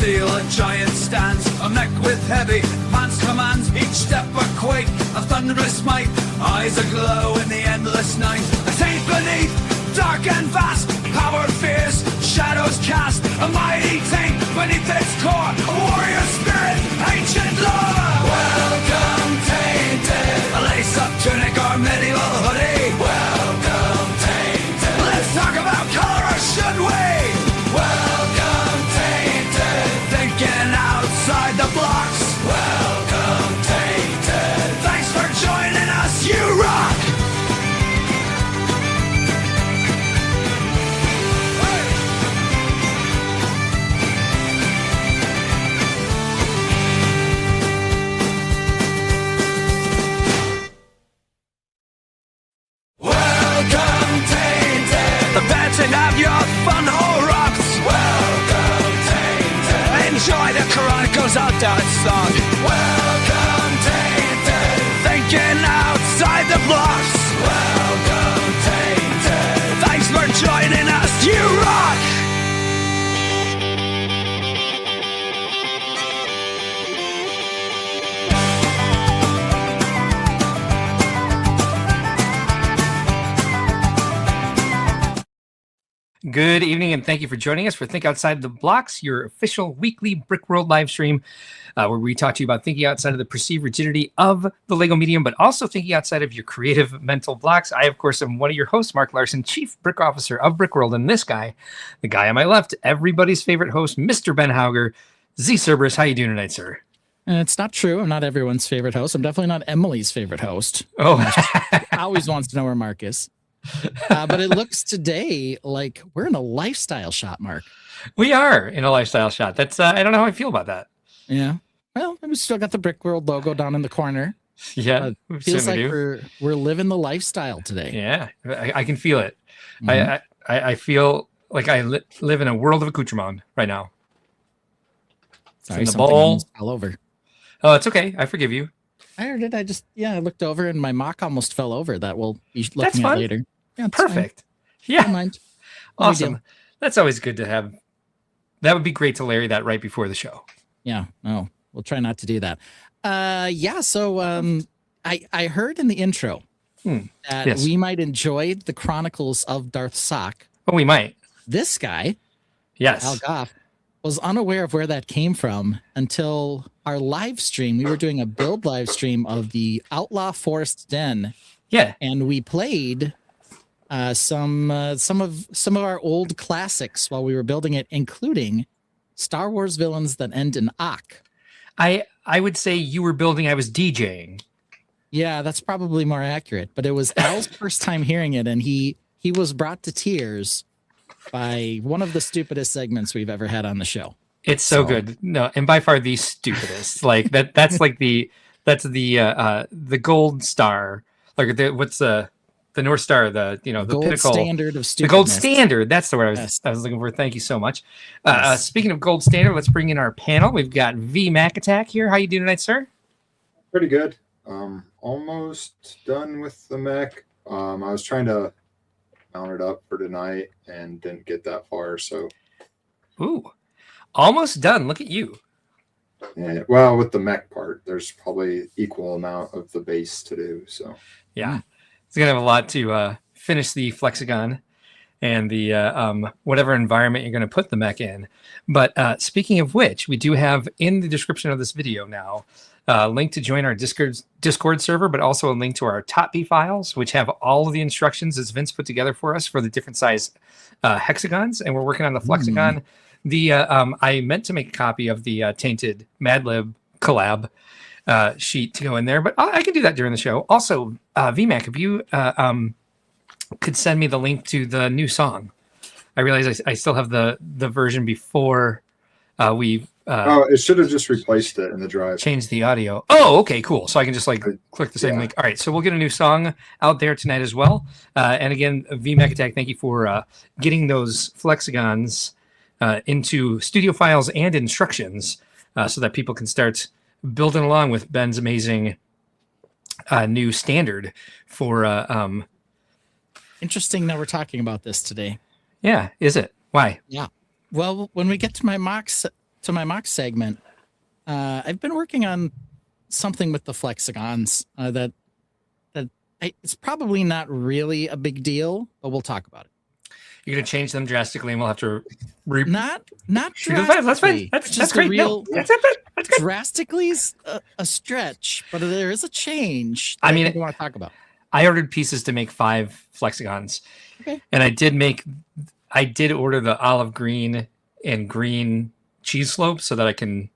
steel, a giant stands, a mech with heavy pants commands, each step a quake, a thunderous might, eyes aglow in the endless night. A taint beneath, dark and vast, power fierce, shadows cast, a mighty taint beneath its core, a warrior spirit, ancient lore. Welcome, Tainted, a lace-up tunic or medieval hoodie. Welcome, Tainted, let's talk about color, or should we? Welcome, Tainted, thinking outside the blocks. Welcome, Tainted, thanks for joining us, you rock. Have your fun hole rocks. Welcome, Tainted. Enjoy the Chronicles Outdoor song. Welcome, Tainted. Thinking outside the blocks. Welcome, Tainted. Thanks for joining us, you rock. Good evening, and thank you for joining us for Think Outside the Blocks, your official weekly Brickworld live stream, where we talk to you about thinking outside of the perceived rigidity of the Lego medium, but also thinking outside of your creative mental blocks. I, of course, am one of your hosts, Mark Larson, Chief Brick Officer of Brickworld, and this guy, the guy on my left, everybody's favorite host, Mr. Ben Hauger. Z Cerberus, how you doing tonight, sir? It's not true. I'm not everyone's favorite host. I'm definitely not Emily's favorite host. Oh, always wants to know where Mark is. But it looks today like we're in a lifestyle shot, Mark. We are in a lifestyle shot. That's I don't know how I feel about that. Yeah. Well, we still got the Brickworld logo down in the corner. Yeah, feels like we're living the lifestyle today. Yeah, I can feel it. Mm-hmm. I feel like I live in a world of accoutrement right now. Sorry, the ball fell over. Oh, it's okay. I forgive you. I heard it. I looked over and my mock almost fell over. That we'll be looking at later. Yeah, perfect. Fine. Yeah. Don't mind. Awesome. That's always good to have. That would be great to Larry that right before the show. Yeah. No, we'll try not to do that. Yeah. So I heard in the intro that we might enjoy the Chronicles of Darth Sock. Oh, we might. This guy, Al Goff, was unaware of where that came from until our live stream. We were doing a build live stream of the Outlaw Forest Den. Yeah. And we played some of our old classics while we were building it, including Star Wars villains that end in Ak. I would say you were building, I was DJing. Yeah, that's probably more accurate. But it was Al's first time hearing it, and he was brought to tears by one of the stupidest segments we've ever had on the show. It's so good. No, and by far the stupidest. Like that's like the gold star. Like what's the North Star, the gold pinnacle standard of stupidness. The gold standard. That's the word Yes. I was looking for. Thank you so much. Speaking of gold standard, let's bring in our panel. We've got V Mac Attack here. How you doing tonight, sir? Pretty good. Almost done with the mech. I was trying to mount it up for tonight and didn't get that far. So, almost done. Look at you. Yeah. Well, with the mech part, there's probably equal amount of the base to do. So, yeah, it's gonna have a lot to finish the Flexagon and the whatever environment you're going to put the mech in. But speaking of which, we do have in the description of this video now a link to join our Discord server, but also a link to our TOtB files, which have all of the instructions as Vince put together for us for the different size hexagons. And we're working on the Flexagon. I meant to make a copy of the Tainted Madlib collab sheet to go in there, but I can do that during the show. Also, VMAC, if you could send me the link to the new song. I realize I still have the version before we it should have just replaced it in the drive. Change the audio. Oh, okay, cool. So I can just click the same link. All right, so we'll get a new song out there tonight as well. And again, VMAC Attack, thank you for getting those Flexagons into studio files and instructions so that people can start building along with Ben's amazing new standard for Interesting that we're talking about this today. Yeah, is it? Why? Yeah. Well, when we get to my MOCs to my mock segment, I've been working on something with the flexagons it's probably not really a big deal, but we'll talk about it. You're going to change them drastically, and we'll have to not drastically. That's fine. That's great. Real, that's good. Drastically is a stretch, but there is a change. I mean, we want to talk about. I ordered pieces to make 5 flexagons, and I did order the olive green and green cheese slope so that I can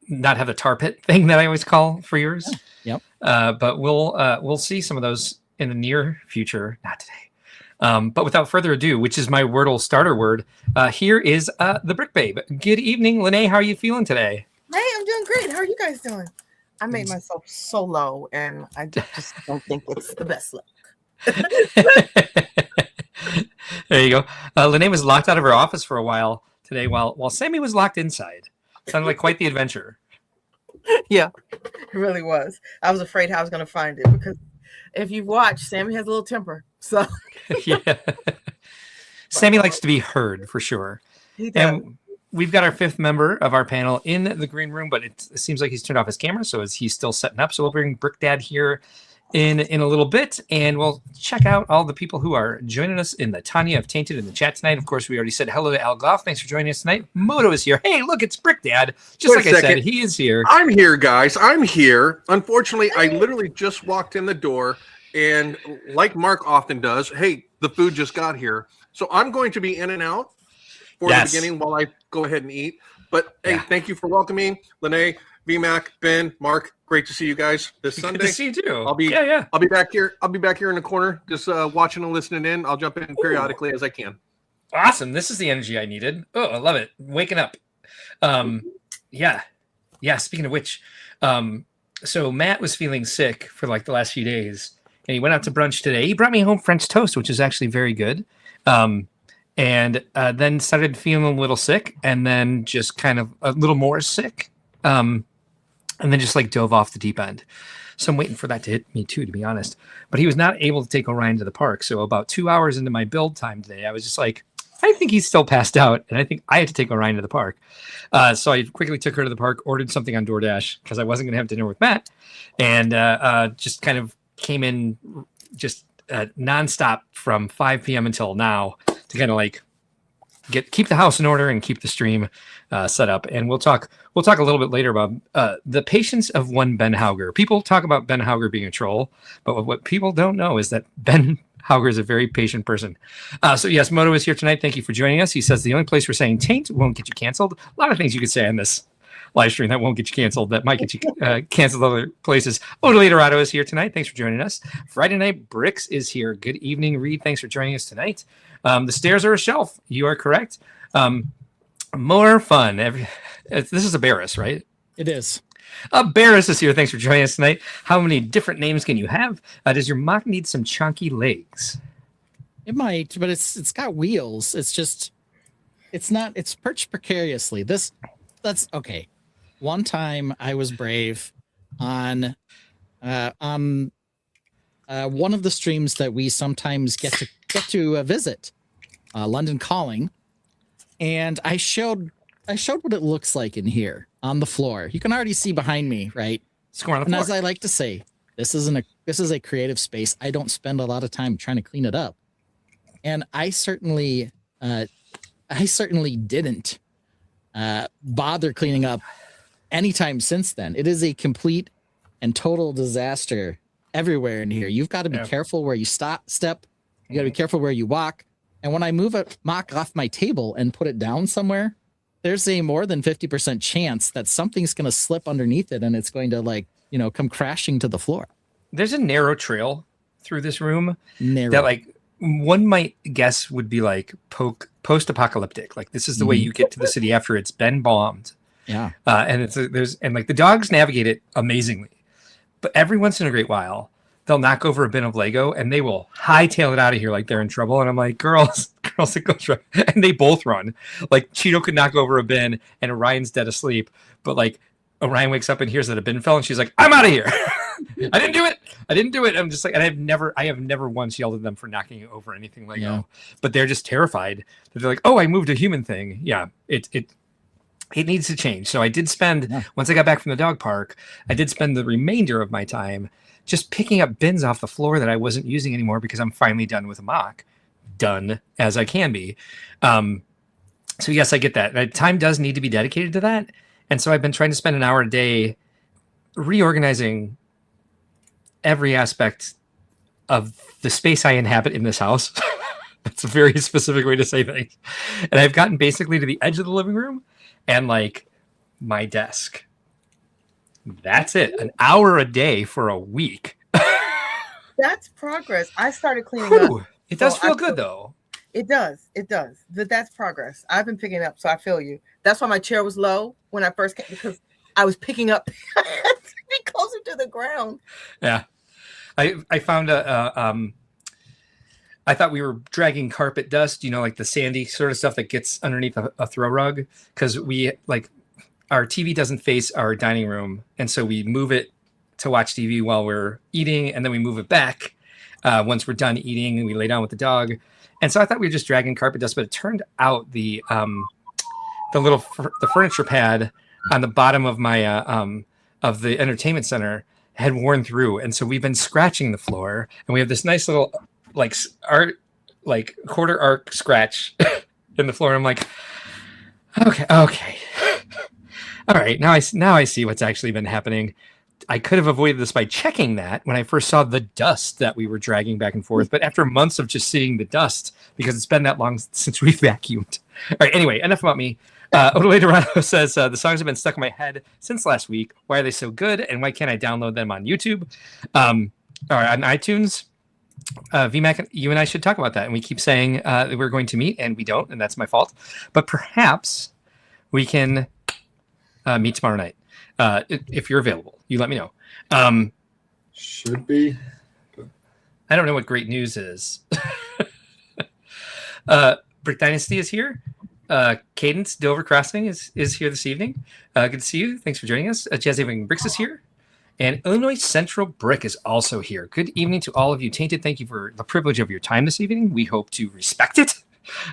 not have the tar pit thing that I always call for yours. Yeah. Yep. But we'll see some of those in the near future, not today. But without further ado, which is my Wordle starter word, here is the Brick Babe. Good evening, Lene. How are you feeling today? Hey, I'm doing great. How are you guys doing? I made myself so low, and I just don't think it's the best look. There you go. Lene was locked out of her office for a while today, while Sammy was locked inside. Sounded like quite the adventure. Yeah, it really was. I was afraid how I was going to find it, because if you've watched, Sammy has a little temper. So yeah, Sammy likes to be heard for sure. He does. And we've got our 5th member of our panel in the green room, but it seems like he's turned off his camera, so he's still setting up. So we'll bring Brick Dad here in a little bit, and we'll check out all the people who are joining us in the Tonya of Tainted in the chat tonight. Of course, we already said hello to Al Goff. Thanks for joining us tonight. Moto is here. Hey, look, it's Brick Dad. Just like I said, he is here. I'm here, guys. I'm here. Unfortunately, I literally just walked in the door, and like Mark often does, hey, the food just got here. So I'm going to be in and out for the beginning while I go ahead and eat. But hey, thank you for welcoming Lene, VMAC, Ben, Mark. Great to see you guys this Sunday. Good to see you too. I'll be back here. I'll be back here in the corner, just watching and listening in. I'll jump in periodically as I can. Awesome. This is the energy I needed. Oh, I love it. Waking up. Yeah. Speaking of which, so Matt was feeling sick for like the last few days, and he went out to brunch today. He brought me home French toast, which is actually very good. And then started feeling a little sick, and then just kind of a little more sick. And then just like dove off the deep end. So I'm waiting for that to hit me too, to be honest. But he was not able to take Orion to the park. So about 2 hours into my build time today, I was just like, I think he's still passed out, and I think I had to take Orion to the park. So I quickly took her to the park, ordered something on DoorDash because I wasn't going to have dinner with Matt, and just kind of came in just nonstop from 5 p.m. until now to kind of like keep the house in order and keep the stream set up. And we'll talk a little bit later about the patience of one Ben Hauger. People talk about Ben Hauger being a troll, but what people don't know is that Ben Hauger is a very patient person. So yes, Moto is here tonight. Thank you for joining us. He says the only place we're saying taint won't get you canceled. A lot of things you could say on this live stream that won't get you canceled, that might get you canceled other places. Odile Dorado is here tonight. Thanks for joining us. Friday Night Bricks is here. Good evening, Reed. Thanks for joining us tonight. The stairs are a shelf. You are correct. More fun. This is a Barris, right? It is. Barris is here. Thanks for joining us tonight. How many different names can you have? Does your mock need some chunky legs? It might, but it's got wheels. It's perched precariously. That's okay. One time I was brave on one of the streams that we sometimes get to visit, London Calling, and I showed what it looks like in here on the floor. You can already see behind me, right? Score on the and floor. As I like to say, this is a creative space. I don't spend a lot of time trying to clean it up, and I certainly didn't bother cleaning up anytime since then. It is a complete and total disaster everywhere in here. You've got to be careful where you step. You got to be careful where you walk. And when I move a mock off my table and put it down somewhere, there's a more than 50% chance that something's going to slip underneath it and it's going to come crashing to the floor. There's a narrow trail through this room that like one might guess would be like post-apocalyptic. Like this is the way you get to the city after it's been bombed. Yeah. And the dogs navigate it amazingly, but every once in a great while they'll knock over a bin of Lego and they will hightail it out of here like they're in trouble. And I'm like, girls, it goes right. And they both run. Like Cheeto could knock over a bin and Orion's dead asleep, but like Orion wakes up and hears that a bin fell and she's like, I'm out of here. I didn't do it. I'm just like, and I have never once yelled at them for knocking over anything Lego, but they're just terrified that they're like, oh, I moved a human thing. Yeah. it needs to change. So I did spend, once I got back from the dog park, I did spend the remainder of my time just picking up bins off the floor that I wasn't using anymore because I'm finally done with a mock. Done as I can be. So yes, I get that. Time does need to be dedicated to that. And so I've been trying to spend an hour a day reorganizing every aspect of the space I inhabit in this house. That's a very specific way to say things. And I've gotten basically to the edge of the living room and like my desk. That's it. An hour a day for a week. That's progress. I started cleaning up. It does feel good though. It does. It does. That's progress. I've been picking up, so I feel you. That's why my chair was low when I first came, because I was picking up to be closer to the ground. Yeah. I found I thought we were dragging carpet dust, like the sandy sort of stuff that gets underneath a throw rug, because we like our TV doesn't face our dining room, and so we move it to watch TV while we're eating, and then we move it back once we're done eating, and we lay down with the dog. And so I thought we were just dragging carpet dust, but it turned out the furniture pad on the bottom of my of the entertainment center had worn through, and so we've been scratching the floor, and we have this nice little quarter arc scratch in the floor. I'm like, okay, all right, now I see what's actually been happening. I could have avoided this by checking that when I first saw the dust that we were dragging back and forth. But after months of just seeing the dust, because it's been that long since we vacuumed. All right, anyway, enough about me. Odele Dorado says, the songs have been stuck in my head since last week. Why are they so good? And why can't I download them on YouTube? Or on iTunes? VMAC, you and I should talk about that. And we keep saying that we're going to meet, and we don't, and that's my fault. But perhaps we can meet tomorrow night. If you're available, you let me know. Should be. I don't know what great news is. Brick Dynasty is here. Cadence Dover Crossing is here this evening. Good to see you. Thanks for joining us. Jazzy Living Bricks is here. And Illinois Central Brick is also here. Good evening to all of you. Tainted, thank you for the privilege of your time this evening. We hope to respect it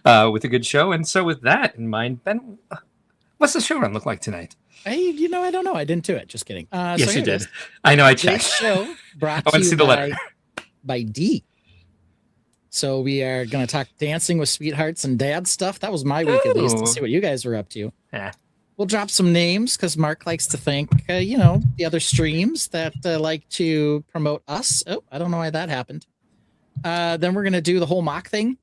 with a good show. And so with that in mind, Ben, what's the show run look like tonight? I don't know. I didn't do it. Just kidding. Yes, you did. I know. I checked. This show brought I want to see the letter by D. So we are going to talk dancing with sweethearts and dad stuff. That was my week, at least, to see what you guys were up to. Yeah. We'll drop some names because Mark likes to thank, the other streams that like to promote us. Oh, I don't know why that happened. Then we're going to do the whole mock thing,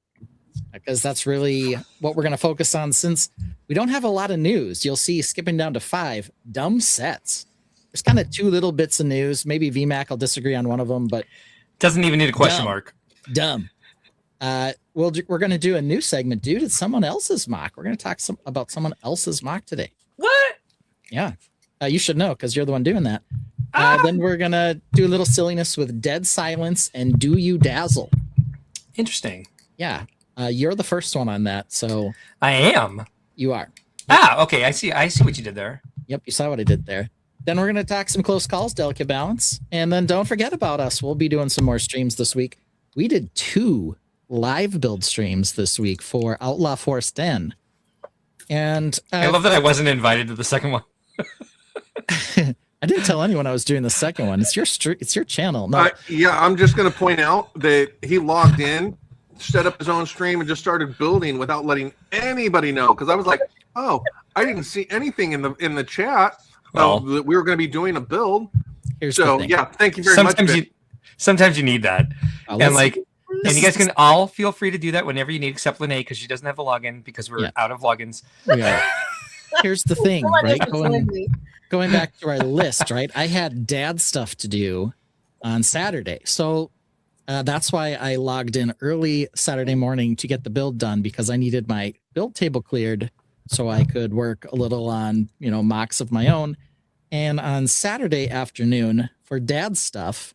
because that's really what we're going to focus on, since we don't have a lot of news. You'll see, skipping down to 5 dumb sets. There's kind of 2 little bits of news. Maybe VMAC will disagree on one of them, but doesn't even need a question mark. Dumb. We're going to do a new segment, dude. It's someone else's mock. We're going to talk about someone else's mock today. What? Yeah. You should know, because you're the one doing that. Then we're going to do a little silliness with Dead Silence and Do You Dazzle. Interesting. Yeah. You're the first one on that, so I am. You are. Okay. I see what you did there. Yep, you saw what I did there. Then we're going to talk some close calls, delicate balance, and then don't forget about us. We'll be doing some more streams this week. We did 2 live build streams this week for Outlaw Force Den, and I love that I wasn't invited to the second one. I didn't tell anyone I was doing the second one. It's your channel. No. I'm just going to point out that he logged in, set up his own stream, and just started building without letting anybody know. Because I was like, oh, I didn't see anything in the chat that we were going to be doing a build. So yeah, thank you very much. Sometimes you need that, and you guys can all feel free to do that whenever you need, except Lene, because she doesn't have a login because we're out of logins. Yeah. Here's the thing, right? Going back to our list, right? I had dad stuff to do on Saturday. So that's why I logged in early Saturday morning to get the build done, because I needed my build table cleared so I could work a little on, mocks of my own. And on Saturday afternoon for dad stuff,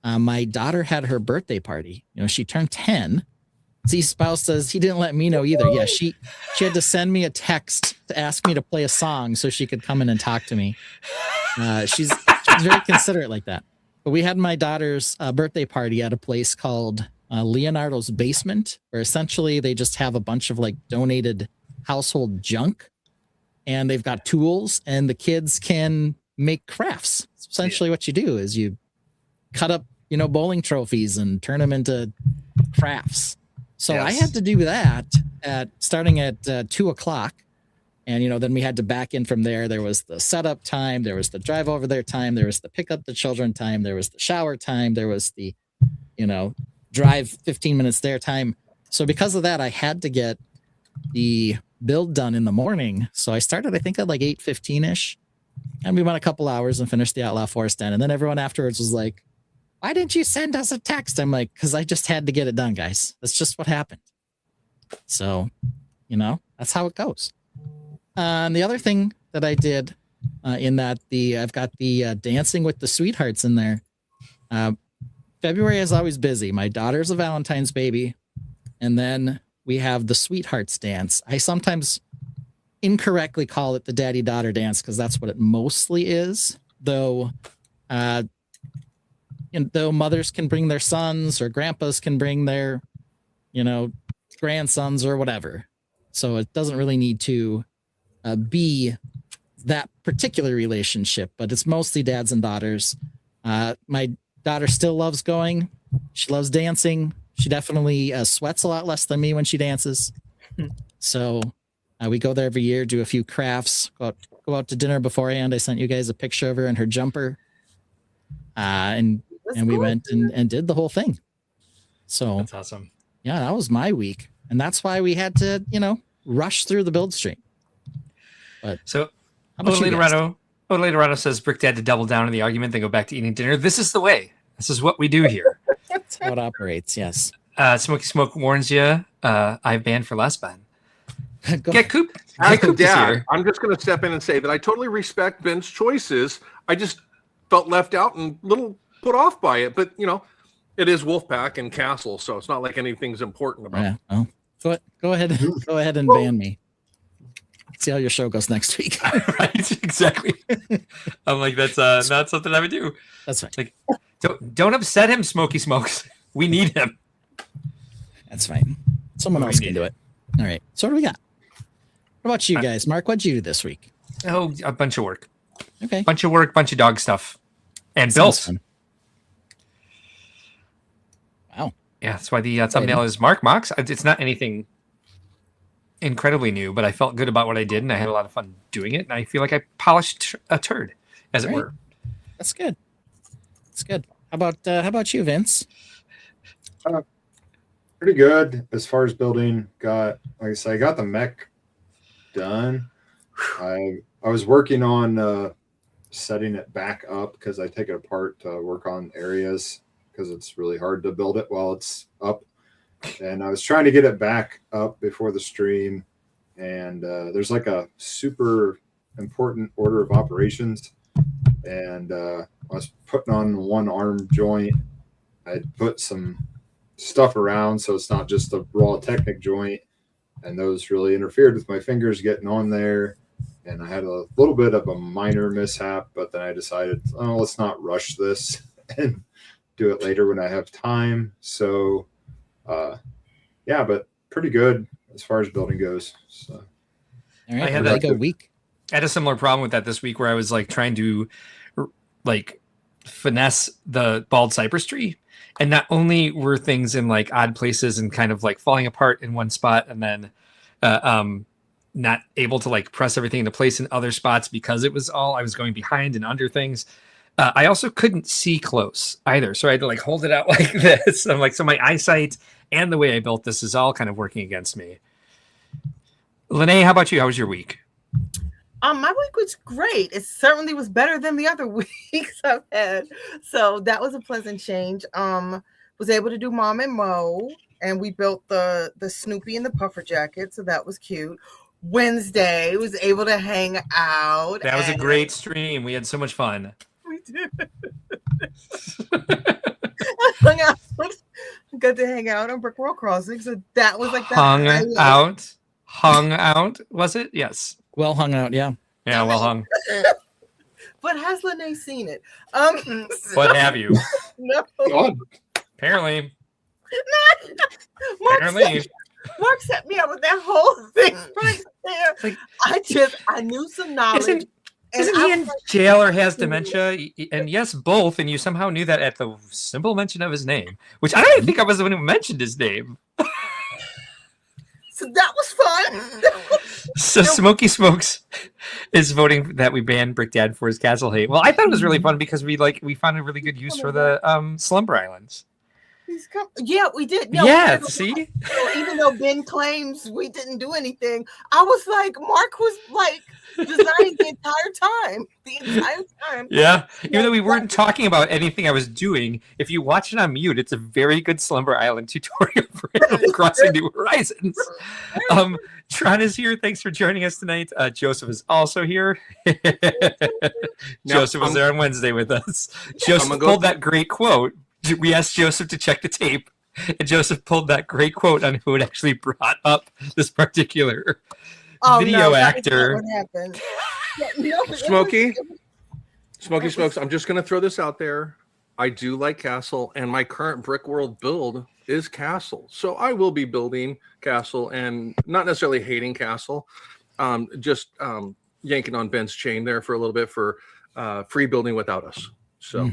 my daughter had her birthday party. She turned 10. Z Spouse says he didn't let me know either. Yeah, she had to send me a text to ask me to play a song so she could come in and talk to me. She's very considerate like that. But we had my daughter's birthday party at a place called Leonardo's Basement, where essentially they just have a bunch of donated household junk. and they've got tools, and the kids can make crafts. It's essentially what you do is you cut up, bowling trophies and turn them into crafts. So I had to do that starting at 2:00. And, then we had to back in from there. There was the setup time. There was the drive over there time. There was the pick up the children time. There was the shower time. There was the, drive 15 minutes there time. So because of that, I had to get the build done in the morning. So I started, I think, at like 8:15-ish. And we went a couple hours and finished the Outlaw Forest Den. And then everyone afterwards was like, why didn't you send us a text? I'm like, because I just had to get it done, guys. That's just what happened. So, that's how it goes. And the other thing that I did in that I've got the Dancing with the Sweethearts in there. February is always busy. My daughter's a Valentine's baby. And then we have the Sweethearts dance. I sometimes incorrectly call it the daddy-daughter dance because that's what it mostly is. Though mothers can bring their sons or grandpas can bring their, grandsons or whatever. So it doesn't really need to be that particular relationship, but it's mostly dads and daughters. My daughter still loves going. She loves dancing. She definitely sweats a lot less than me when she dances. So we go there every year, do a few crafts, go out to dinner beforehand. I sent you guys a picture of her in her jumper. And we went and did the whole thing. So That's awesome. Yeah, that was my week. And that's why we had to, rush through the build stream. But so how about you guys? Odelay says Brick Dad to double down on the argument, then go back to eating dinner. This is the way. This is what we do here. That's how it operates, yes. Smoky Smoke warns you, I've banned for less ban. Get Coop. As Get a Coop this dad, year. I'm just going to step in and say that I totally respect Ben's choices. I just felt left out and a little put off by it. But, it is Wolfpack and Castle, so it's not like anything's important about it. Yeah, well, go ahead and ban me. See how your show goes next week. Right, exactly. I'm like, that's not something I would do. That's fine. Like, don't upset him, Smoky Smokes. We need him. That's fine. Someone else can do it. All right. So what do we got? What about you guys? Mark, what'd you do this week? Oh, a bunch of work. Okay. Bunch of work, bunch of dog stuff. And Sounds bills. fun. Wow. Yeah, that's why the thumbnail is Mark Mox. It's not anything incredibly new, but I felt good about what I did, and I had a lot of fun doing it, and I feel like I polished a turd, as it were. That's good. That's good. How about you, Vince? Pretty good as far as building. Like I said, I got the mech done. I was working on setting it back up because I take it apart to work on areas because it's really hard to build it while it's up. And I was trying to get it back up before the stream. And there's like a super important order of operations. And I was putting on one arm joint. I put some stuff around so it's not just a raw Technic joint. And those really interfered with my fingers getting on there. And I had a little bit of a minor mishap, but then I decided, let's not rush this and do it later when I have time. So, yeah, but pretty good as far as building goes. So, All right. I had like a week. I had a similar problem with that this week where I was like trying to like finesse the bald cypress tree. And not only were things in like odd places and kind of like falling apart in one spot and then not able to like press everything into place in other spots because I was going behind and under things. I also couldn't see close either. So I had to like hold it out like this. I'm like, so my eyesight and the way I built this is all kind of working against me. Lene, how about you? How was your week? My week was great. It certainly was better than the other weeks I've had. So that was a pleasant change. Was able to do Mom and Mo, and we built the Snoopy and the puffer jacket. So that was cute. Wednesday was able to hang out. That was a great stream. We had so much fun. We did. I hung out. Got to hang out on Brickworld Crossing. So that was like that. Hung out. Was it? Yes. Well hung out, yeah. Yeah, well hung. But has Lene seen it? What have you? No. God. Apparently. Mark Apparently. Mark set me up with that whole thing right there. Like, I knew some knowledge. Isn't he in jail or has dementia? And yes, both. And you somehow knew that at the simple mention of his name, which I don't even think I was the one who mentioned his name. So that was fun. So Smoky Smokes is voting that we ban Brick Dad for his castle hate. Well, I thought it was really fun because we found a really good use for the Slumber Islands. Yeah, we did. No, yeah, see? Even though Ben claims we didn't do anything, I was like, Mark was like designing the entire time. Yeah, even though we weren't talking about anything I was doing, if you watch it on mute, it's a very good Slumber Island tutorial for crossing new horizons. Tron is here. Thanks for joining us tonight. Joseph is also here. Joseph was there on Wednesday with us. Joseph pulled that great quote. We asked Joseph to check the tape, and Joseph pulled that great quote on who had actually brought up this particular video actor. Smokey Smokes, I'm just going to throw this out there. I do like Castle, and my current Brickworld build is Castle. So I will be building Castle and not necessarily hating Castle, just yanking on Ben's chain there for a little bit for free building without us. So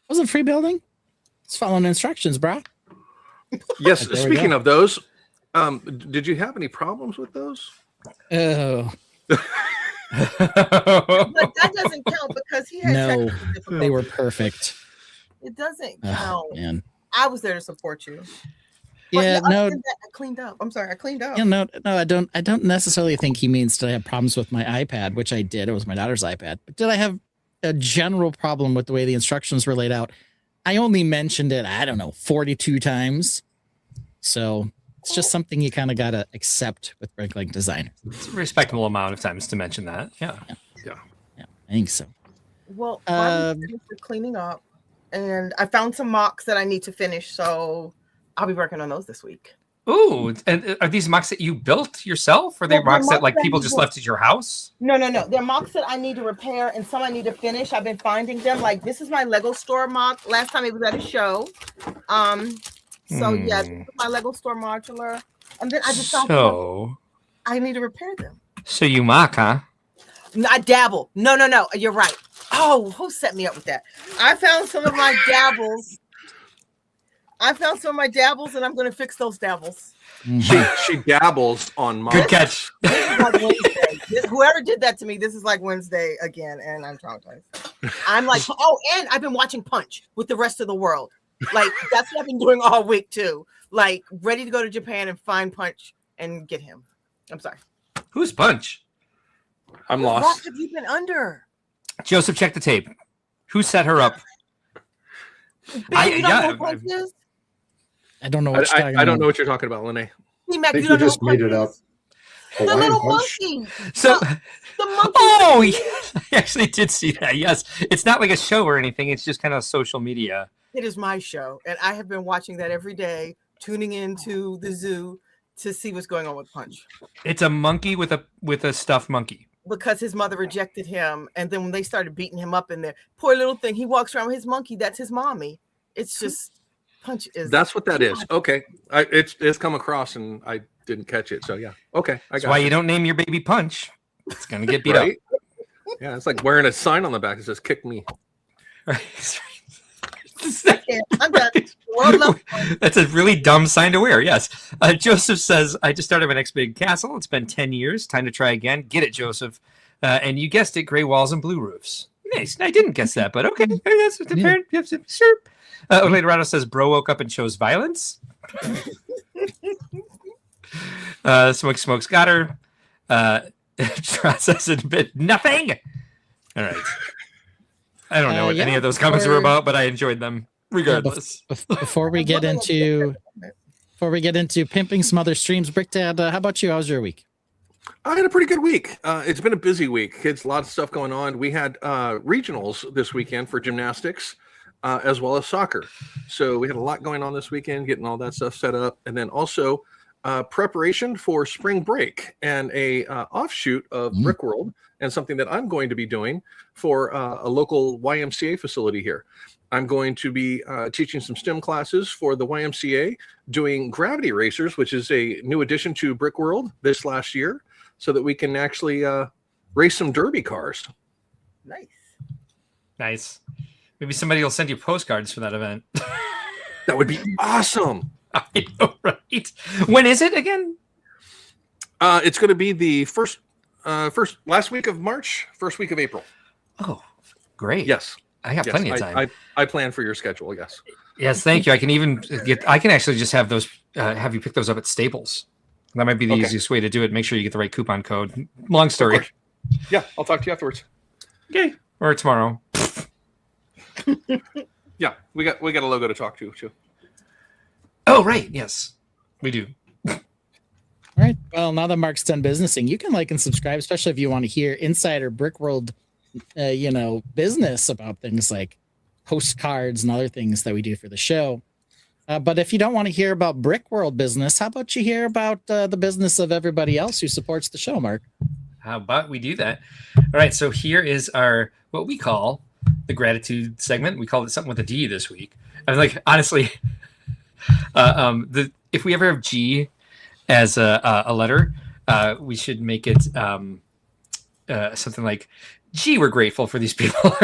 Was it free building? It's following instructions, bro. Yes. Speaking of those, did you have any problems with those? Oh. But that doesn't count because he had technical difficulties. They were perfect. It doesn't count. Oh, man. I was there to support you. Yeah, no. I cleaned up. I'm sorry, I cleaned up. Yeah, no, I don't necessarily think he means did I have problems with my iPad, which I did. It was my daughter's iPad. But did I have a general problem with the way the instructions were laid out? I only mentioned it, 42 times. So it's just something you kind of got to accept with Brickling design. It's a respectable amount of times to mention that. Yeah, I think so. Well, I'm cleaning up, and I found some MOCs that I need to finish, so I'll be working on those this week. Ooh, and are these MOCs that you built yourself, or are they MOCs that people just left at your house? No. They're MOCs that I need to repair, and some I need to finish. I've been finding them. Like, this is my Lego store MOC. Last time it was at a show. So yeah, this is my Lego store modular, and then I just found I need to repair them. So you mock, huh? I dabble. No. You're right. Oh, who set me up with that? I found some of my dabbles. And I'm going to fix those dabbles. She dabbles on mine. Good catch. This is like Wednesday. Whoever did that to me, this is like Wednesday again, and I'm traumatized. I'm like, and I've been watching Punch with the rest of the world. Like, that's what I've been doing all week too. Like, ready to go to Japan and find Punch and get him. I'm sorry. Who's Punch? I'm What lost. rock have you been under? Joseph, check the tape. Who set her up? Ben, you don't know who Punch is? I don't know what you're talking I don't know what you're talking about, Lene. I think you just made it up. The little monkey. So, the monkey. oh, yeah, I actually did see that. Yes, it's not like a show or anything. It's just kind of social media. It is my show, and I have been watching that every day, tuning into the zoo to see what's going on with Punch. It's a monkey with a stuffed monkey. Because his mother rejected him, and then when they started beating him up in there, poor little thing, he walks around with his monkey. That's his mommy. It's just Punch is. That's what that is. Okay, it's come across, and I didn't catch it. So yeah, okay. That's why you don't name your baby Punch. It's gonna get beat up. Yeah, it's like wearing a sign on the back that says "Kick me." Right. I'm done. That's a really dumb sign to wear. Yes. Joseph says, I just started my next big castle. It's been 10 years. Time to try again. Get it, Joseph. And you guessed it, gray walls and blue roofs. Nice. I didn't guess that, but okay. That's what the parent. Sure. Olatorado says, bro woke up and chose violence. Smokes got her. Says admit nothing. All right. I don't know what any of those comments were about, but I enjoyed them regardless. Before we get into pimping some other streams, Brick Dad, how about you? How was your week? I had a pretty good week. It's been a busy week. Kids, a lot of stuff going on. We had regionals this weekend for gymnastics, as well as soccer. So we had a lot going on this weekend, getting all that stuff set up. And then also preparation for spring break and a offshoot of Brickworld, and something that I'm going to be doing for a local YMCA facility here. I'm going to be teaching some STEM classes for the YMCA, doing gravity racers, which is a new addition to Brickworld this last year, so that we can actually race some derby cars. Nice. Maybe somebody will send you postcards for that event. That would be awesome. I know, right? When is it again? It's going to be the last week of March, first week of April. Oh, great. Yes. I got plenty of time. I plan for your schedule. Yes. Yes. Thank you. I can actually just have those, have you pick those up at Staples. That might be the easiest way to do it. Make sure you get the right coupon code. Long story. Yeah. I'll talk to you afterwards. Okay. Or tomorrow. Yeah. We got a logo to talk to too. Oh, right. Yes, we do. All right. Well, now that Mark's done businessing, you can like and subscribe, especially if you want to hear insider Brickworld, business about things like postcards and other things that we do for the show. But if you don't want to hear about Brickworld business, how about you hear about the business of everybody else who supports the show, Mark? How about we do that? All right. So here is our what we call the gratitude segment. We called it something with a D this week. I was like, honestly, if we ever have G as a letter, we should make it something like, "Gee, we're grateful for these people."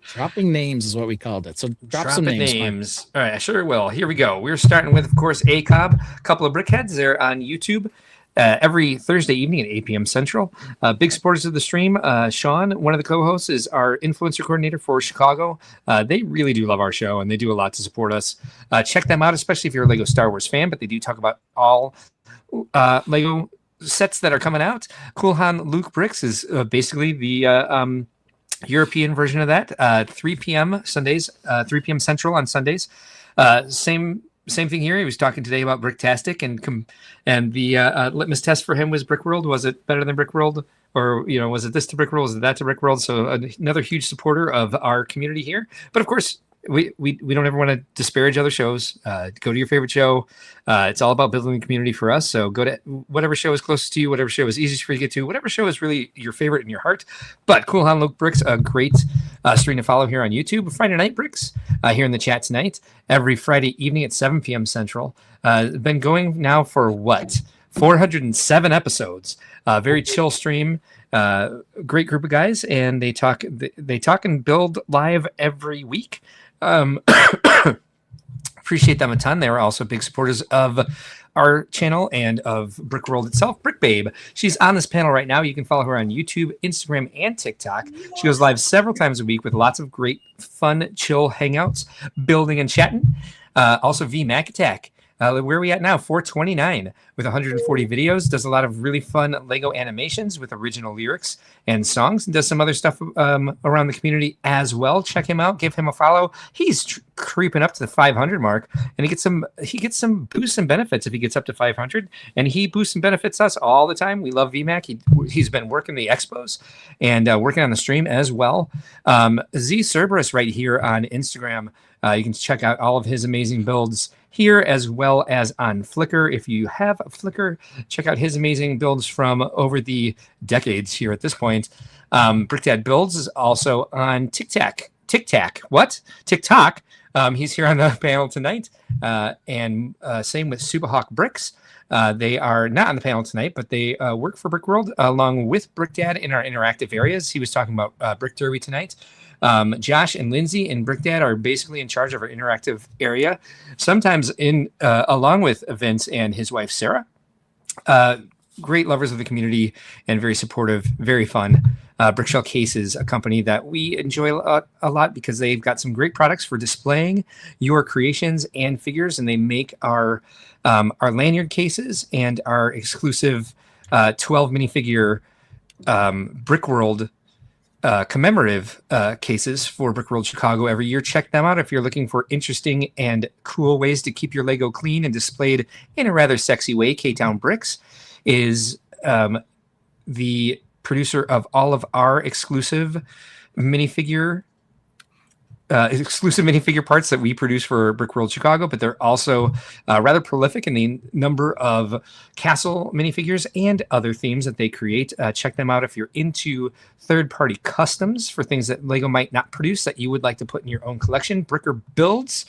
Dropping names is what we called it. So drop some names. All right, I sure will. Here we go. We're starting with, of course, ACOB, a couple of brickheads. They're on YouTube every Thursday evening at 8 p.m. Central. Big supporters of the stream. Sean, one of the co-hosts, is our influencer coordinator for Chicago. They really do love our show, and they do a lot to support us. Check them out, especially if you're a Lego Star Wars fan, but they do talk about all Lego sets that are coming out. Coolhan Luke Bricks is basically the European version of that. 3 p.m. Sundays, 3 p.m. Central on Sundays. Same thing here. He was talking today about Bricktastic, and the litmus test for him was Brickworld. Was it better than Brickworld, or was it this to Brickworld? Was it that to Brickworld? So another huge supporter of our community here. But of course, we don't ever want to disparage other shows. Go to your favorite show. It's all about building the community for us. So go to whatever show is closest to you, whatever show is easiest for you to get to, whatever show is really your favorite in your heart. But Cool Han Luke Bricks, a great stream to follow here on YouTube. Friday Night Bricks here in the chat tonight, every Friday evening at 7 p.m. Central. Been going now for 407 episodes. Very chill stream. Great group of guys, and they talk and build live every week. Appreciate them a ton. They are also big supporters of our channel and of Brickworld itself. Brick Babe, she's on this panel right now. You can follow her on YouTube, Instagram, and TikTok. She goes live several times a week with lots of great, fun, chill hangouts, building and chatting. Also, V Mac Attack. Where are we at now? 429 with 140 videos. Does a lot of really fun Lego animations with original lyrics and songs, and does some other stuff around the community as well. Check him out. Give him a follow. He's creeping up to the 500 mark, and he gets some boosts and benefits if he gets up to 500. And he boosts and benefits us all the time. We love VMAC. He's been working the expos and working on the stream as well. Z Cerberus right here on Instagram. You can check out all of his amazing builds here as well as on Flickr. If you have a Flickr, check out his amazing builds from over the decades here at this point. Brickdad Builds is also on TikTok. TikTok. He's here on the panel tonight. And same with Superhawk Bricks. They are not on the panel tonight, but they work for Brickworld along with Brickdad in our interactive areas. He was talking about Brick Derby tonight. Josh and Lindsay and Brickdad are basically in charge of our interactive area, sometimes along with Vince and his wife, Sarah. Great lovers of the community and very supportive, very fun. Brickshell Cases, a company that we enjoy a lot because they've got some great products for displaying your creations and figures, and they make our lanyard cases and our exclusive 12 minifigure Brickworld commemorative cases for Brickworld Chicago every year. Check them out if you're looking for interesting and cool ways to keep your Lego clean and displayed in a rather sexy way. K-Town Bricks is the producer of all of our exclusive minifigure exclusive minifigure parts that we produce for Brickworld Chicago, but they're also rather prolific in the number of castle minifigures and other themes that they create. Check them out if you're into third-party customs for things that Lego might not produce that you would like to put in your own collection. Bricker Builds,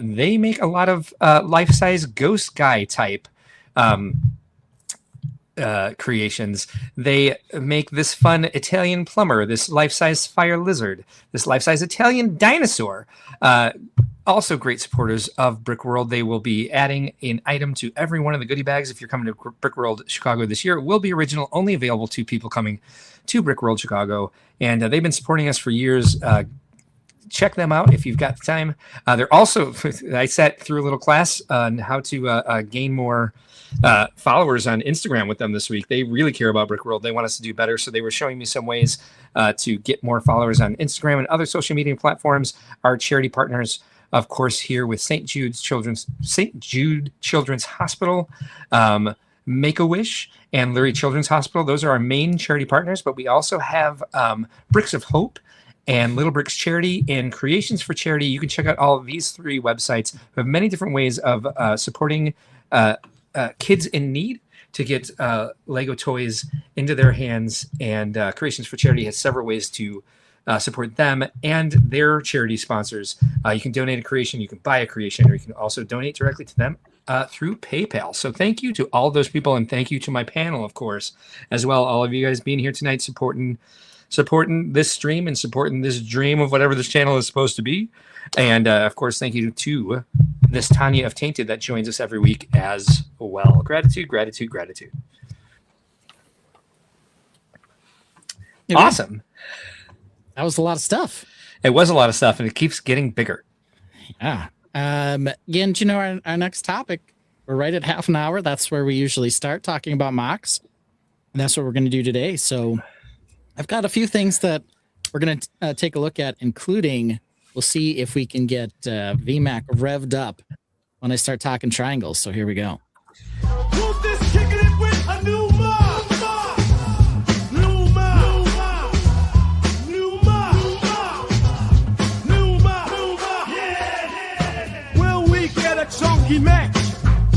they make a lot of life-size ghost guy type creations. They make this fun Italian plumber, this life-size fire lizard, this life-size Italian dinosaur. Also great supporters of Brickworld. They will be adding an item to every one of the goodie bags. If you're coming to Brickworld Chicago this year, it will be original, only available to people coming to Brickworld Chicago. And they've been supporting us for years. Check them out if you've got the time. They're also, I sat through a little class on how to gain more followers on Instagram with them this week. They really care about Brickworld. They want us to do better. So they were showing me some ways to get more followers on Instagram and other social media platforms. Our charity partners, of course, here with St. Jude Children's Hospital, Make-A-Wish, and Lurie Children's Hospital. Those are our main charity partners, but we also have Bricks of Hope and Little Bricks Charity and Creations for Charity. You can check out all of these three websites. We have many different ways of supporting kids in need to get Lego toys into their hands, and Creations for Charity has several ways to support them and their charity sponsors. You can donate a creation, you can buy a creation, or you can also donate directly to them through PayPal. So thank you to all those people, and thank you to my panel, of course, as well. All of you guys being here tonight, supporting this stream and supporting this dream of whatever this channel is supposed to be. And of course, thank you to this Tonya of Tainted that joins us every week as well. Gratitude, gratitude, gratitude. Awesome. That was a lot of stuff. It was a lot of stuff, and it keeps getting bigger. Yeah. Again, do you know our next topic? We're right at half an hour. That's where we usually start talking about MOCs. And that's what we're going to do today. So I've got a few things that we're going to take a look at, including we'll see if we can get VMAC revved up when I start talking triangles. So here we go. Who's this kicking it with a new mob? New mob. New mob. New mob. Yeah. Will we get a chunky mech?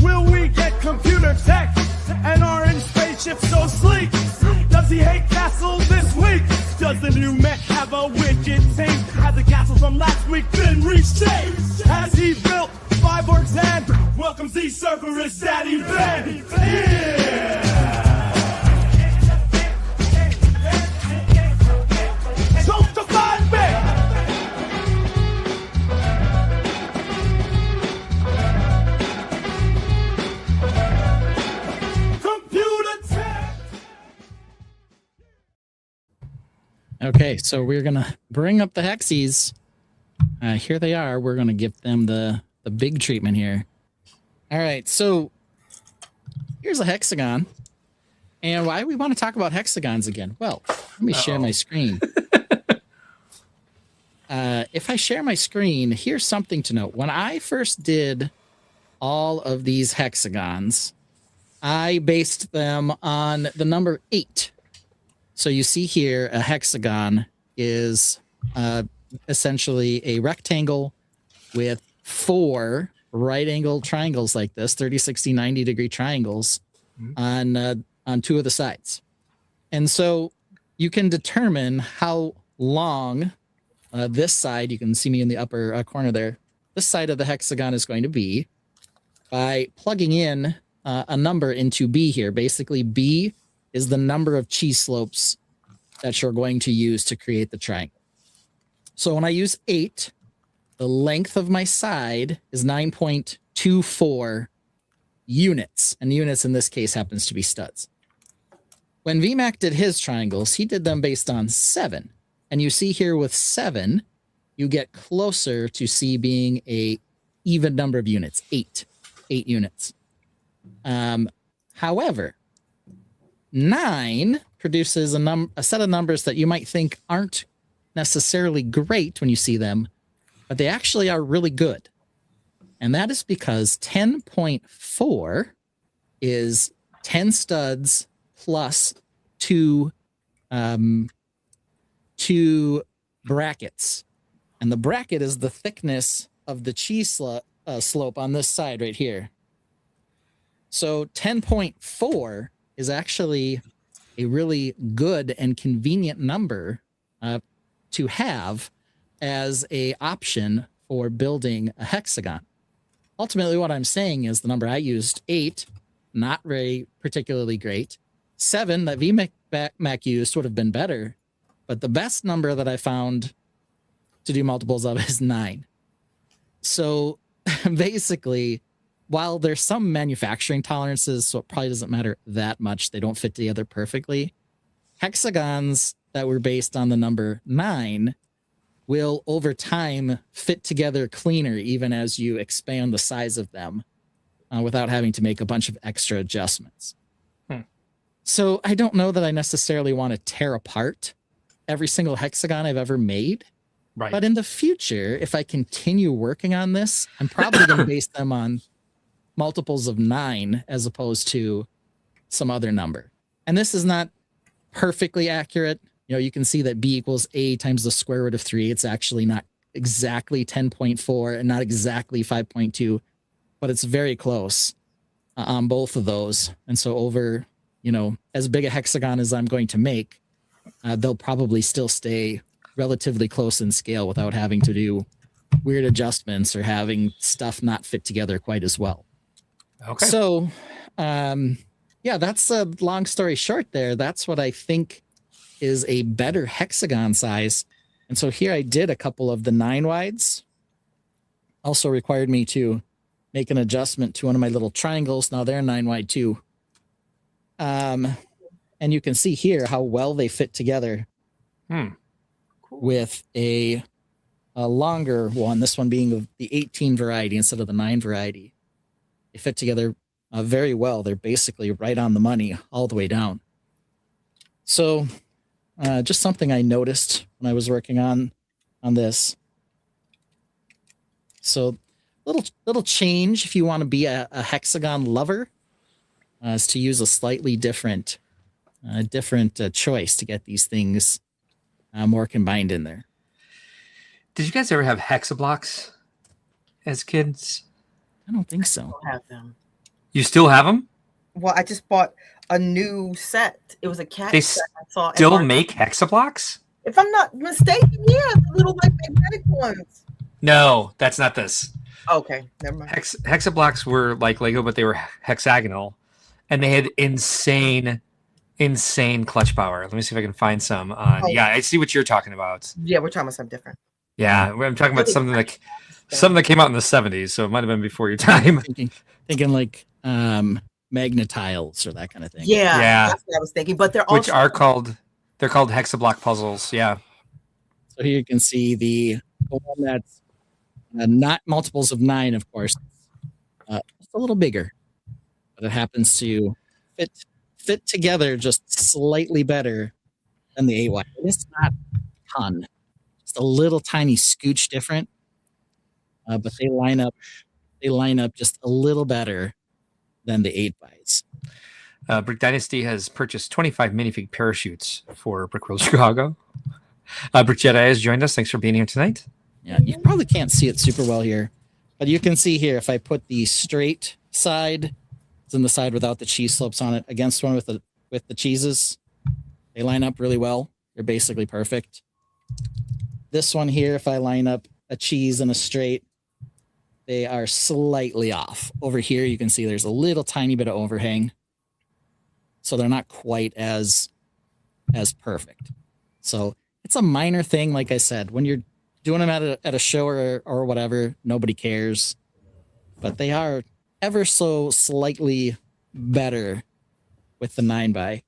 Will we get computer tech? An orange spaceship so sleek? Does he hate castle this week? Does the new mech have a wicked taste? Has the castle from last week been reshaped? Has he built 5 or 10? Welcome Z Cerberus Daddy Ben. Yeah! Jump to 5 Computer tech. Okay, so we're going to bring up the Hexies. Here they are. We're going to give them the big treatment here. All right, so here's a hexagon. And why do we want to talk about hexagons again? Well, let me share my screen. If I share my screen, here's something to note. When I first did all of these hexagons, I based them on the number 8. So you see here, a hexagon is essentially a rectangle with 4 right-angled triangles like this, 30, 60, 90-degree triangles on 2 of the sides. And so you can determine how long this side, you can see me in the upper corner there, this side of the hexagon is going to be by plugging in a number into B here. Basically, B is the number of cheese slopes that you're going to use to create the triangle. So when I use 8, the length of my side is 9.24 units. And units in this case happens to be studs. When VMAC did his triangles, he did them based on 7. And you see here with 7, you get closer to C being a even number of units, 8 units. However, 9 produces a set of numbers that you might think aren't necessarily great when you see them, but they actually are really good. And that is because 10.4 is 10 studs plus 2 brackets. And the bracket is the thickness of the cheese slope on this side right here. So 10.4 is actually a really good and convenient number to have as a option for building a hexagon. Ultimately, what I'm saying is the number I used, 8, not very particularly great. 7 that VMAC used would have been better, but the best number that I found to do multiples of is 9. So basically, while there's some manufacturing tolerances, so it probably doesn't matter that much, they don't fit together perfectly, hexagons that were based on the number 9 will over time fit together cleaner even as you expand the size of them without having to make a bunch of extra adjustments. So I don't know that I necessarily want to tear apart every single hexagon I've ever made. Right. But in the future, if I continue working on this, I'm probably going to base them on multiples of 9 as opposed to some other number. And this is not perfectly accurate. You know, you can see that b equals a times the square root of 3. It's actually not exactly 10.4 and not exactly 5.2, but it's very close on both of those. And so over, you know, as big a hexagon as I'm going to make, they'll probably still stay relatively close in scale without having to do weird adjustments or having stuff not fit together quite as well. Okay. So, yeah, that's a long story short there. That's what I think is a better hexagon size. And so here I did a couple of the 9 wides. Also required me to make an adjustment to one of my little triangles. Now they're 9 wide too. And you can see here how well they fit together. With a longer one, this one being the 18 variety instead of the 9 variety. They fit together very well. They're basically right on the money all the way down. So just something I noticed when I was working on this. So little change if you want to be a hexagon lover is to use a slightly different choice to get these things more combined in there. Did you guys ever have hexablocks as kids? I don't think so. I have them. You still have them? Well, I just bought a new set. It was a cat They set I saw. at Still Market. make hexablocks? If I'm not mistaken, yeah, the little like magnetic ones. No, that's not this. Okay, never mind. Hexablocks were like Lego, but they were hexagonal, and they had insane clutch power. Let me see if I can find some on. Oh. Yeah, I see what you're talking about. Yeah, we're talking about something different. Yeah, I'm talking about something that came out in the 70s, so it might have been before your time. Thinking like magnetiles or that kind of thing. Yeah, that's what I was thinking. But they're Which also are called hexablock puzzles. Yeah. So here you can see the one that's not multiples of 9, of course. Just a little bigger, but it happens to fit together just slightly better than the 8 wide. And it's not a ton, just a little tiny scooch different, but they line up just a little better than the 8 wides. Brick Dynasty has purchased 25 minifig parachutes for Brickworld Chicago. Brick Jedi has joined us. Thanks for being here tonight. Yeah, you probably can't see it super well here, but you can see here if I put the straight side, it's in the side without the cheese slopes on it, against one with the cheeses, they line up really well. They're basically perfect. This one here, if I line up a cheese and a straight, they are slightly off. Over here, you can see there's a little tiny bit of overhang, so they're not quite as perfect. So it's a minor thing, like I said. When you're doing them at a show or whatever, nobody cares. But they are ever so slightly better with the 9 by.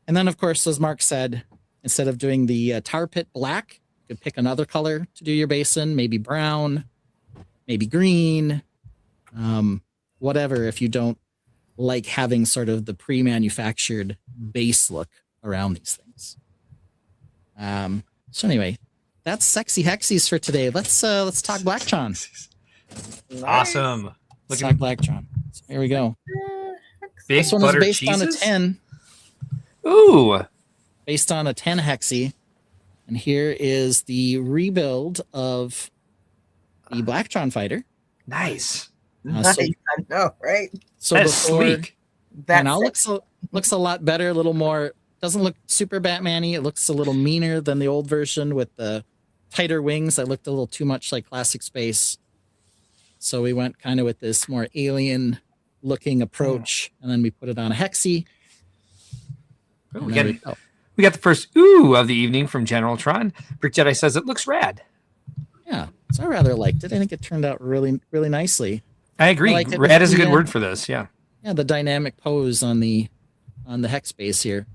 And then, of course, as Mark said, instead of doing the tar pit black, you could pick another color to do your basin, maybe brown, maybe green, whatever, if you don't like having sort of the pre-manufactured base look around these things. So anyway, that's sexy hexies for today. Let's talk Blacktron. Awesome. Let's talk Blacktron. So here we go. Big This one is butter based cheeses? on a 10. Ooh. Based on a 10 hexie. And here is the rebuild of the Blacktron fighter. Nice. Nice, I know, right? So That's before, sleek. That's now looks a lot better, a little more. Doesn't look super Batman-y. It looks a little meaner than the old version with the tighter wings that looked a little too much like Classic Space. So we went kind of with this more alien-looking approach, and then we put it on a hexy. Oh, we got the first ooh of the evening from General Tron. Brick Jedi says it looks rad. Yeah, so I rather liked it. I think it turned out really, really nicely. I agree. I liked it Rad with is a good the, word for this. Yeah. Yeah, the dynamic pose on the hex base here.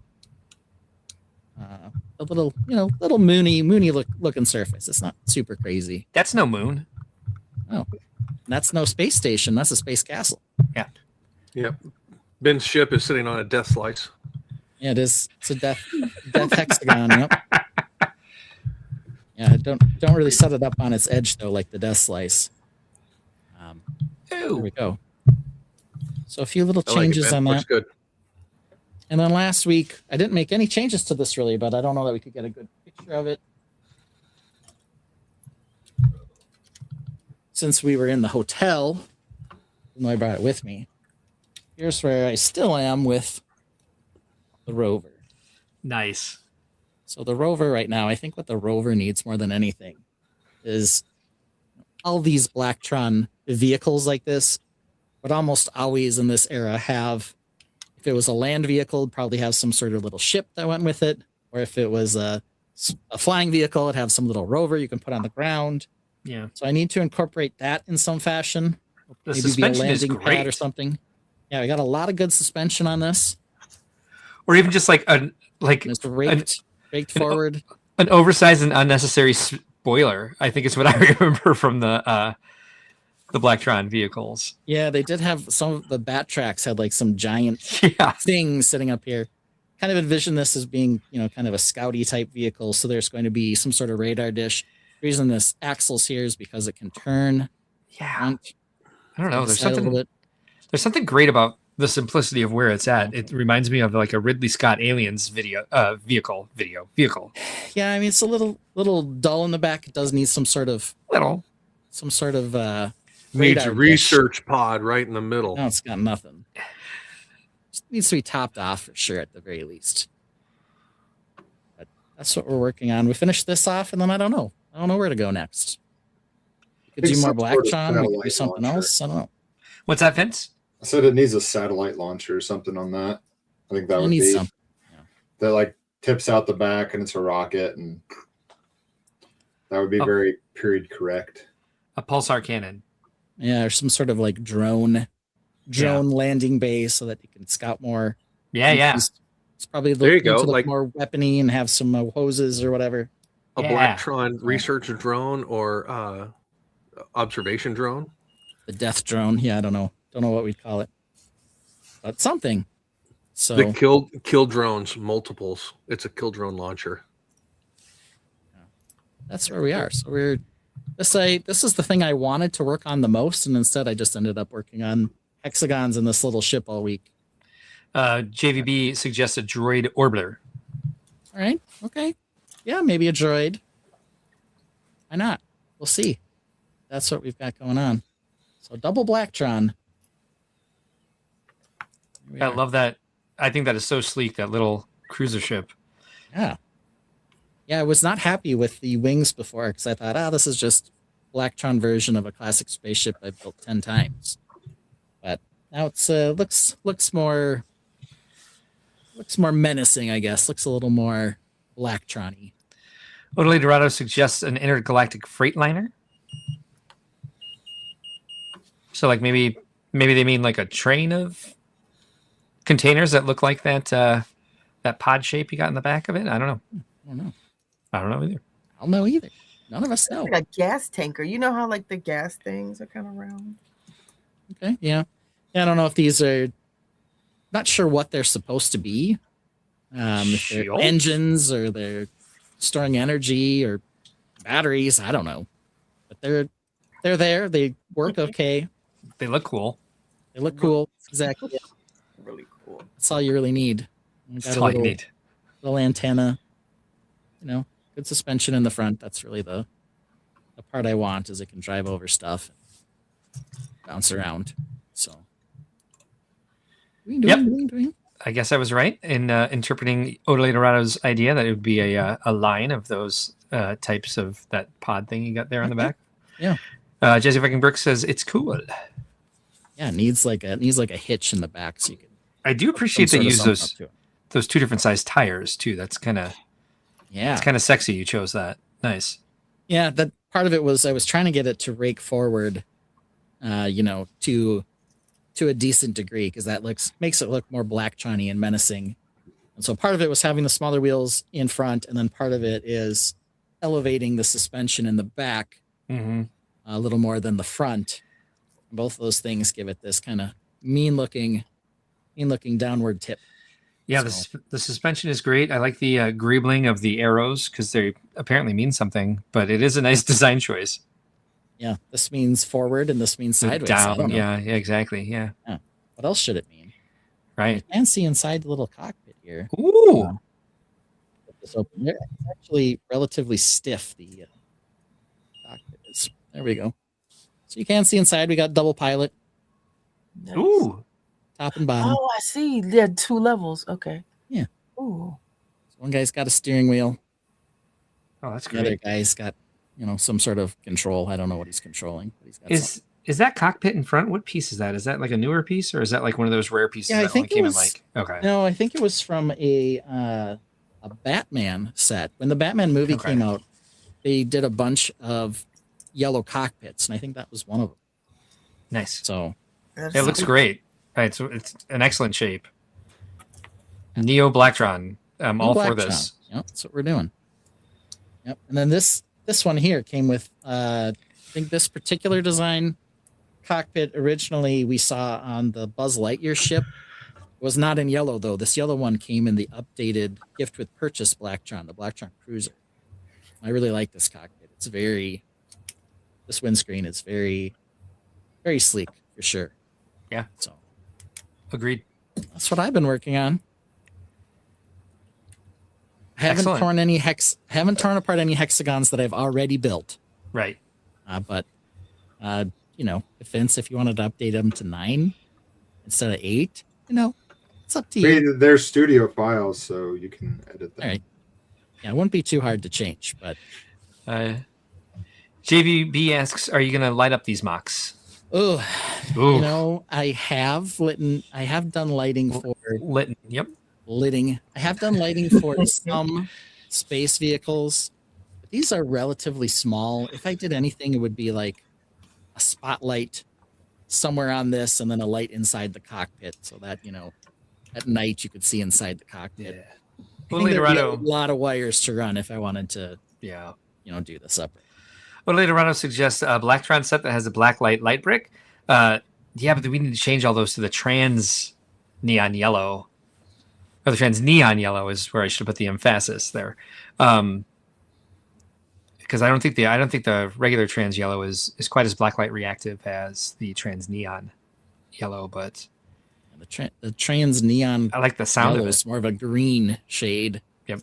A little, little moony looking surface. It's not super crazy. That's no moon. Oh, that's no space station. That's a space castle. Yeah. Yep. Ben's ship is sitting on a death slice. Yeah, it is. It's a death hexagon. Yep. Yeah, don't really set it up on its edge though, like the death slice. There we go. So a few little changes on that. Looks good. And then last week, I didn't make any changes to this really, but I don't know that we could get a good picture of it. Since we were in the hotel, even though I brought it with me, here's where I still am with the rover. Nice. So the rover right now, I think what the rover needs more than anything is all these Blacktron vehicles like this would almost always in this era have, if it was a land vehicle, it'd probably have some sort of little ship that went with it. Or if it was a flying vehicle, it'd have some little rover you can put on the ground. Yeah. So I need to incorporate that in some fashion. The Maybe suspension be a is landing great. pad or something. Yeah, we got a lot of good suspension on this. Or even just like And it's raked forward. an oversized and unnecessary spoiler. I think is what I remember from the Blacktron vehicles. Yeah, they did have some of the bat tracks had like some giant Yeah. things sitting up here. Kind of envision this as being, kind of a scouty type vehicle. So there's going to be some sort of radar dish. The reason this axle's here is because it can turn. Yeah. I don't know. There's Side a little There's something great about the simplicity of where it's at. It reminds me of like a Ridley Scott Aliens vehicle. Yeah, I mean it's a little dull in the back. It does need some sort of Needs a radar research pod right in the middle. No, it's got nothing. Just needs to be topped off for sure at the very least. But that's what we're working on. We finished this off, and then I don't know where to go next. We could do more Blacktron. We could do something else. I don't know. What's that, Vince? I said it needs a satellite launcher or something on that. I think that would be some. Yeah. that like tips out the back and it's a rocket, and that would be very period correct. A pulsar cannon. Yeah, or some sort of like drone landing base so that you can scout more. Yeah. It's probably There you go, look like- more weapony and have some hoses or whatever. A Yeah. Blacktron research drone or observation drone. The death drone. Yeah, I don't know what we'd call it, but something. So The kill drones, multiples. It's a kill drone launcher. that's where we are. So this is the thing I wanted to work on the most, and instead I just ended up working on hexagons in this little ship all week. JVB suggests a droid orbiter. All right. Okay. Yeah, maybe a droid. Why not? We'll see. That's what we've got going on. So double Blacktron. Here we I are. love that. I think that is so sleek, that little cruiser ship. Yeah. Yeah, I was not happy with the wings before because I thought, this is just Blacktron version of a classic spaceship I've built 10 times. But now it's looks more menacing, I guess. Looks a little more Blacktron-y. Odele Dorado suggests an intergalactic freight liner. So like maybe they mean like a train of containers that look like that pod shape you got in the back of it. I don't know. I don't know. I don't know either. I don't know either. None of us know. Like a gas tanker. You know how like the gas things are kind of round? Okay, yeah. I don't know if these are. Not sure what they're supposed to be. If they're Shield? engines or they're storing energy or batteries. I don't know, but they're there. They work okay. They look cool. They look cool. Exactly. Really cool. That's all you really need. You got That's a all you little, need. little antenna. Good good suspension in the front. That's really the part I want, is it can drive over stuff, and bounce around. So, Yep. I guess I was right in interpreting Odolatorado's idea that it would be a line of those types of that pod thing you got there on the back. Yeah. Jesse Viking Brooks says it's cool. Yeah, it needs like a hitch in the back, so you can. I do appreciate they use those two different size tires too. That's kind of it's kind of sexy. You chose that. Nice. Yeah, that part of it was I was trying to get it to rake forward, to a decent degree, because that makes it look more Blacktron-y and menacing. And so part of it was having the smaller wheels in front, and then part of it is elevating the suspension in the back a little more than the front. Both of those things give it this kind of mean looking downward tip. Yeah, the suspension is great. I like the greebling of the arrows because they apparently mean something, but it is a nice design choice. Yeah, this means forward and this means sideways. Down. Yeah, exactly. Yeah. What else should it mean? Right. You can see inside the little cockpit here. Ooh. This open there. It's actually relatively stiff. The cockpit is. There we go. So you can see inside. We got double pilot. Nice. Ooh. Top and bottom. Oh, I see. There are 2 levels. Okay. Yeah. Ooh. So one guy's got a steering wheel. Oh, that's The great. other guy's got, some sort of control. I don't know what he's controlling, but he's got something. Is that cockpit in front? What piece is that? Is that like a newer piece, or is that like one of those rare pieces Yeah, I that think only came it was- in like? Okay. No, I think it was from a Batman set. When the Batman movie Okay. came out, they did a bunch of yellow cockpits, and I think that was one of them. Nice. So It looks great. Right, so it's an excellent shape. Neo Blacktron. I'm all for this. Yep, that's what we're doing. Yep. And then this one here came with I think this particular design cockpit originally we saw on the Buzz Lightyear ship. It was not in yellow though. This yellow one came in the updated gift with purchase Blacktron, the Blacktron Cruiser. I really like this cockpit. This windscreen is very, very sleek for sure. Yeah. So Agreed. that's what I've been working on. I haven't Excellent. torn apart any hexagons that I've already built. Right. But if Vince, if you wanted to update them to 9 instead of 8, it's up to you. They're studio files, so you can edit them. All right. Yeah, it wouldn't be too hard to change, but JVB asks, "Are you going to light up these MOCs?" Ooh. I have done lighting for Yep. lighting. I have done lighting for some space vehicles. But these are relatively small. If I did anything, it would be like a spotlight somewhere on this and then a light inside the cockpit so that, at night you could see inside the cockpit. Yeah. I think there'd be a lot of wires to run if I wanted to, do this up. Well, Laterano suggests a Blacktron set that has a black light brick. But we need to change all those to the trans neon yellow. Or the trans neon yellow is where I should put the emphasis there. Because I don't think the regular trans yellow is quite as blacklight reactive as the trans neon yellow, but the trans neon I like the sound of it. It's more of a green shade. Yep.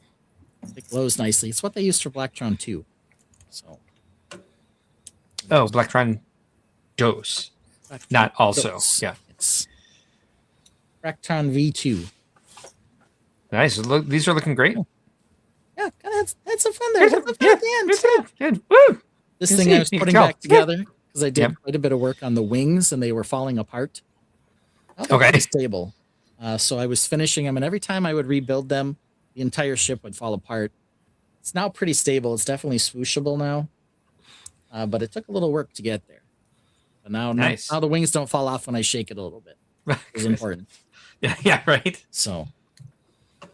It glows nicely. It's what they used for Blacktron 2. So Blacktron Dose. Not also. Dose. Yeah. It's Blacktron V2. Nice. Look, these are looking great. Yeah, had some fun there. Woo! This thing I was putting back together because I did quite a bit of work on the wings and they were falling apart. Okay. Stable. So I was finishing them, and every time I would rebuild them, the entire ship would fall apart. It's now pretty stable. It's definitely swooshable now, but it took a little work to get there. But now the wings don't fall off when I shake it a little bit. It's important. Yeah, right. So there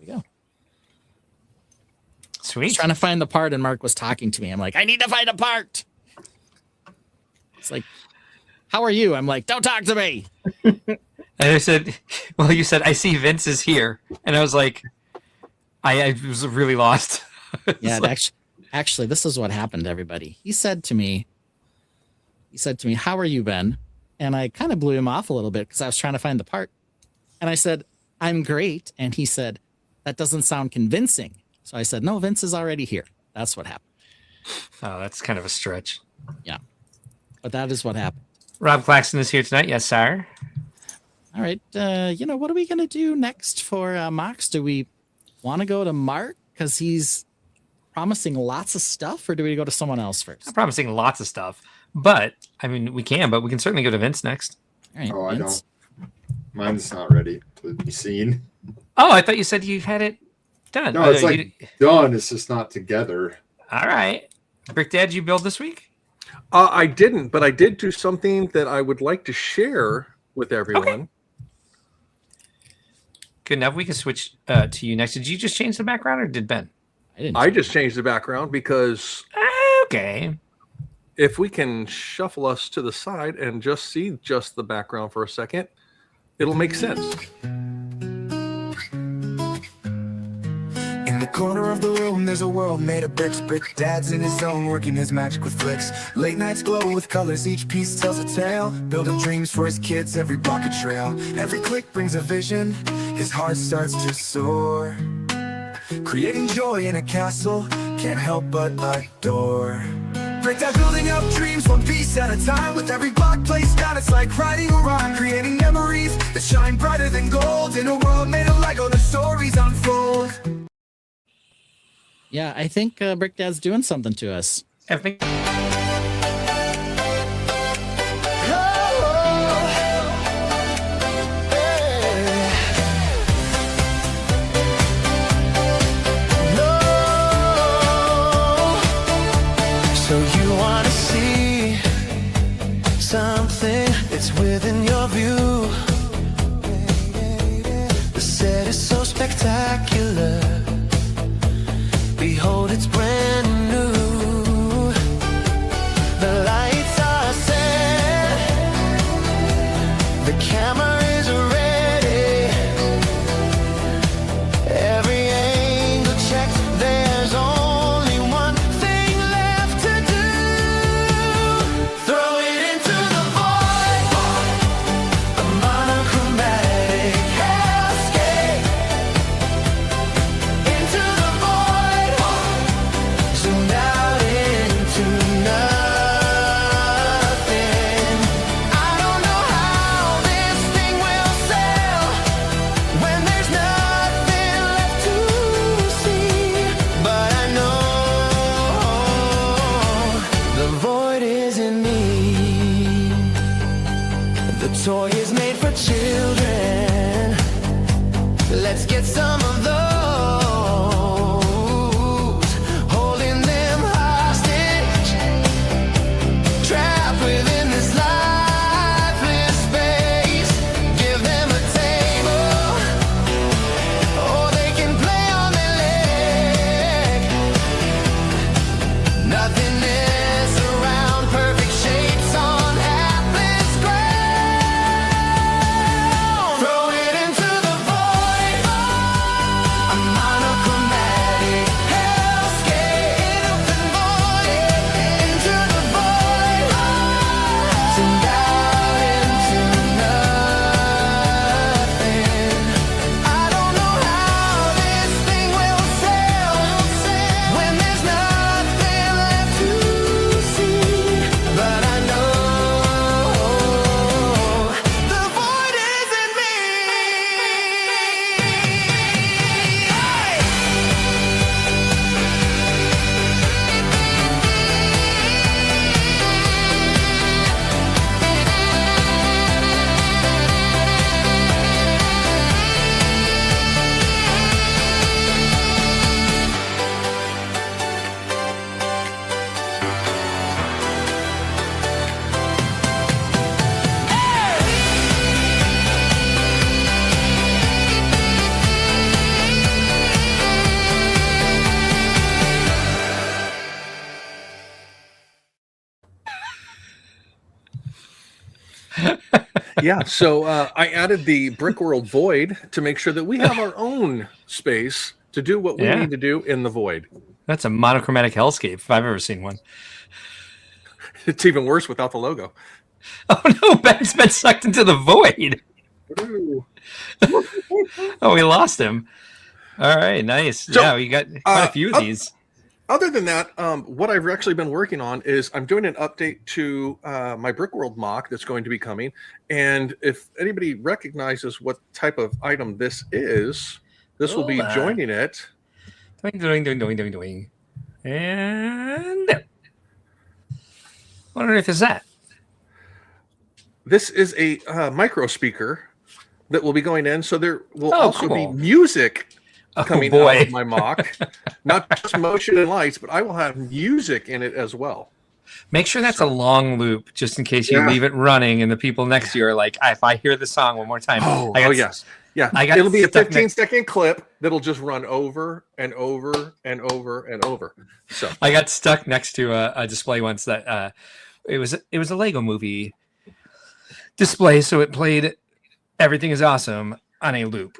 we go. Sweet. I was trying to find the part, and Mark was talking to me. I'm like, I need to find a part. It's like, how are you? I'm like, don't talk to me. And I said, well, you said, I see Vince is here. And I was like, I was really lost. Yeah, actually, this is what happened, everybody. He said to me, how are you, Ben? And I kind of blew him off a little bit because I was trying to find the part. And I said, I'm great. And he said, that doesn't sound convincing. So I said, no, Vince is already here. That's what happened. Oh, that's kind of a stretch. Yeah. But that is what happened. Rob Claxton is here tonight. Yes, sir. All right. What are we going to do next for MOCs? Do we want to go to Mark because he's promising lots of stuff, or do we go to someone else first? I'm promising lots of stuff, but I mean, we can certainly go to Vince next. All right, Oh, I Vince. don't. Mine's not ready to be seen. Oh, I thought you said you had it done. No, it's like done. It's just not together. All right. Brick Dad, you build this week? I didn't, but I did do something that I would like to share with everyone. Okay. Good enough. We can switch to you next. Did you just change the background, or did Ben? I just changed the background because Okay. if we can shuffle us to the side and just see just the background for a second, it'll make sense. In the corner of the room, there's a world made of bricks. Brick Dad's in his zone, working his magic with flicks. Late nights glow with colors, each piece tells a tale. Building dreams for his kids, every block a trail. Every click brings a vision, his heart starts to soar. Creating joy in a castle, can't help but adore. Brick Dad building up dreams, one piece at a time. With every block placed down, it's like writing a rhyme. Creating memories that shine brighter than gold. In a world made of Lego, the stories unfold. Yeah, I think Brick Dad's doing something to us. I think So you want to see something that's within your view. The set is so spectacular. Behold, it's brand new. The lights are set. The camera is ready. Every angle checked. There's only one thing left to do. Throw it into the void. A monochromatic hellscape. Into the void. Zoomed out into nothing. I don't know how this thing will sail when there's nothing left to see, but I know the void is in me. The toy is made for children. Let's get some of those. Holding them hostage. Trapped within this lifeless space. Give them a table. Or they can play on their leg. Nothingness around, perfect shapes on hapless ground. Throw it into the void. A monochromatic hellscape. Open void. Into the void. Zoomed out into nothing. I don't know how this thing will sail when there's nothing left to see, but I know the void is in me. Yeah, so I added the Brickworld void to make sure that we have our own space to do what we Yeah. need to do in the void. that's a monochromatic hellscape if I've ever seen one. It's even worse without the logo. Oh no, Ben's been sucked into the void. Oh, we lost him. All right, nice. So, yeah, we got quite a few of these. Other than that, what I've actually been working on is I'm doing an update to my Brickworld mock that's going to be coming. And if anybody recognizes what type of item this is, this will be joining it. Doing. And I wonder if it's that. This is a micro speaker that will be going in. So there will also be cool. music coming out boy. of my mock. Not just motion and lights, but I will have music in it as well. Make sure that's a long loop, just in case you leave it running and the people next to you are like, if I hear the song one more time. Yes. Yeah, it'll be a 15-second clip that'll just run over and over and over and over. So I got stuck next to a display once that it was a Lego movie display, so it played Everything Is Awesome on a loop.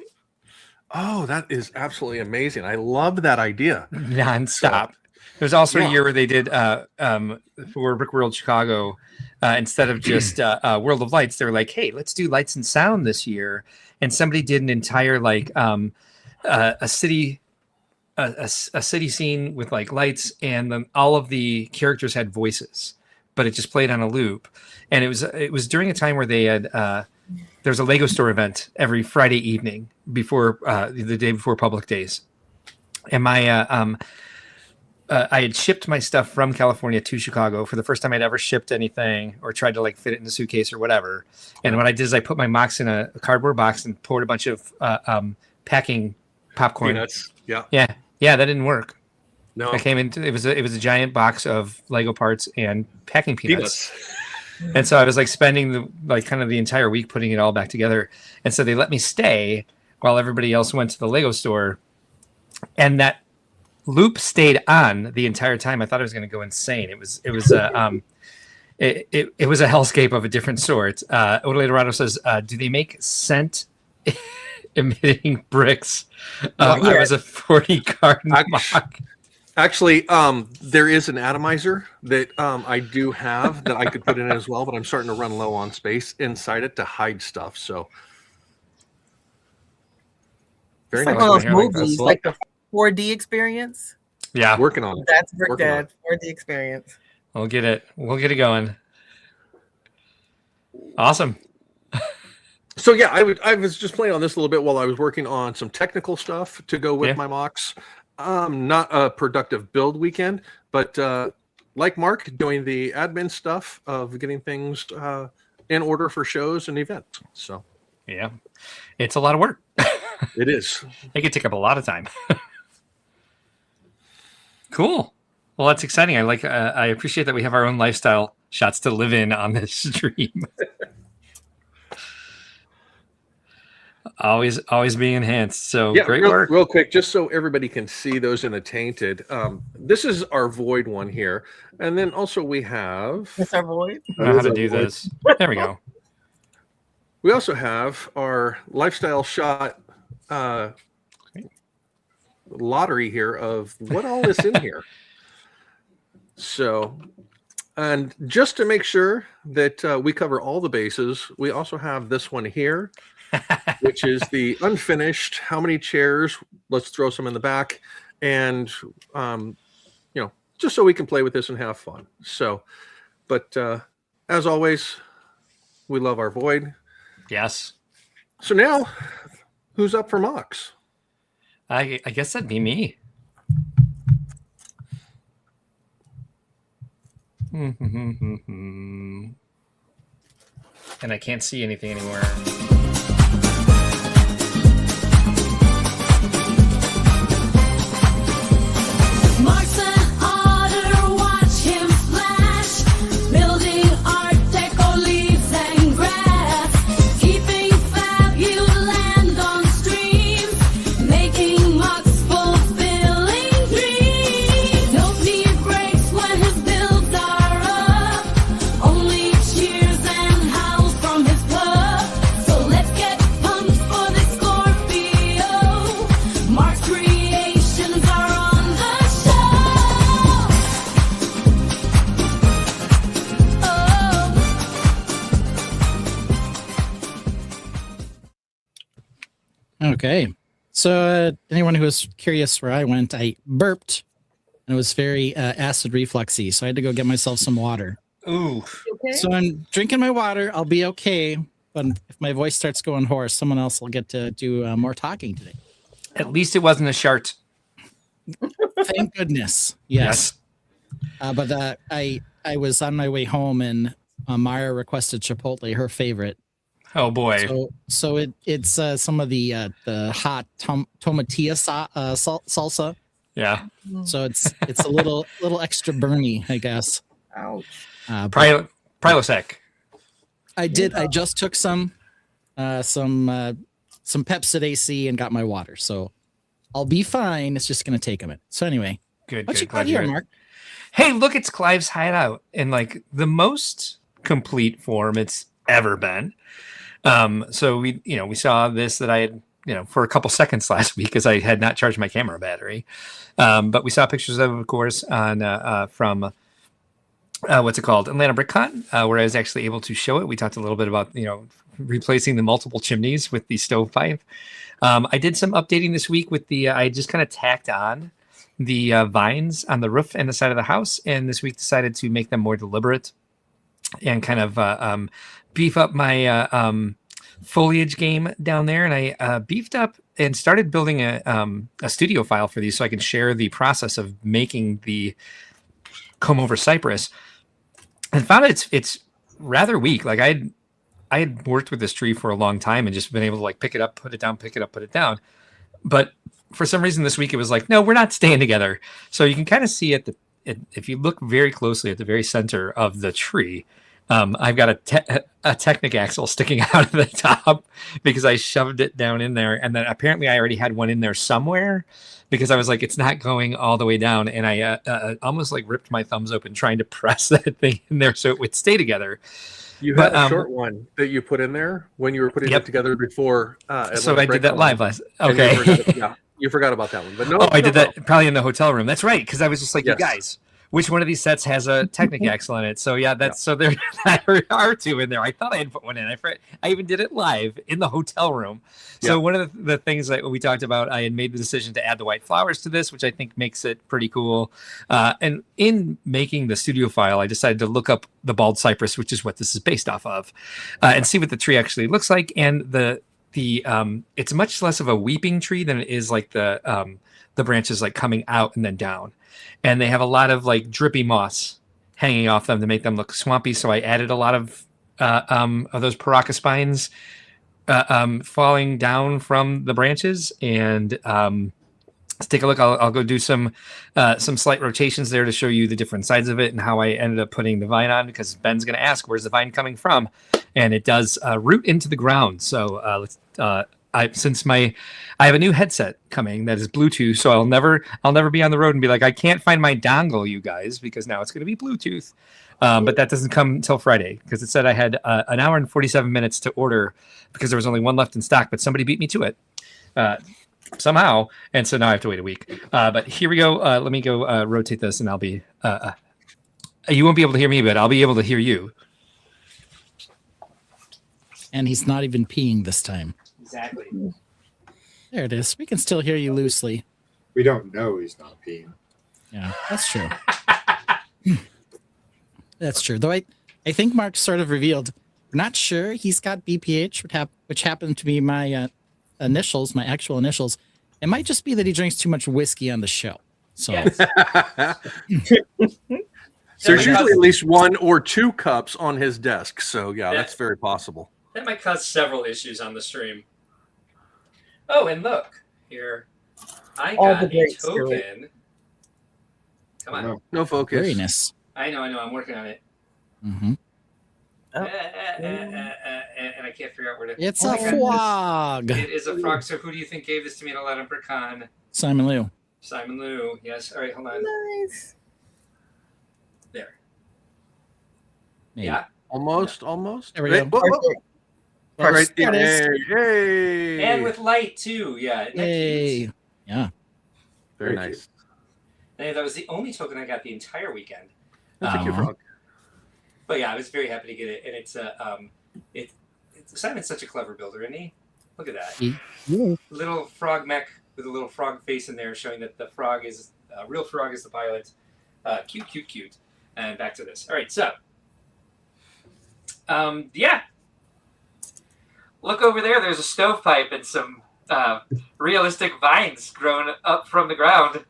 Oh, that is absolutely amazing. I love that idea. Nonstop. There's also a year where they did for Brickworld Chicago, instead of just World of Lights, they were like, hey, let's do lights and sound this year. And somebody did an entire a city scene with like lights, and then all of the characters had voices, but it just played on a loop. And it was during a time where they had there's a Lego store event every Friday evening before the day before public days. And my I had shipped my stuff from California to Chicago for the first time I'd ever shipped anything or tried to like fit it in a suitcase or whatever. And what I did is I put my MOCs in a cardboard box and poured a bunch of packing popcorn. Peanuts. Yeah. Yeah, that didn't work. No. I came into it was a giant box of Lego parts and packing peanuts. And so I was like spending the entire week putting it all back together. And so they let me stay while everybody else went to the Lego store. And that loop stayed on the entire time. I thought I was going to go insane. It was a hellscape of a different sort. Oda Dorado says, do they make scent emitting bricks? I was a 40 card mock. Actually, there is an atomizer that I do have that I could put in as well, but I'm starting to run low on space inside it to hide stuff. So very nice. One of those movies, like the 4D experience. Yeah, working on it. That's Brick Dad 4D experience. We'll get it going. Awesome. So yeah, I was just playing on this a little bit while I was working on some technical stuff to go with my mocks. Not a productive build weekend, but like Mark, doing the admin stuff of getting things in order for shows and events. So yeah, it's a lot of work. It is. It could take up a lot of time. Cool. Well, that's exciting. I appreciate that we have our own lifestyle shots to live in on this stream. Always being enhanced. So yeah, great work. Real quick, just so everybody can see those in the Tainted. This is our void one here. And then also we have... That's our void? I know how to do this. There we go. We also have our lifestyle shot lottery here of what all is in here. So, and just to make sure that we cover all the bases, we also have this one here, which is the unfinished. How many chairs? Let's throw some in the back, and just so we can play with this and have fun. So, but as always, we love our void. Yes. So now, who's up for mocks? I guess that'd be me. And I can't see anything anymore. Okay. So anyone who was curious where I went, I burped, and it was very acid refluxy. So I had to go get myself some water. Ooh. Okay. So I'm drinking my water. I'll be okay. But if my voice starts going hoarse, someone else will get to do more talking today. At least it wasn't a shart. Thank goodness. Yes. But I was on my way home, and Mara requested Chipotle, her favorite. Oh boy. So it's some of the hot tomatillo salsa. Yeah. So it's a little extra burny, I guess. Ouch. Prilosec. I did. I just took some Pepsid AC and got my water, so I'll be fine. It's just gonna take a minute. So anyway, Good. what you Glad got to here, hear it. Mark? Hey, look, it's Clive's hideout in like the most complete form it's ever been. So we saw this that I had, for a couple seconds last week because I had not charged my camera battery. But we saw pictures of course, on from what's it called? Atlanta BrickCon, where I was actually able to show it. We talked a little bit about, replacing the multiple chimneys with the stovepipe. I did some updating this week with I just kind of tacked on the vines on the roof and the side of the house. And this week decided to make them more deliberate and kind of beef up my foliage game down there. And I beefed up and started building a studio file for these so I can share the process of making the comb over cypress. And found it's rather weak. Like I had worked with this tree for a long time and just been able to like pick it up, put it down, pick it up, put it down. But for some reason this week it was like, no, we're not staying together. So you can kind of see if you look very closely at the very center of the tree, I've got a Technic axle sticking out of the top because I shoved it down in there. And then apparently I already had one in there somewhere because I was like, it's not going all the way down. And I almost like ripped my thumbs open trying to press that thing in there so it would stay together. You had a short one that you put in there when you were putting it together before. So I did that live last. Okay. You forgot about that one. But no. I did that probably in the hotel room. That's right. Because I was just like, Yes. you guys, which one of these sets has a Technic axle in it? So so there are two in there. I thought I had put one in. I even did it live in the hotel room. So one of the things that we talked about, I had made the decision to add the white flowers to this, which I think makes it pretty cool. And in making the studio file, I decided to look up the bald cypress, which is what this is based off of, and see what the tree actually looks like. And it's much less of a weeping tree than it is like the branches like coming out and then down. And they have a lot of like drippy moss hanging off them to make them look swampy. So I added a lot of those Paraka spines falling down from the branches. And let's take a look. I'll go do some slight rotations there to show you the different sides of it and how I ended up putting the vine on, because Ben's going to ask, where's the vine coming from? And it does root into the ground. So I have a new headset coming that is Bluetooth, so I'll never be on the road and be like, I can't find my dongle, you guys, because now it's going to be Bluetooth. But that doesn't come until Friday, because it said I had an hour and 47 minutes to order because there was only one left in stock, but somebody beat me to it somehow, and so now I have to wait a week. But here we go. Let me go rotate this, and I'll be. You won't be able to hear me, but I'll be able to hear you. And he's not even peeing this time. Exactly. There it is. We can still hear you loosely. We don't know he's not peeing. Yeah, that's true. That's true. Though I think Mark sort of revealed, we're not sure he's got BPH, which happened to be my initials, my actual initials. It might just be that he drinks too much whiskey on the show. So Yes. There's usually at least one or two cups on his desk. So that's very possible. That might cause several issues on the stream. Oh, and look here. I All got the a great token. Come on. No. No focus. very nice. I know. I'm working on it. Mm-hmm. Oh. And I can't figure out where to. It's Oh a my frog. It is a frog. So who do you think gave this to me at Atlanta BrickCon? Simon Liu. Simon Liu. Yes. All right. Hold on. Nice. There. Maybe. Yeah. Almost. There we Hey, go. whoa, whoa. All right. There it is. Hey. And with light too. Yeah. Isn't that cute? Yay. Yeah. Very Very nice. And that was the only token I got the entire weekend. That's a cute frog. But yeah, I was very happy to get it. And it's Simon's such a clever builder, isn't he? Look at that. Yeah. Little frog mech with a little frog face in there, showing that the frog is real frog is the pilot. Cute, cute, cute. And back to this. All right, so yeah. Look over there. There's a stovepipe and some realistic vines growing up from the ground,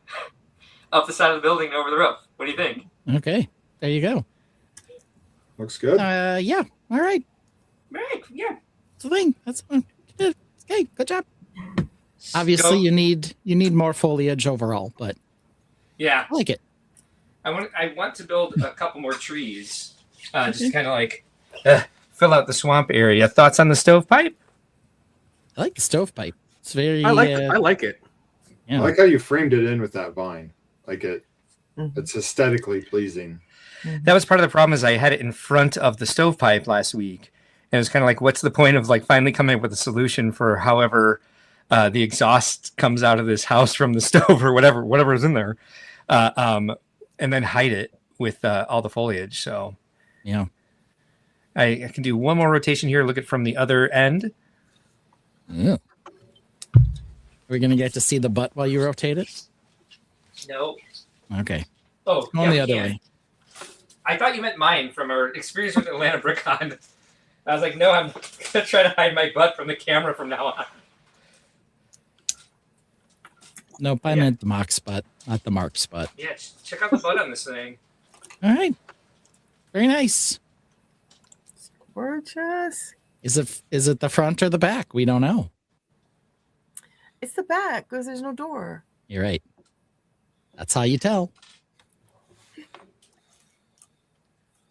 up the side of the building and over the roof. What do you think? Okay. There you go. Looks good. Yeah. All right. Right. Yeah. That's the thing. That's good. Okay. Good job. Obviously, you need more foliage overall, but yeah, I like it. I want to build a couple more trees, just kind of like fill out the swamp area. Thoughts on the stovepipe? I like the stovepipe. It's very. I like it. Yeah. I like how you framed it in with that vine. Like it's aesthetically pleasing. That was part of the problem. Is I had it in front of the stovepipe last week, and it was kind of like, what's the point of like finally coming up with a solution for however the exhaust comes out of this house from the stove or whatever is in there, and then hide it with all the foliage. So yeah, I can do one more rotation here. Look at from the other end. Yeah. Are we gonna get to see the butt while you rotate it? No. Okay. Oh, On the other way. I thought you meant mine from our experience with Atlanta BrickCon. I was like, no, I'm gonna try to hide my butt from the camera from now on. Nope, I meant the mock spot, not the mark spot. Yeah, check out the butt on this thing. All right. Very nice. Gorgeous. Is it the front or the back? We don't know. It's the back because there's no door. You're right. That's how you tell.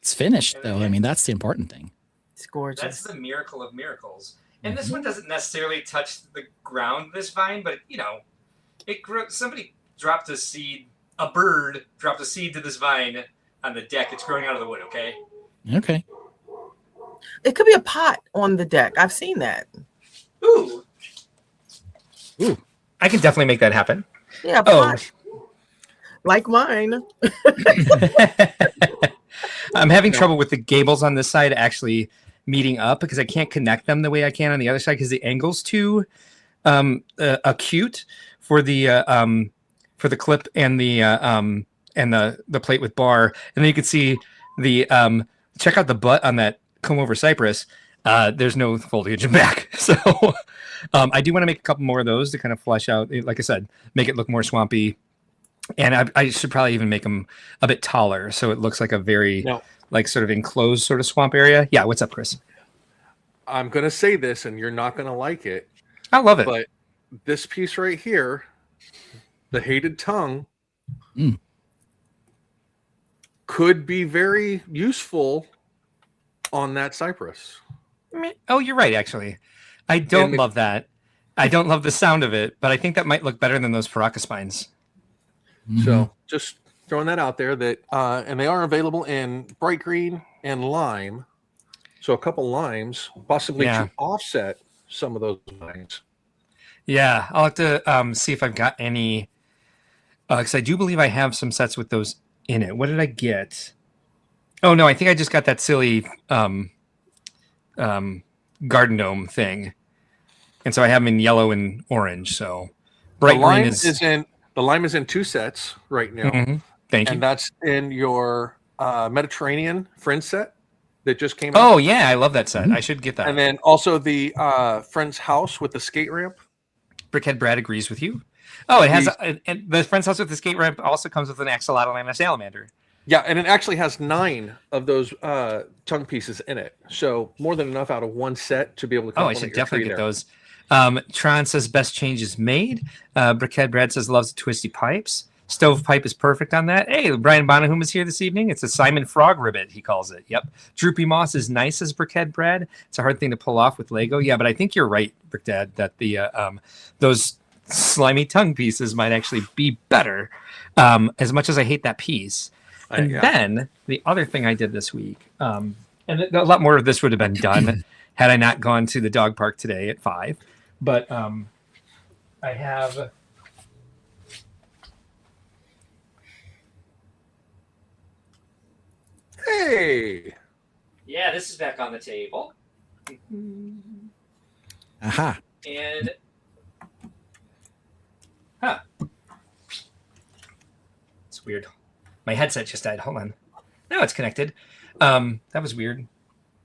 It's finished, though. I mean, that's the important thing. It's gorgeous. That's the miracle of miracles. And this one doesn't necessarily touch the ground, this vine, but, you know, it grew. Somebody dropped a seed, a bird dropped a seed to this vine on the deck. It's growing out of the wood, okay? Okay. It could be a pot on the deck. I've seen that. Ooh. I can definitely make that happen. Yeah, a pot. Like mine. I'm having trouble with the gables on this side actually meeting up because I can't connect them the way I can on the other side because the angle's too acute for the clip and the plate with bar. And then you can see the check out the butt on that comb over cypress. There's no foliage in back. So I do want to make a couple more of those to kind of flesh out, like I said, make it look more swampy. And I should probably even make them a bit taller so it looks like a very like sort of enclosed sort of swamp area. Yeah, what's up, Chris? I'm going to say this and you're not going to like it. I love it. But this piece right here, the hated tongue, could be very useful on that cypress. Oh, you're right, actually. I don't love that. I don't love the sound of it, but I think that might look better than those Paraka spines. So just throwing that out there that and they are available in bright green and lime. So a couple limes possibly to offset some of those lines. Yeah, I'll have to see if I've got any because I do believe I have some sets with those in it. What did I get? Oh no, I think I just got that silly garden gnome thing. And so I have them in yellow and orange. So bright green the lime is in two sets right now. Thank you. And that's in your Mediterranean Friends set that just came out. Oh, yeah. I love that set. I should get that. And then also the Friends House with the skate ramp. Brickhead Brad agrees with you. Oh, it has and the Friends House with the skate ramp also comes with an axolotl and a salamander. Yeah, and it actually has 9 of those tongue pieces in it. So more than enough out of one set to be able to I should definitely get those. Tron says best change is made. Brickhead Brad says loves the twisty pipes. Stovepipe is perfect on that. Hey, Brian Bonahum is here this evening. It's a Simon Frog ribbit, he calls it. Yep. Droopy Moss is nice as Brickhead Brad. It's a hard thing to pull off with Lego. Yeah, but I think you're right, Brickdad, that the those slimy tongue pieces might actually be better. As much as I hate that piece. And then the other thing I did this week, and a lot more of this would have been done had I not gone to the dog park today at 5. But I have Hey. Yeah, this is back on the table. Aha. And it's weird. My headset just died. Hold on. Now it's connected. That was weird.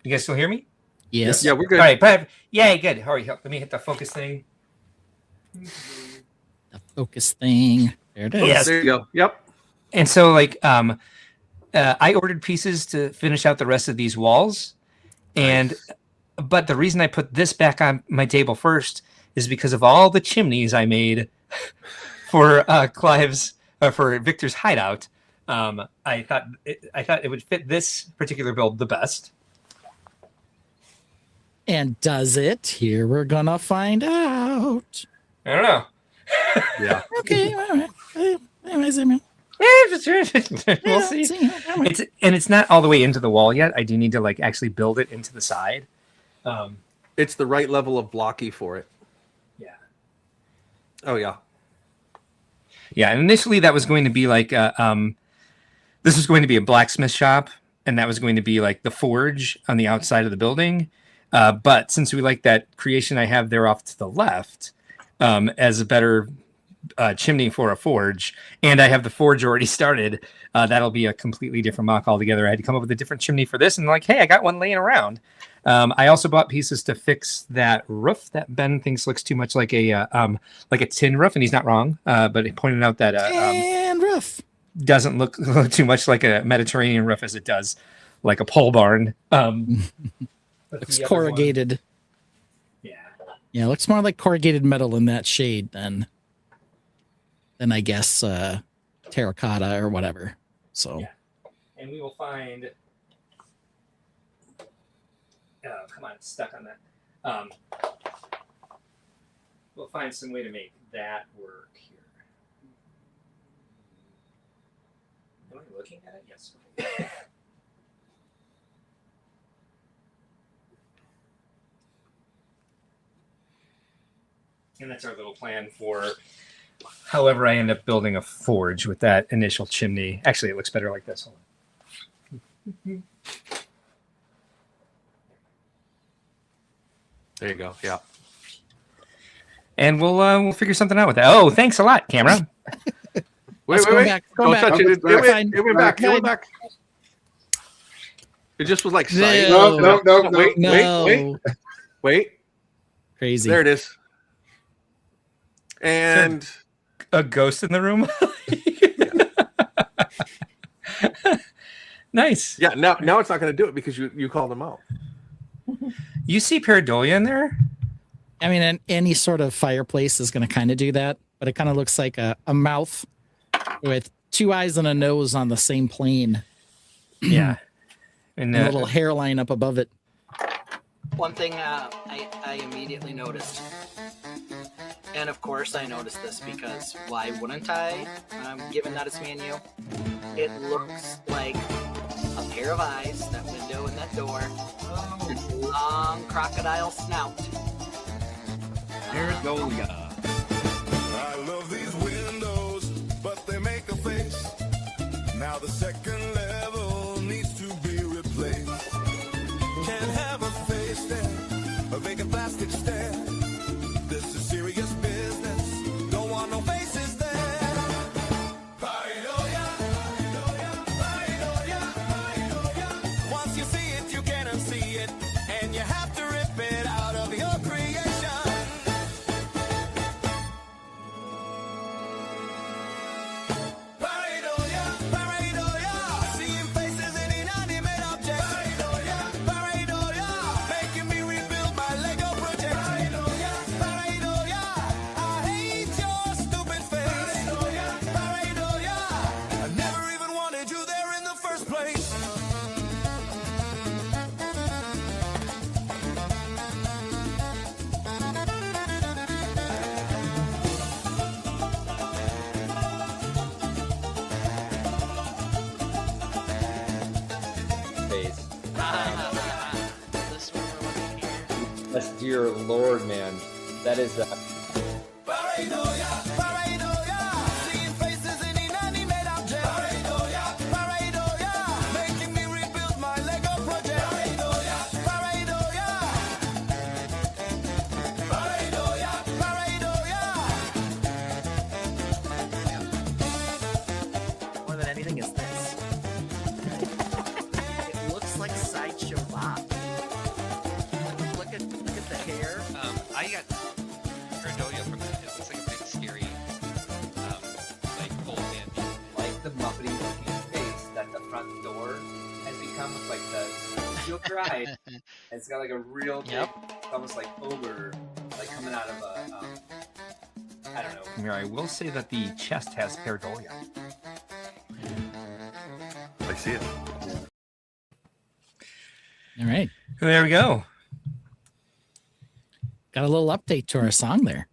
You guys still hear me? Yes. Yeah, we're good. All right, but yay, good. Hurry, let me hit the focus thing. The focus thing. There it is. Yes. There you go. Yep. And so, like, I ordered pieces to finish out the rest of these walls, but the reason I put this back on my table first is because of all the chimneys I made for for Victor's hideout. I thought it would fit this particular build the best. And does it? Here we're gonna find out. I don't know. Yeah. Okay, all right. Anyways, I mean, We'll see. All right. It's not all the way into the wall yet. I do need to like actually build it into the side. It's the right level of blocky for it. Yeah. Oh yeah. Yeah. And initially that was going to be like this was going to be a blacksmith shop, and that was going to be like the forge on the outside of the building. But since we like that creation I have there off to the left as a better chimney for a forge, and I have the forge already started, that'll be a completely different mock altogether. I had to come up with a different chimney for this, and like, hey, I got one laying around. I also bought pieces to fix that roof that Ben thinks looks too much like a tin roof, and he's not wrong. But he pointed out that And roof doesn't look too much like a Mediterranean roof as it does like a pole barn. looks corrugated. Yeah. Yeah, it looks more like corrugated metal in that shade than I guess terracotta or whatever. So Yeah. And we will find. Oh, come on, it's stuck on that. We'll find some way to make that work here. Am I looking at it? Yes. Okay. And that's our little plan for however I end up building a forge with that initial chimney. Actually, it looks better like this. Hold on. There you go. Yeah. And we'll figure something out with that. Oh, thanks a lot, camera. Wait. Back, Don't touch it. We're fine. It went back. It We're went back. It just was like sight. No. No. Wait. Crazy. There it is. And A ghost in the room. Nice. yeah, now it's not going to do it because you called them out. You see pareidolia in there? I mean, any sort of fireplace is going to kind of do that, but it kind of looks like a mouth with two eyes and a nose on the same plane. Yeah. And And a little hairline up above it. One thing I immediately noticed, and of course I noticed this because why wouldn't I? Given that it's menu, it looks like a pair of eyes, that window and that door, and a long crocodile snout. Pareidolia. I love these windows, but they make a face. Now the second level needs to be replaced. Can't have a face there, a vacant plastic stare. This is serious business. Don't want no faces there. Pareidolia, pareidolia, pareidolia, pareidolia. Once you see it, you can't unsee it, and you have to rip it out of your creation. Pareidolia, pareidolia, seeing faces in inanimate objects. Pareidolia, pareidolia, making me rebuild my Lego project. Pareidolia, pareidolia, I hate your stupid face. Pareidolia, pareidolia, I never even wanted you there in the first place. Face. This one we're looking here. That's dear Lord, man. That is Pareidolia, pareidolia, seeing faces in inanimate objects. Pareidolia, pareidolia, making me rebuild my Lego project. Pareidolia, pareidolia, pareidolia, come with like the you'll try. It's got like a real big, almost like ogre, like coming out of a. I don't know. Here, I will say that the chest has pareidolia. I see it. All right. There we go. Got a little update to our song there.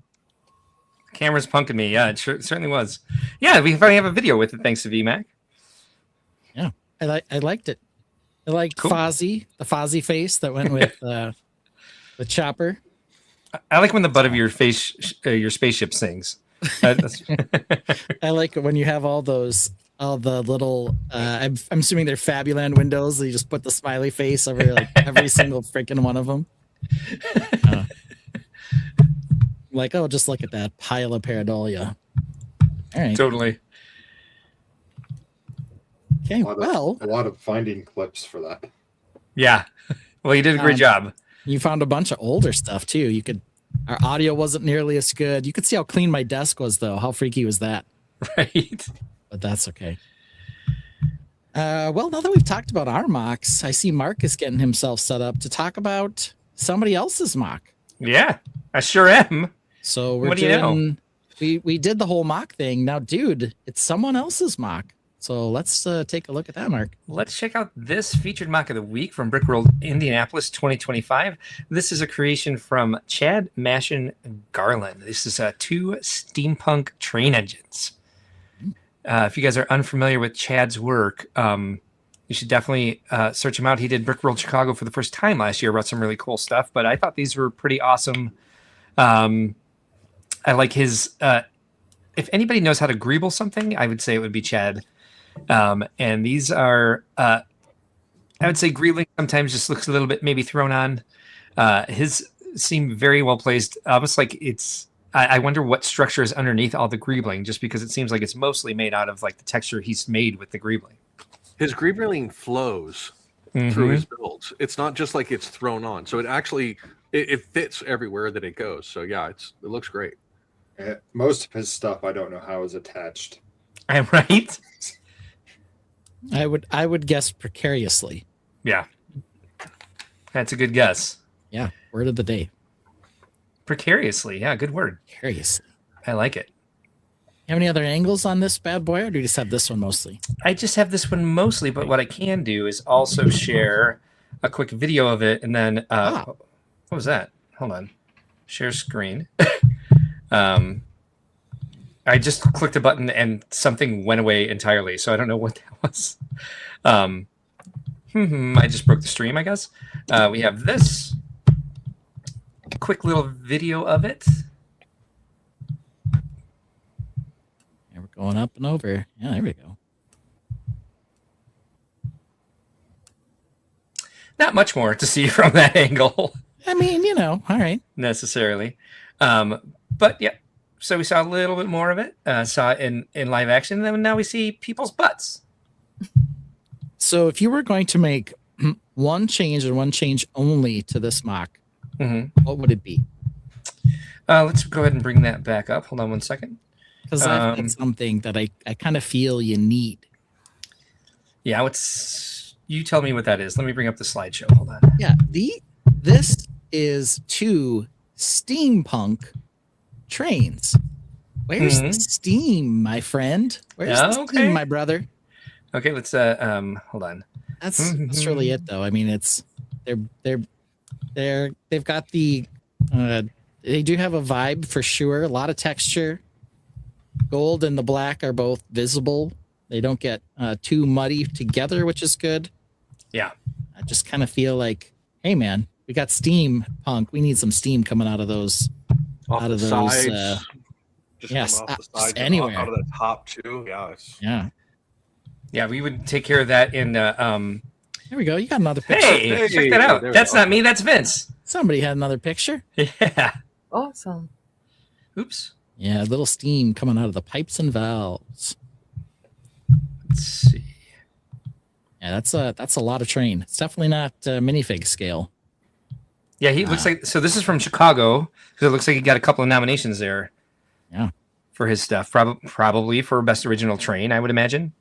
Camera's punking me. Yeah, it certainly was. Yeah, we finally have a video with it thanks to VMAC. Yeah, I liked it. I liked Fozzie, the Fozzie face that went with the chopper. I like when the butt of your spaceship sings. I like it when you have all the little. I'm assuming they're Fabuland windows. You just put the smiley face over like every single freaking one of them. Like, oh, just look at that pile of pareidolia. All right. Totally. Okay, a lot of finding clips for that. Yeah. Well, you did a great job. You found a bunch of older stuff too. Our audio wasn't nearly as good. You could see how clean my desk was, though. How freaky was that? Right. But that's okay. Well, now that we've talked about our mocks, I see Mark is getting himself set up to talk about somebody else's mock. Yeah, I sure am. So we're what do you know? We did the whole mock thing. Now, dude, it's someone else's mock. So let's take a look at that, Mark. Let's check out this featured mock of the week from Brickworld, Indianapolis 2025. This is a creation from Chad Mashin Garland. This is 2 steampunk train engines. If you guys are unfamiliar with Chad's work, you should definitely search him out. He did Brickworld Chicago for the first time last year, wrote some really cool stuff, but I thought these were pretty awesome. I like his, if anybody knows how to greeble something, I would say it would be Chad. And these are, I would say greebling sometimes just looks a little bit maybe thrown on. His seem very well placed, almost like it's, I wonder what structure is underneath all the greebling, just because it seems like it's mostly made out of like the texture he's made with the greebling. His greebling flows through his builds. It's not just like it's thrown on. So it actually, it fits everywhere that it goes. So yeah, it looks great. Most of his stuff, I don't know how is attached. I'm right. I would guess precariously. Yeah. That's a good guess. Yeah. Word of the day. Precariously. Yeah, good word. Precariously. I like it. Have any other angles on this bad boy, or do you just have this one mostly? I just have this one mostly, but what I can do is also share a quick video of it, and then what was that? Hold on. Share screen. I just clicked a button and something went away entirely, so I don't know what that was. I just broke the stream, I guess. We have this quick little video of it. Yeah, we're going up and over. Yeah, there we go. Not much more to see from that angle. I mean, all right. Necessarily. But yeah, so we saw a little bit more of it, saw it in live action, and then now we see people's butts. So if you were going to make one change and one change only to this mock, what would it be? Let's go ahead and bring that back up. Hold on one second. Because that's something that I kind of feel you need. Yeah, you tell me what that is. Let me bring up the slideshow. Hold on. Yeah, this is 2 steampunk trains. Where's the steam, my friend? Where's the steam, my brother? Okay, let's hold on. That's really it, though. I mean, it's they've got the they do have a vibe for sure. A lot of texture. Gold and the black are both visible. They don't get too muddy together, which is good. Yeah, I just kind of feel like, hey, man, we got steampunk. We need some steam coming out of those. Off out the of those, sides. yes, off the just sides, anywhere. out of the top too. Yeah. Yeah, we would take care of that in. Here we go. You got another picture. Hey, check that out. That's not me. That's Vince. Somebody had another picture. Yeah. Awesome. Oops. Yeah, a little steam coming out of the pipes and valves. Let's see. Yeah, that's a lot of train. It's definitely not minifig scale. Yeah, he looks like. So this is from Chicago, because it looks like he got a couple of nominations there. Yeah. For his stuff, probably for best original train, I would imagine.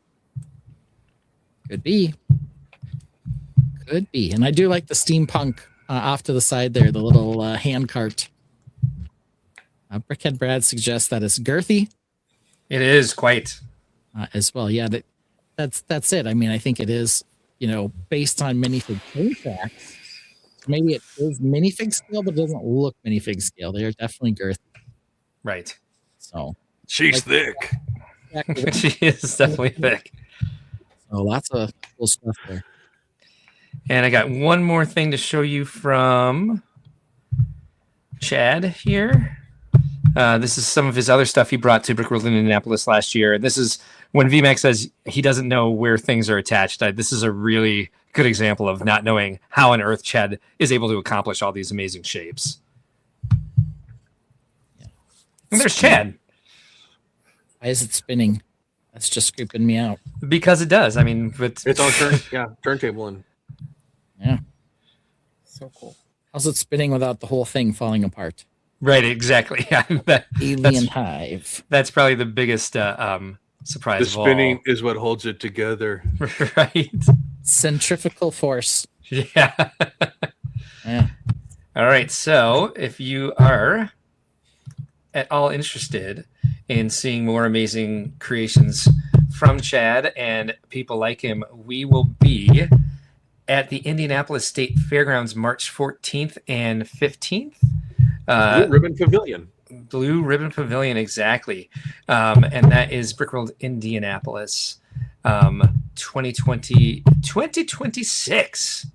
Could be. Could be. And I do like the steampunk off to the side there, the little hand cart. Brickhead Brad suggests that it's girthy. It is quite. As well. Yeah, that's it. I mean, I think it is, based on minifig facts. Maybe it is minifig scale, but it doesn't look minifig scale. They are definitely girthy. Right. So She's thick. She is definitely thick. So lots of cool stuff there. And I got one more thing to show you from Chad here. This is some of his other stuff he brought to Brickworld in Indianapolis last year. This is when VMAX says he doesn't know where things are attached. This is a really good example of not knowing how on earth Chad is able to accomplish all these amazing shapes. Yeah. And there's Chad. Why is it spinning? That's just creeping me out. Because it does. I mean, It's on turntable and Yeah. So cool. How's it spinning without the whole thing falling apart? right, exactly. Yeah, Alien Hive. that's probably the biggest surprise. the spinning is what holds it together. Right. Centrifugal force. Yeah. Yeah. All right. So if you are at all interested in seeing more amazing creations from Chad and people like him, we will be at the Indianapolis State Fairgrounds March 14th and 15th. Blue Ribbon Pavilion. Blue Ribbon Pavilion, exactly. And that is Brickworld Indianapolis 2026.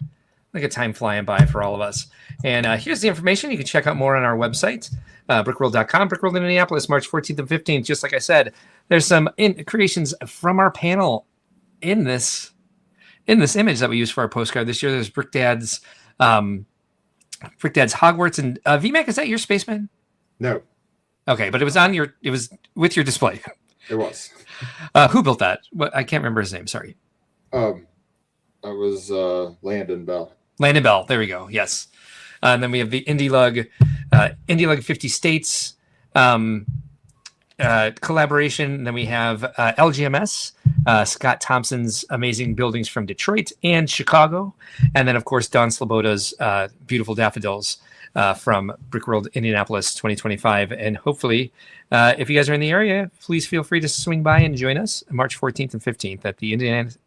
Look at time flying by for all of us. And here's the information. You can check out more on our website, brickworld.com. Brickworld Indianapolis, March 14th and 15th. Just like I said, there's some creations from our panel in this image that we use for our postcard this year. There's Brick Dad's Hogwarts, and VMAC, is that your spaceman? No, Okay, but it was with your display. it was. Who built that? I can't remember his name. Sorry. I was Landon Bell. Landon Bell. There we go. Yes. And then we have the Indie Lug 50 States collaboration. And then we have LGMS, Scott Thompson's amazing buildings from Detroit and Chicago. And then, of course, Don Sloboda's beautiful daffodils from Brickworld Indianapolis 2025. And hopefully, if you guys are in the area, please feel free to swing by and join us March 14th and 15th at the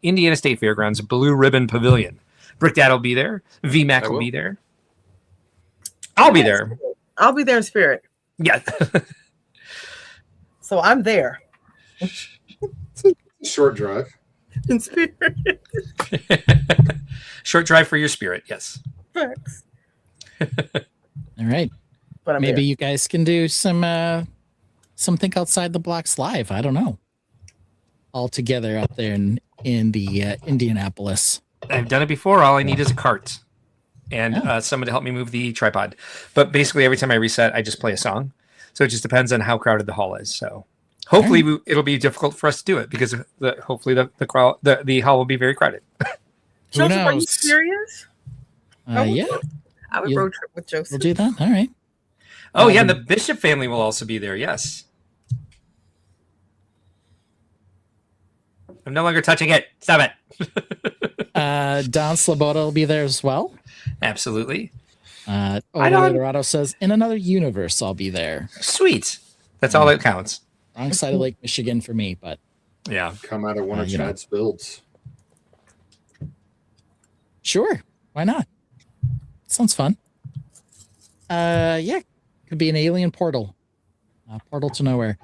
Indiana State Fairgrounds Blue Ribbon Pavilion. Brick Dad will be there. VMAC will be there. I'll be there. I'll be there in spirit. Yeah. So I'm there Short drive. in spirit. Short drive for your spirit. Yes. Thanks. All right. But I'm Maybe here. you guys can do something outside the blocks live. I don't know. All together up there in the Indianapolis. I've done it before. All I need is a cart and someone to help me move the tripod. But basically, every time I reset, I just play a song. So it just depends on how crowded the hall is. So hopefully, it'll be difficult for us to do it because hopefully the hall will be very crowded. Joseph, are you knows? serious? Yeah, I would road trip with Joseph. we'll do that. All right. Oh, yeah. And the Bishop family will also be there. Yes. I'm no longer touching it. Stop it. Don Sloboda will be there as well. Absolutely. Dorado says, in another universe, I'll be there. Sweet. That's all that counts. Wrong side of Lake Michigan for me, but Yeah. Come out of one of you know. Chad's builds. sure. Why not? Sounds fun. Yeah. Could be an alien portal. Portal to nowhere.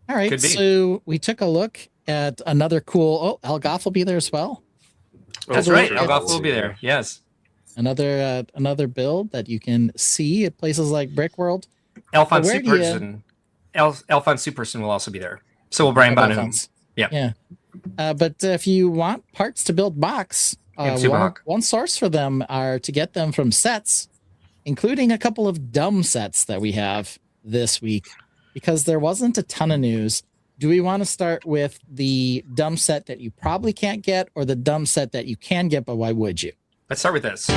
All right. Could be. So we took a look at another cool. Oh, Al Goff will be there as well. That's Oh, right. sure. Elgoff will be there. Yes. Another build that you can see at places like Brickworld. Alphonse where do you- Superson. Alphonse Superson will also be there. So will Brian Bonham. Alphonse. Yeah. Yeah. But if you want parts to build box, And Superhawk. one source for them are to get them from sets, including a couple of dumb sets that we have this week, because there wasn't a ton of news. Do we want to start with the dumb set that you probably can't get, or the dumb set that you can get, but why would you? Let's start with this.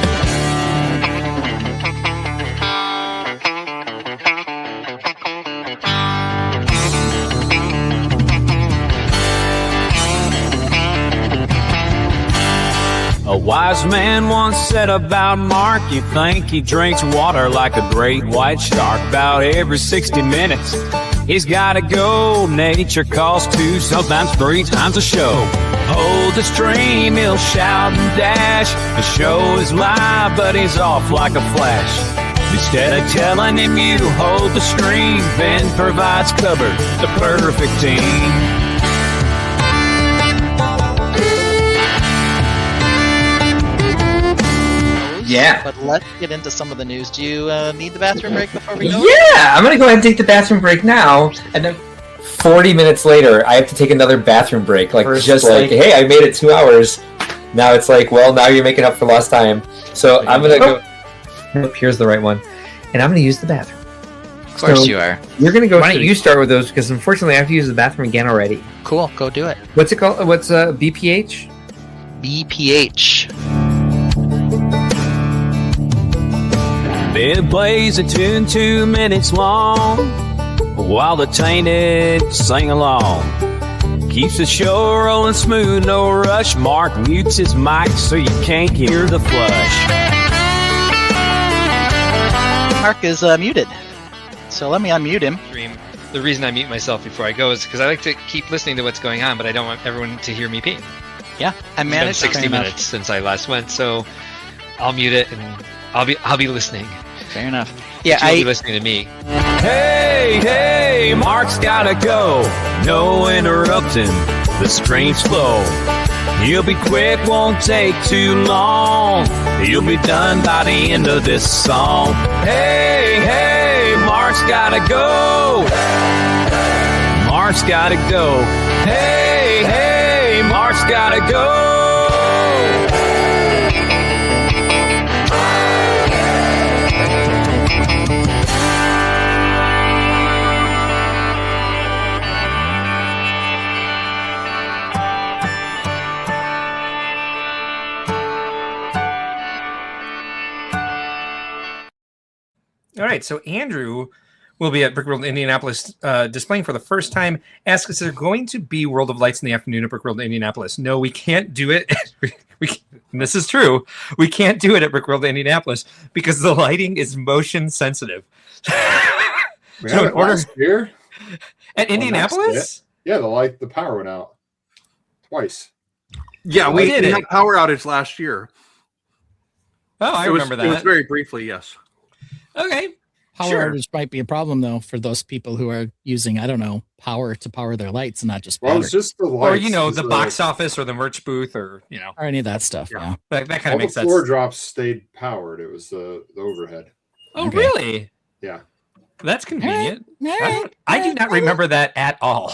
A wise man once said about Mark, you think he drinks water like a great white shark. About every 60 minutes, he's gotta go. Nature calls 2, sometimes 3 times a show. Hold the stream, he'll shout and dash. The show is live, but he's off like a flash. Instead of telling him you hold the stream, Ben provides cover, the perfect team. Yeah. But let's get into some of the news. Do you need the bathroom break before we go? Yeah, I'm gonna go ahead and take the bathroom break now, and then 40 minutes later, I have to take another bathroom break. Like, just like, hey, I made it 2 hours. Now it's like, well, now you're making up for lost time. So I'm gonna go. Nope, here's the right one, and I'm gonna use the bathroom. Of course you are. You're gonna go. Why don't you start with those? Because unfortunately, I have to use the bathroom again already. Cool, go do it. What's it called? What's BPH? BPH. Ben plays a tune 2 minutes long while the Tainted sing along. Keeps the show rolling smooth, no rush. Mark mutes his mic so you can't hear the flush. Mark is muted, so let me unmute him. The reason I mute myself before I go is because I like to keep listening to what's going on, but I don't want everyone to hear me pee. Yeah, I managed. It's been 60 minutes since I last went, so I'll mute it and I'll be listening. Fair enough. Yeah, I'll be listening to me. Hey, Mark's gotta go. No interrupting. The stream's flow. He'll be quick, won't take too long. He'll be done by the end of this song. Hey, Mark's gotta go. Mark's gotta go. Hey, Mark's gotta go. All right, so Andrew will be at Brickworld Indianapolis displaying for the first time. Asks, is there going to be World of Lights in the afternoon at Brickworld Indianapolis? No, we can't do it. And this is true. We can't do it at Brickworld Indianapolis because the lighting is motion sensitive. We had it last year. At Indianapolis? Yeah, the power went out twice. Yeah, we had a power outage last year. Oh, I remember that. It was very briefly, yes. Okay. Power outage might be a problem though for those people who are using, I don't know, power to power their lights and not just well, battery. it's just the lights. Or the box office or the merch booth or or any of that stuff. Yeah, that kind of makes sense. The floor drops stayed powered. It was the overhead. Oh, really? Yeah. That's convenient. I do not remember that at all.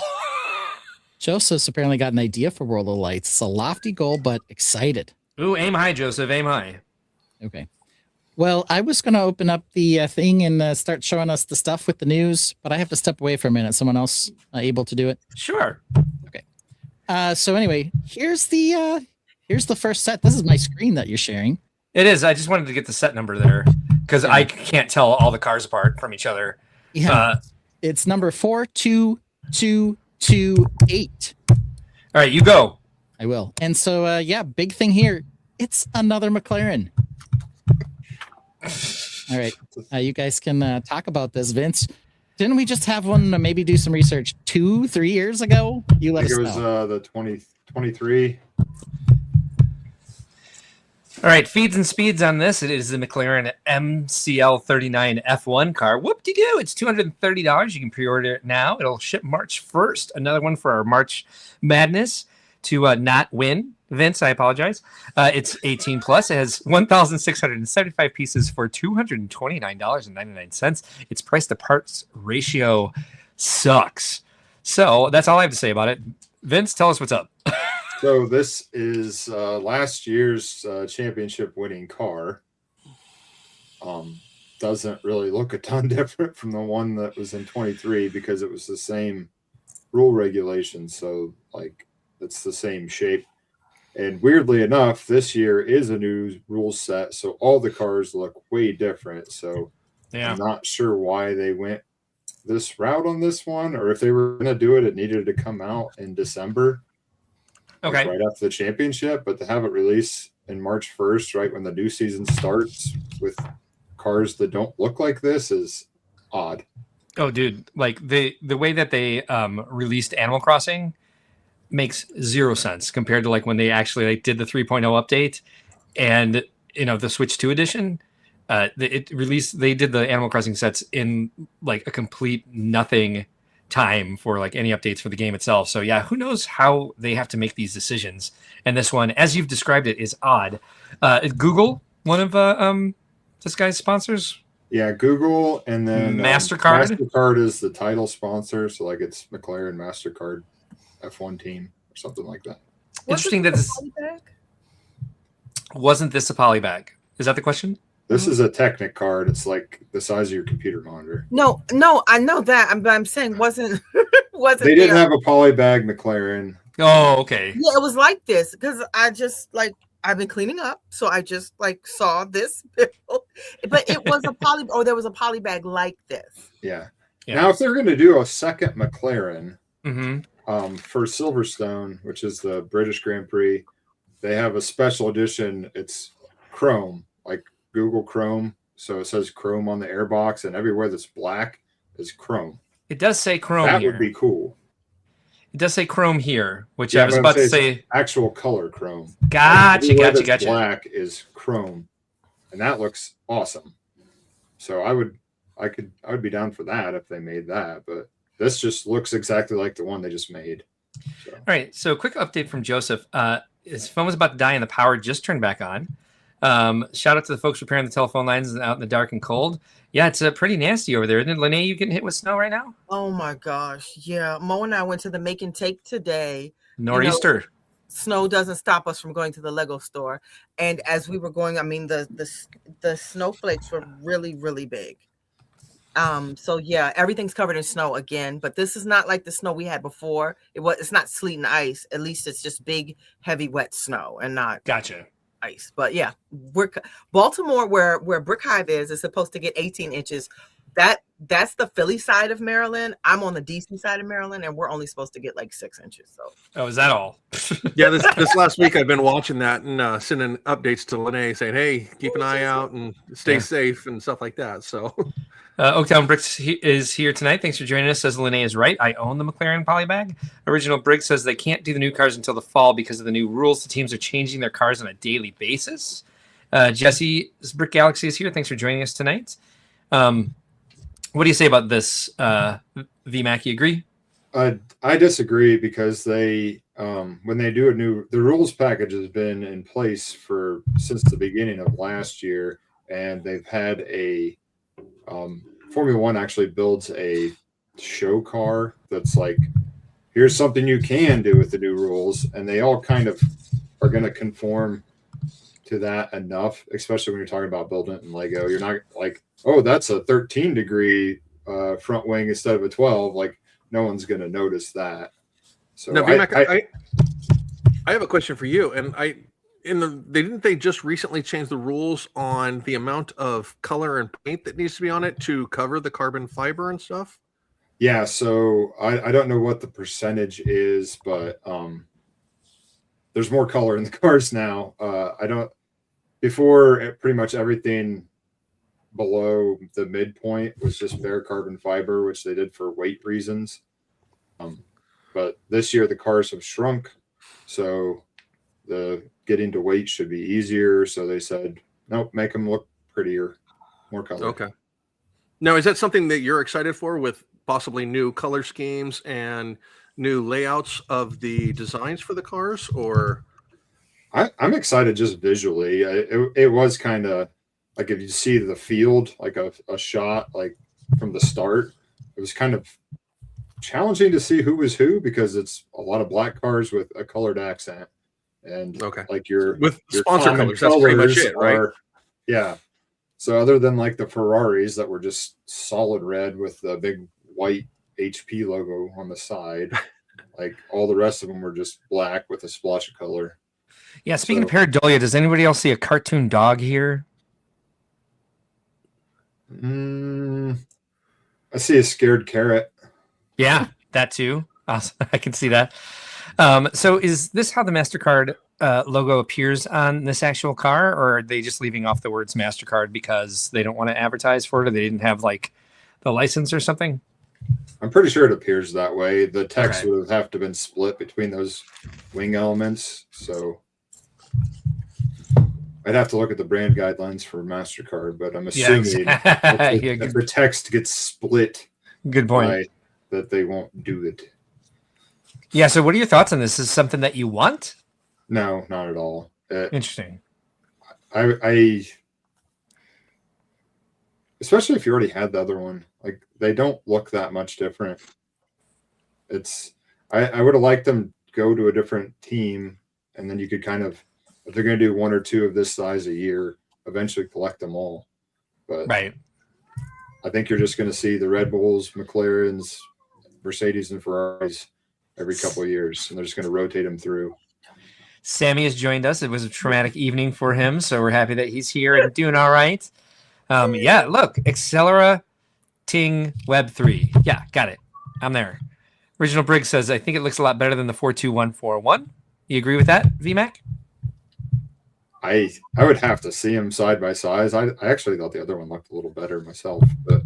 Joseph's apparently got an idea for World of Lights. It's a lofty goal, but excited. Ooh, aim high, Joseph. Aim high. Okay. Well, I was going to open up the thing and start showing us the stuff with the news, but I have to step away for a minute. Someone else able to do it? Sure. Okay. So anyway, here's the first set. This is my screen that you're sharing. It is. I just wanted to get the set number there because I can't tell all the cars apart from each other. Yeah. It's number 42228. All right, you go. I will. And so, big thing here. It's another McLaren. All right. You guys can talk about this. Vince, didn't we just have one maybe do some research 2-3 years ago? You let us know. It was the 2023. All right, feeds and speeds on this. It is the McLaren MCL 39 F1 car. Whoop-de-doo. It's $230. You can pre-order it now. It'll ship March 1st. Another one for our March Madness to not win. Vince, I apologize. It's 18 plus. It has 1,675 pieces for $229.99. Its price to parts ratio sucks. So that's all I have to say about it. Vince, tell us what's up. So this is last year's championship winning car. Doesn't really look a ton different from the one that was in 23 because it was the same rule regulations. So it's the same shape. And weirdly enough, this year is a new rule set. So all the cars look way different. So I'm not sure why they went this route on this one, or if they were going to do it, it needed to come out in December. Okay. Right after the championship, but to have it release in March 1st, right when the new season starts, with cars that don't look like this is odd. Oh, dude, like the way that they released Animal Crossing makes zero sense compared to like when they actually like did the 3.0 update and the Switch 2 edition. They did the Animal Crossing sets in like a complete nothing time for like any updates for the game itself. So yeah, who knows how they have to make these decisions. And this one, as you've described it, is odd. Google, one of this guy's sponsors. Yeah, Google, and then MasterCard. MasterCard is the title sponsor, so like it's McLaren MasterCard F1 team or something like that. Interesting that this wasn't this a poly bag. Is that the question? This is a Technic card. It's like the size of your computer monitor. No, I know that. I'm saying wasn't They didn't have a poly bag McLaren. Oh, okay. Yeah, it was like this because I just like I've been cleaning up, so I just like saw this bill. But it was a poly, or there was a poly bag like this. Yeah. Now, if they're going to do a second McLaren for Silverstone, which is the British Grand Prix, they have a special edition. It's chrome, like Google Chrome. So it says chrome on the airbox, and everywhere that's black is chrome. It does say chrome that here. Would be cool. It does say chrome here, which I was about to say actual color chrome. Gotcha. Black is chrome, and that looks awesome. So I would be down for that if they made that. But this just looks exactly like the one they just made. So. All right. So quick update from Joseph. His phone was about to die, and the power just turned back on. Shout out to the folks repairing the telephone lines out in the dark and cold. Yeah, it's pretty nasty over there, isn't it? Lene, you getting hit with snow right now? Oh my gosh, yeah. Mo and I went to the make and take today. Nor'easter. Snow doesn't stop us from going to the Lego store, and as we were going, I mean the snowflakes were really, really big. So yeah, everything's covered in snow again, but this is not like the snow we had before. It's not sleet and ice. At least it's just big, heavy, wet snow and not ice. But yeah, Baltimore, where Brick Hive is supposed to get 18 inches. That's the Philly side of Maryland. I'm on the DC side of Maryland, and we're only supposed to get like 6 inches. So is that all? Yeah, this last week I've been watching that and sending updates to Lene saying, hey, keep an eye out and stay safe and stuff like that. So Oaktown Bricks is here tonight. Thanks for joining us. Says Lene is right. I own the McLaren Polybag. Original Briggs says they can't do the new cars until the fall because of the new rules. The teams are changing their cars on a daily basis. Jesse's Brick Galaxy is here. Thanks for joining us tonight. What do you say about this, VMAC? You agree? I disagree because they when they do the rules package has been in place since the beginning of last year, and they've had a Formula One actually builds a show car that's like, here's something you can do with the new rules, and they all kind of are going to conform to that enough, especially when you're talking about building it in Lego. You're not like, oh, that's a 13-degree front wing instead of a 12. Like, no one's going to notice that. So now, I have a question for you, and didn't they just recently change the rules on the amount of color and paint that needs to be on it to cover the carbon fiber and stuff? Yeah, so I don't know what the percentage is, but there's more color in the cars now. Before, pretty much everything below the midpoint was just bare carbon fiber, which they did for weight reasons. But this year the cars have shrunk, so the getting to weight should be easier. So they said, nope, make them look prettier, more color. Okay. Now, is that something that you're excited for, with possibly new color schemes and new layouts of the designs for the cars? Or I'm excited just visually. It was kind of like, if you see the field, like a shot, like from the start, it was kind of challenging to see who was who, because it's a lot of black cars with a colored accent. And like your sponsor colors, that's pretty much it, right? Yeah. So other than like the Ferraris that were just solid red with the big white HP logo on the side, like all the rest of them were just black with a splash of color. Yeah. Speaking of pareidolia, does anybody else see a cartoon dog here? I see a scared carrot. Yeah, that too. Awesome. I can see that. So is this how the MasterCard logo appears on this actual car, or are they just leaving off the words MasterCard because they don't want to advertise for it, or they didn't have like the license or something? I'm pretty sure it appears that way. The text Okay. would have to been split between those wing elements, so I'd have to look at the brand guidelines for MasterCard, but I'm assuming if the text gets split, good point. That they won't do it. Yeah. So, what are your thoughts on this? Is this something that you want? No, not at all. Interesting. I especially if you already had the other one, like they don't look that much different. I would have liked them to go to a different team, and then you could kind of, if they're going to do one or two of this size a year, eventually collect them all. But right, I think you're just going to see the Red Bulls, McLarens, Mercedes, and Ferraris every couple of years, and they're just going to rotate them through. Sammy has joined us. It was a traumatic evening for him, so we're happy that he's here and doing all right. Yeah, look, Accelerating Web 3. Yeah, got it. I'm there. Original Briggs says, I think it looks a lot better than the 42141. You agree with that, VMAC? I would have to see them side by side. I actually thought the other one looked a little better myself, but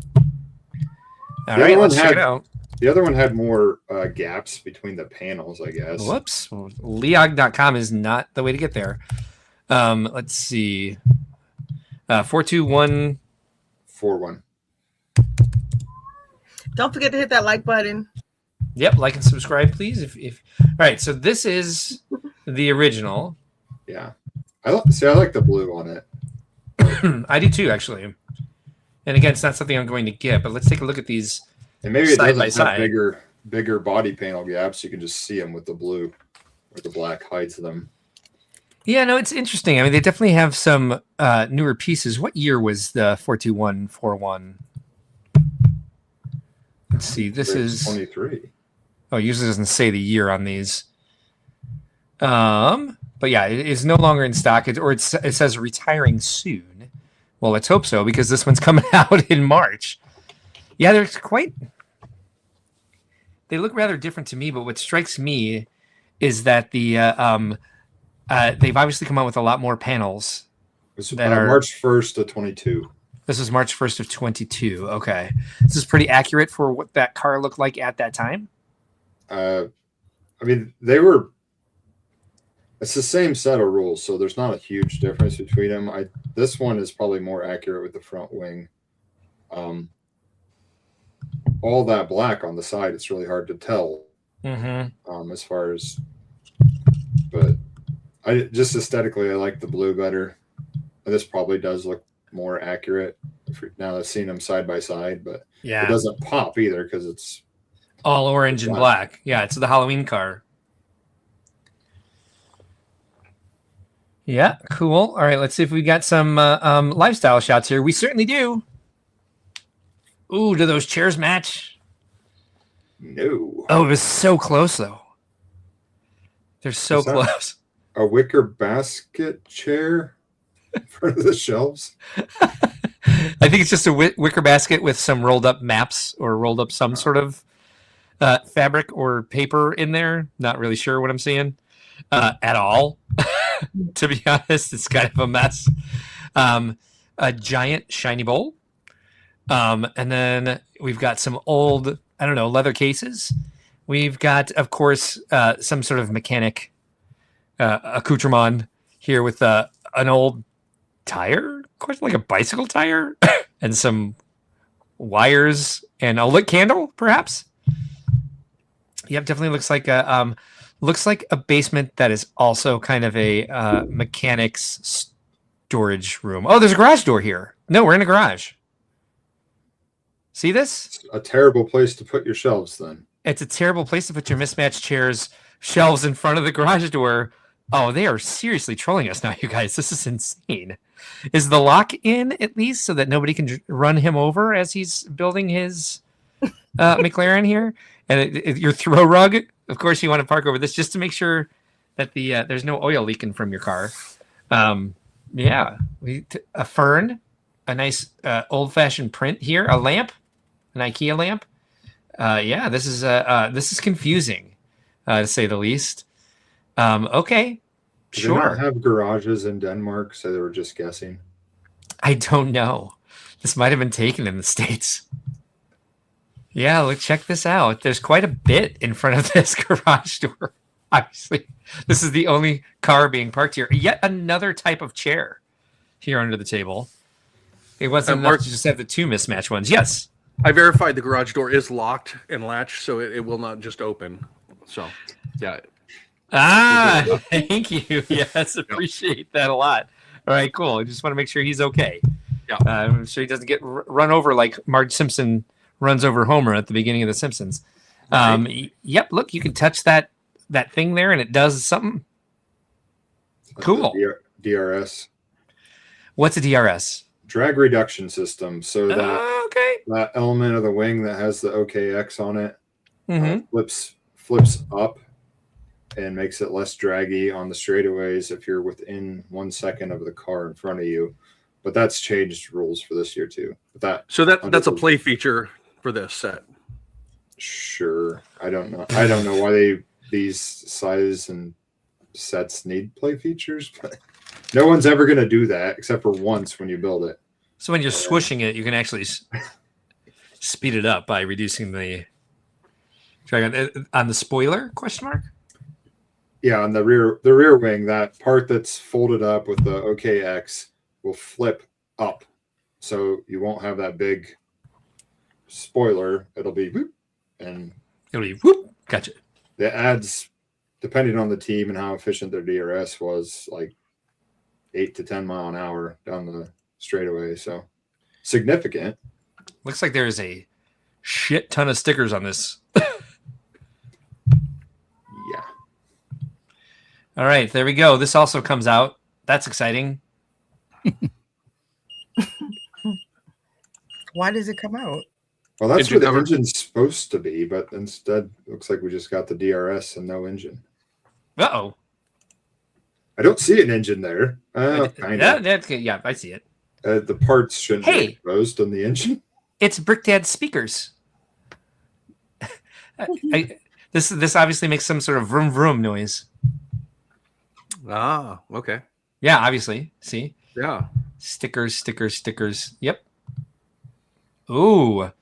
all right, let's check it out. The other one had more gaps between the panels, I guess. Whoops. Leog.com is not the way to get there. Let's see. 42141. Don't forget to hit that like button. Yep, like and subscribe, please. If all right, so this is the original. Yeah, I like the blue on it. I do too, actually. And again, it's not something I'm going to get, but let's take a look at these. And maybe it side by doesn't have side. bigger body panel gaps. You can just see them with the blue, or the black hides them. Yeah, no, it's interesting. I mean, they definitely have some newer pieces. What year was the 42141? Let's see. This is 23. Oh, it usually doesn't say the year on these. But yeah, it is no longer in stock, it says retiring soon. Well, let's hope so, because this one's coming out in March. Yeah, they look rather different to me, but what strikes me is that the they've obviously come out with a lot more panels. That are March 1st of 22. This is March 1st of 22. Okay. This is pretty accurate for what that car looked like at that time. I mean, it's the same set of rules, so there's not a huge difference between them. This one is probably more accurate with the front wing. All that black on the side, it's really hard to tell. As far as, but just aesthetically, I like the blue better. This probably does look more accurate now that I've seen them side by side, but yeah, it doesn't pop either because it's all orange and black. Yeah, it's the Halloween car. Yeah, cool. All right, let's see if we got some lifestyle shots here. We certainly do. Ooh, do those chairs match? No. Oh, it was so close, though. They're so close. A wicker basket chair in front of the shelves? I think it's just a wicker basket with some rolled up maps or rolled up some sort of fabric or paper in there. Not really sure what I'm seeing at all. To be honest, it's kind of a mess. A giant shiny bowl. And then we've got some old, I don't know, leather cases. We've got, of course, some sort of mechanic accoutrement here with an old tire, like a bicycle tire, and some wires and a lit candle, perhaps. Yep, definitely looks like a basement that is also kind of a mechanics storage room. Oh, there's a garage door here. No, we're in a garage. See this? It's a terrible place to put your shelves then. It's a terrible place to put your mismatched chairs, shelves in front of the garage door. Oh, they are seriously trolling us now, you guys. This is insane. Is the lock in at least so that nobody can run him over as he's building his McLaren here? And your throw rug, of course, you want to park over this just to make sure that there's no oil leaking from your car. Yeah, a fern, a nice old-fashioned print here, a lamp, an IKEA lamp. Yeah, this is confusing, to say the least. Okay, Do they not Sure. have garages in Denmark, so they were just guessing. I don't know. This might have been taken in the States. Yeah, look, check this out. There's quite a bit in front of this garage door. Obviously, this is the only car being parked here. Yet another type of chair here under the table. It wasn't enough Mark, to just have the two mismatched ones. Yes. I verified the garage door is locked and latched, so it will not just open. So, yeah. Thank you. Yes, appreciate that a lot. All right, cool. I just want to make sure he's okay. Yeah. I'm sure he doesn't get run over like Marge Simpson runs over Homer at the beginning of The Simpsons. Yep. Look, you can touch that thing there, and it does something. Cool. DRS. What's a DRS? Drag reduction system. So that Okay. that element of the wing that has the OKX on it Mhm. flips up and makes it less draggy on the straightaways if you're within 1 second of the car in front of you. But that's changed rules for this year too. But that's a play feature for this set. Sure. I don't know why these size and sets need play features, but no one's ever going to do that except for once when you build it. So when you're swooshing it, you can actually speed it up by reducing the drag on the spoiler? Question mark. Yeah, on the rear wing, that part that's folded up with the OKX will flip up, so you won't have that big spoiler. It'll be whoop, and it'll be whoop. Gotcha. It adds, depending on the team and how efficient their DRS was, like 8 to 10 mile an hour down the straightaway. So significant. Looks like there is a shit ton of stickers on this. Yeah. All right, there we go. This also comes out. That's exciting. Why does it come out? Well, that's where the engine's supposed to be, but instead, looks like we just got the DRS and no engine. Uh-oh. I don't see an engine there. Yeah, I see it. The parts shouldn't be exposed on the engine. It's Brick Dad's speakers. This obviously makes some sort of vroom vroom noise. Ah, okay. Yeah, obviously. See? Yeah. Stickers. Yep. Ooh.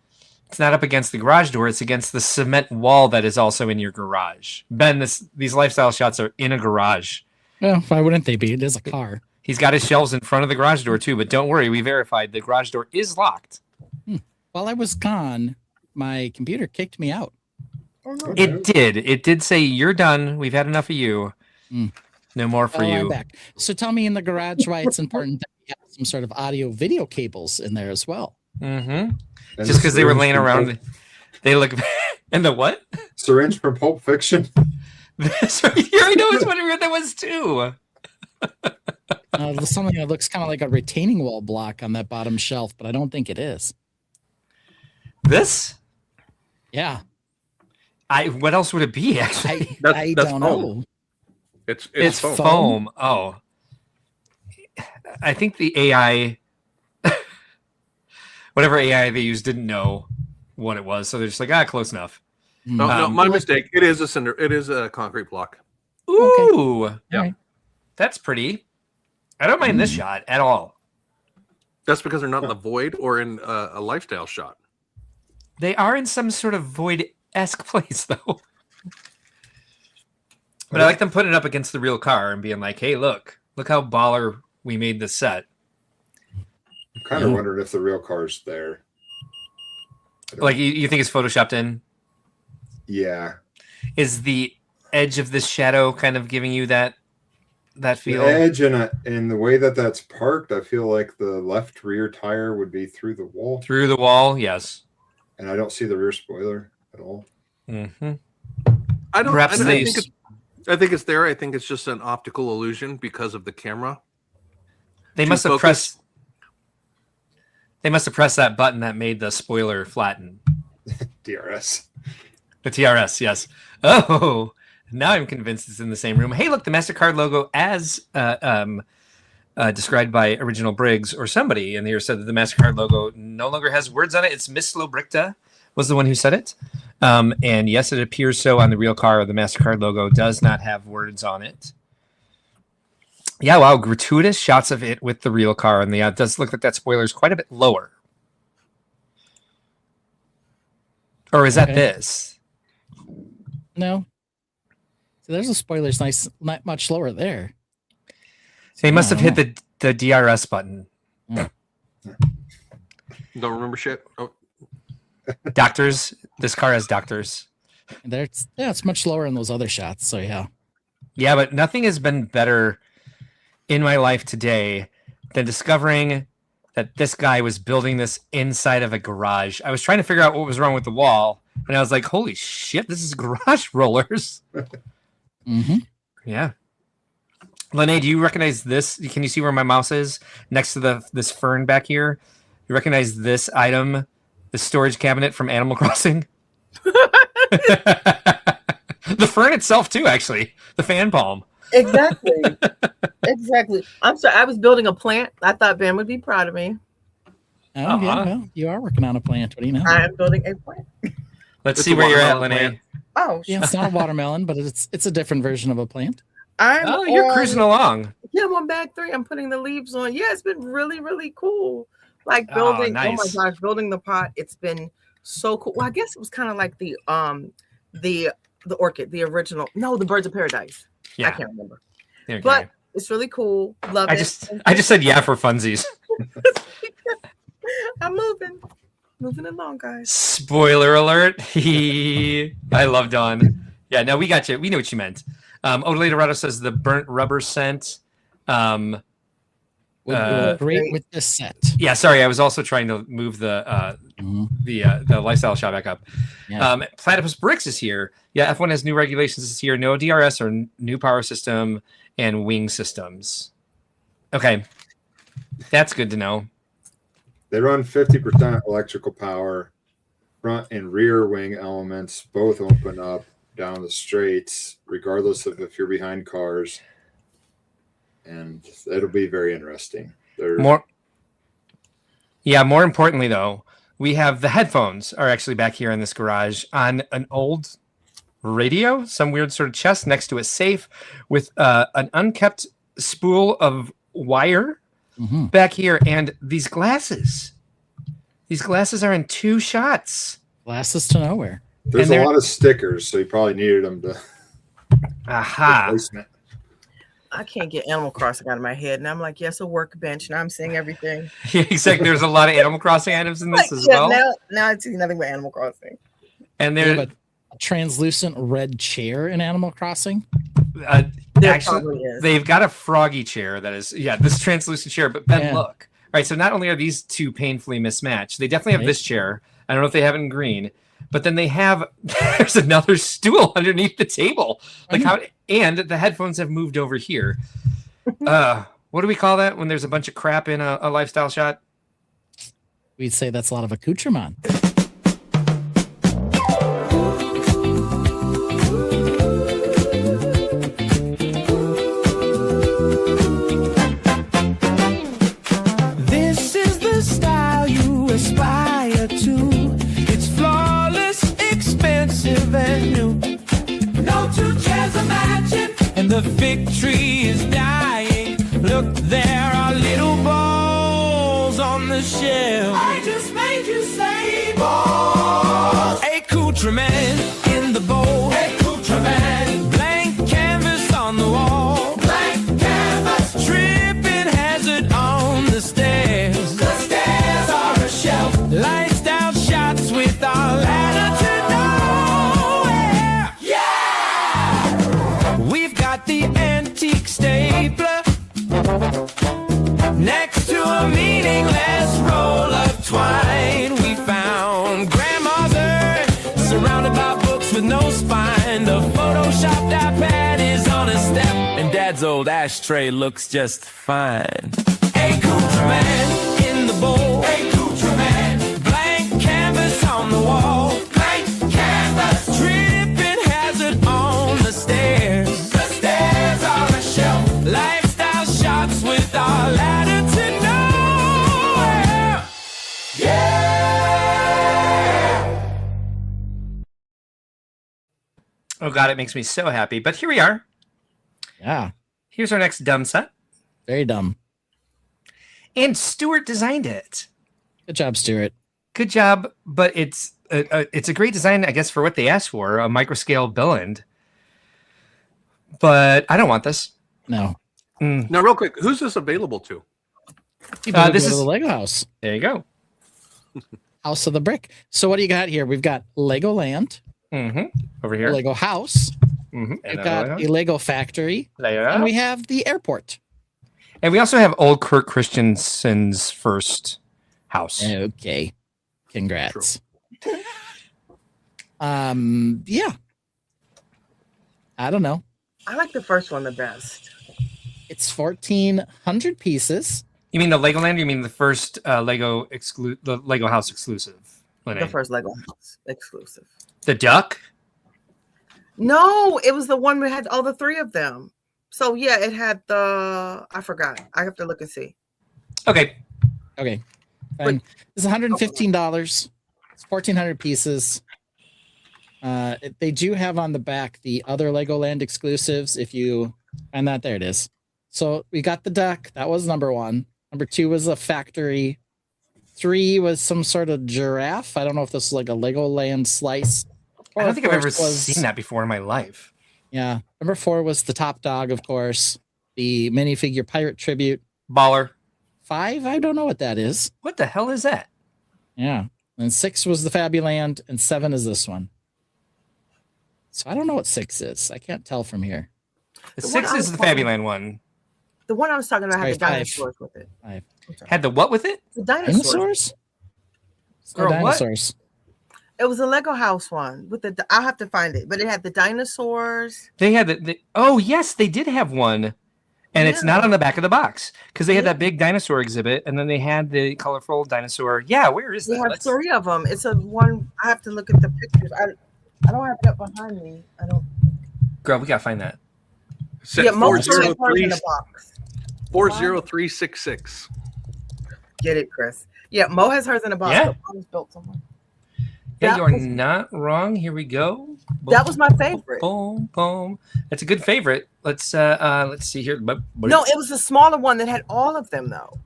It's not up against the garage door. It's against the cement wall that is also in your garage. Ben, these lifestyle shots are in a garage. Well, why wouldn't they be? It is a car. He's got his shelves in front of the garage door too, but don't worry, we verified the garage door is locked. While I was gone, my computer kicked me out. Oh, no. It did. It did say, you're done. We've had enough of you. No more for you. I'm back. So tell me in the garage why it's important that we have some sort of audio video cables in there as well. Mm-hmm. Just because they were laying around. They look. And the what? Syringe from Pulp Fiction. I know, I was wondering what that was too. Something that looks kind of like a retaining wall block on that bottom shelf, but I don't think it is. This? Yeah. What else would it be? Actually, I don't know. It's foam. Oh, I think the AI, whatever AI they used, didn't know what it was, so they're just like, close enough. No, my mistake. It is a cinder. It is a concrete block. Ooh, Okay. Yeah. Right. That's pretty. I don't mind this shot at all. That's because they're not in the void or in a lifestyle shot. They are in some sort of void-esque place, though. But I like them putting it up against the real car and being like, hey, look how baller we made this set. I'm kind of wondering if the real car's there. Like, you think it's photoshopped in? Yeah. Is the edge of this shadow kind of giving you that feel? The edge and the way that's parked, I feel like the left rear tire would be through the wall. Through the wall, yes. And I don't see the rear spoiler at all. Mm-hmm. I think it's there. I think it's just an optical illusion because of the camera. They must have pressed that button that made the spoiler flatten. DRS. The TRS, yes. Oh, now I'm convinced it's in the same room. Hey, look, the MasterCard logo as described by Original Briggs or somebody in here said that the MasterCard logo no longer has words on it. It's Miss Slobrichta was the one who said it. And yes, it appears so on the real car. The MasterCard logo does not have words on it. Yeah, wow, gratuitous shots of it with the real car, and it does look like that spoiler is quite a bit lower. Or is that this? No. So there's a spoiler's nice, not much lower there. They must have hit the DRS button. Don't remember shit. Oh. Doctors. This car has doctors. It's much lower in those other shots. So yeah. Yeah, but nothing has been better in my life today than discovering that this guy was building this inside of a garage. I was trying to figure out what was wrong with the wall, and I was like, holy shit, this is garage rollers. Mm-hmm. Yeah. Lene, do you recognize this? Can you see where my mouse is next to this fern back here? You recognize this item, the storage cabinet from Animal Crossing? The fern itself too, actually. The fan palm. Exactly. Exactly. I'm sorry. I was building a plant. I thought Ben would be proud of me. Oh, yeah. Well, you are working on a plant. What do you know? I am building a plant. Let's see where you're at, Lene. Oh, yeah. It's not a watermelon, but it's a different version of a plant. You're cruising along. Yeah, I'm on bag 3. I'm putting the leaves on. Yeah, it's been really, really cool. Like building. nice. Oh my gosh, building the pot. It's been so cool. Well, I guess it was kind of like the orchid, the original. No, the birds of paradise. Yeah. I can't remember. Okay. But it's really cool. Love it. I just said yeah for funsies. I'm moving along, guys. Spoiler alert. I love Dawn. Yeah, no, we got you. We knew what you meant. Odele Dorado says the burnt rubber scent. Great with this set. Yeah, sorry, I was also trying to move the lifestyle shot back up. Yeah. Platypus Bricks is here. Yeah, F1 has new regulations this year. No DRS or new power system and wing systems. Okay, that's good to know. They run 50% electrical power. Front and rear wing elements both open up down the straights, regardless of if you're behind cars. And it'll be very interesting. More importantly, though, we have the headphones are actually back here in this garage on an old radio, some weird sort of chest next to a safe with an unkept spool of wire back here, and these glasses. These glasses are in 2 shots. Glasses to nowhere. There's a lot of stickers, so you probably needed them to. Replacement. I can't get Animal Crossing out of my head, and I'm like, yes, a workbench. Now I'm seeing everything. Yeah, exactly. There's a lot of Animal Crossing items in this as well. Now I see nothing but Animal Crossing. And there's a translucent red chair in Animal Crossing. Actually, they've got a froggy chair that is this translucent chair. But Ben, look. All right, so not only are these two painfully mismatched, they definitely have this chair. I don't know if they have it in green, but then there's another stool underneath the table. And the headphones have moved over here. What do we call that when there's a bunch of crap in a lifestyle shot? We'd say that's a lot of accoutrement. This is the style you aspire to. It's flawless, expensive, and new. No 2 chairs are matching, and the fig tree is dying. Look, there are little balls on the shelf. I just made you say balls. Accoutrement in the bowl. Accoutrement. Blank canvas on the wall. Blank canvas. Tripping hazard on the stairs. The stairs are a shelf. Lifestyle shots with our ladder to nowhere. Yeah! We've got the antique stapler next to a meaningless roll of twine. We found grandma's urn surrounded by books with no spine. The photoshopped iPad is on a step, and dad's old ashtray looks just fine. Accoutrement in the bowl. Accoutrement. Blank canvas on the wall. Blank canvas. Tripping hazard on the stairs. The stairs are a shelf. Lifestyle shots with our ladder to nowhere. Yeah. Oh God, it makes me so happy. But here we are. Yeah. Here's our next dumb set. Very dumb. And Stuart designed it. Good job, Stuart. Good job, but it's a great design, I guess, for what they asked for, a microscale billind. But I don't want this. No. Now, real quick, who's this available to? This is the Lego house. There you go. House of the Brick. So what do you got here? We've got Legoland. Over here. A Lego house. And We've got a Lego factory. Lego. And we have the airport. And we also have old Kirk Christensen's first house. Okay. Congrats. Yeah. I don't know. I like the first one the best. It's 1,400 pieces. You mean the Legoland? Or you mean the first the Lego house exclusive? Lene? The first Lego house exclusive. The duck? No, it was the one that had all the three of them. So yeah, it had I forgot. I have to look and see. Okay. Fine. It's $115. It's 1,400 pieces. They do have on the back the other Legoland exclusives. If you find that, there it is. So we got the duck. That was number 1. Number 2 was a factory. 3 was some sort of giraffe. I don't know if this is like a Legoland slice. I don't think I've ever seen that before in my life. Yeah. Number 4 was the top dog, of course. The minifigure pirate tribute. Baller. 5, I don't know what that is. What the hell is that? Yeah. And 6 was the Fabuland, and 7 is this one. So I don't know what 6 is. I can't tell from here. The 6 is the Fabuland one. The one I was talking about had the 5. dinosaurs with it. 5. Had the what with it? The dinosaurs. Girl, dinosaurs. It was a Lego house one with the. I'll have to find it, but it had the dinosaurs. They had oh yes, they did have one, and it's not on the back of the box because they had that big dinosaur exhibit, and then they had the colorful dinosaur. Yeah, where is that? They have 3 of them. It's a one. I have to look at the pictures. I don't have it up behind me. I don't. Girl, we gotta find that. Yeah, most of it in the box. 40366. Get it, Chris. Yeah, Mo has hers in a box. Yeah. So Mo's built someone. Yeah, you're not wrong. Here we go. Boom, that was my favorite. Boom, boom. That's a good favorite. Let's see here. No, it was the smaller one that had all of them, though.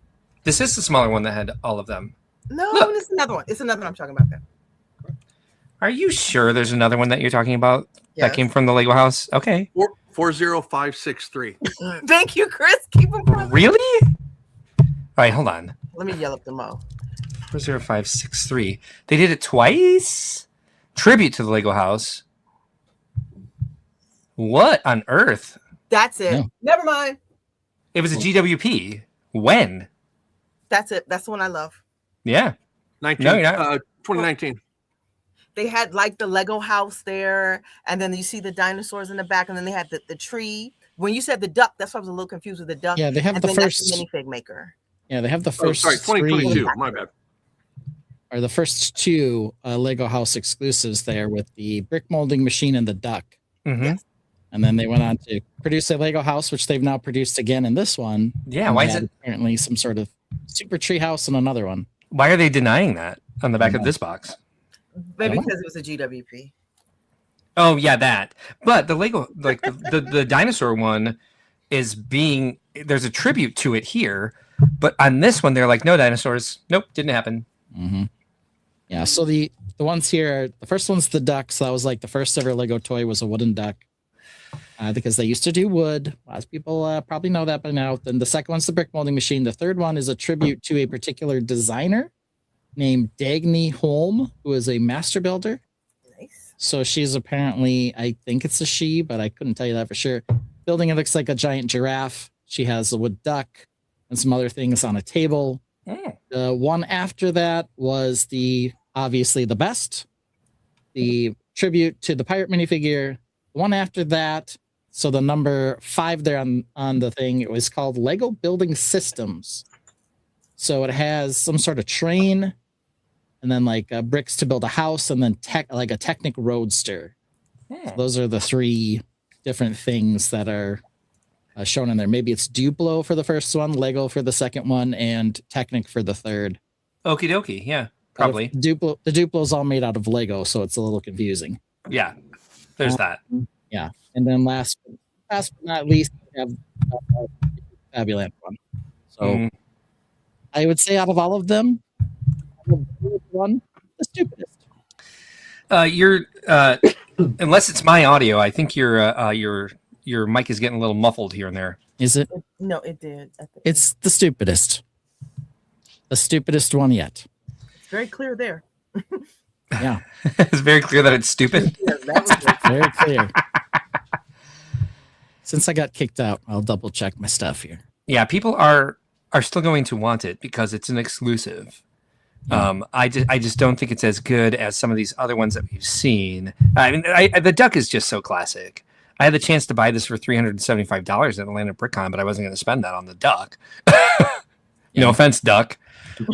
This is the smaller one that had all of them. No, Look. it's another one. It's another one I'm talking about. Then. Are you sure there's another one that you're talking about Yes. that came from the Lego house? Okay. 40563. Thank you, Chris. Keep them coming. Really? All right, hold on. Let me yell up the Mo. 40563. They did it twice? Tribute to the Lego house. What on earth? That's it. No. Never mind. It was a GWP. When? That's it. That's the one I love. Yeah. 2019. They had like the Lego house there, and then you see the dinosaurs in the back, and then they had the tree. When you said the duck, that's why I was a little confused with the duck. Yeah, they have and the then first that's the minifig maker. Yeah, they have the first 2022. 3 My bad. or the first 2 Lego house exclusives there with the brick molding machine and the duck. Mm-hmm. And then they went on to produce a Lego house, which they've now produced again in this one. Yeah, And why they is had it? apparently some sort of super tree house and another one? Why are they denying that on the back of this box? Maybe because it was a GWP. Oh yeah, that. But the Lego, like the dinosaur one, is being there's a tribute to it here, but on this one they're like, no dinosaurs. Nope, didn't happen. Mm-hmm. Yeah. So the ones here, the first one's the duck. So that was like the first ever Lego toy was a wooden duck, because they used to do wood. A lot of people probably know that by now. Then the second one's the brick molding machine. The third one is a tribute to a particular designer named Dagny Holm, who is a master builder. Nice. So she's apparently, I think it's a she, but I couldn't tell you that for sure. Building it looks like a giant giraffe. She has a wood duck and some other things on a table. The one after that was obviously the best, the tribute to the pirate minifigure. The one after that, so the number 5 there on the thing, it was called Lego Building Systems. So it has some sort of train, and then like bricks to build a house, and then like a Technic Roadster. So those are the 3 different things that are shown in there. Maybe it's Duplo for the first one, Lego for the second one, and Technic for the third. Okie dokie. Yeah, probably. The Duplo's all made out of Lego, so it's a little confusing. Yeah, there's that. Yeah, and then last but not least, we have Fabuland one. So I would say out of all of them, one the stupidest. You're unless it's my audio, I think your mic is getting a little muffled here and there. Is it? No, it did. It's the stupidest. The stupidest one yet. It's very clear there. Yeah. It's very clear that it's stupid. Yeah, that was good. Very clear. Since I got kicked out, I'll double check my stuff here. Yeah, people are still going to want it because it's an exclusive. I just don't think it's as good as some of these other ones that we've seen. I mean, the duck is just so classic. I had the chance to buy this for $375 at Atlanta BrickCon, but I wasn't going to spend that on the duck. No offense, duck.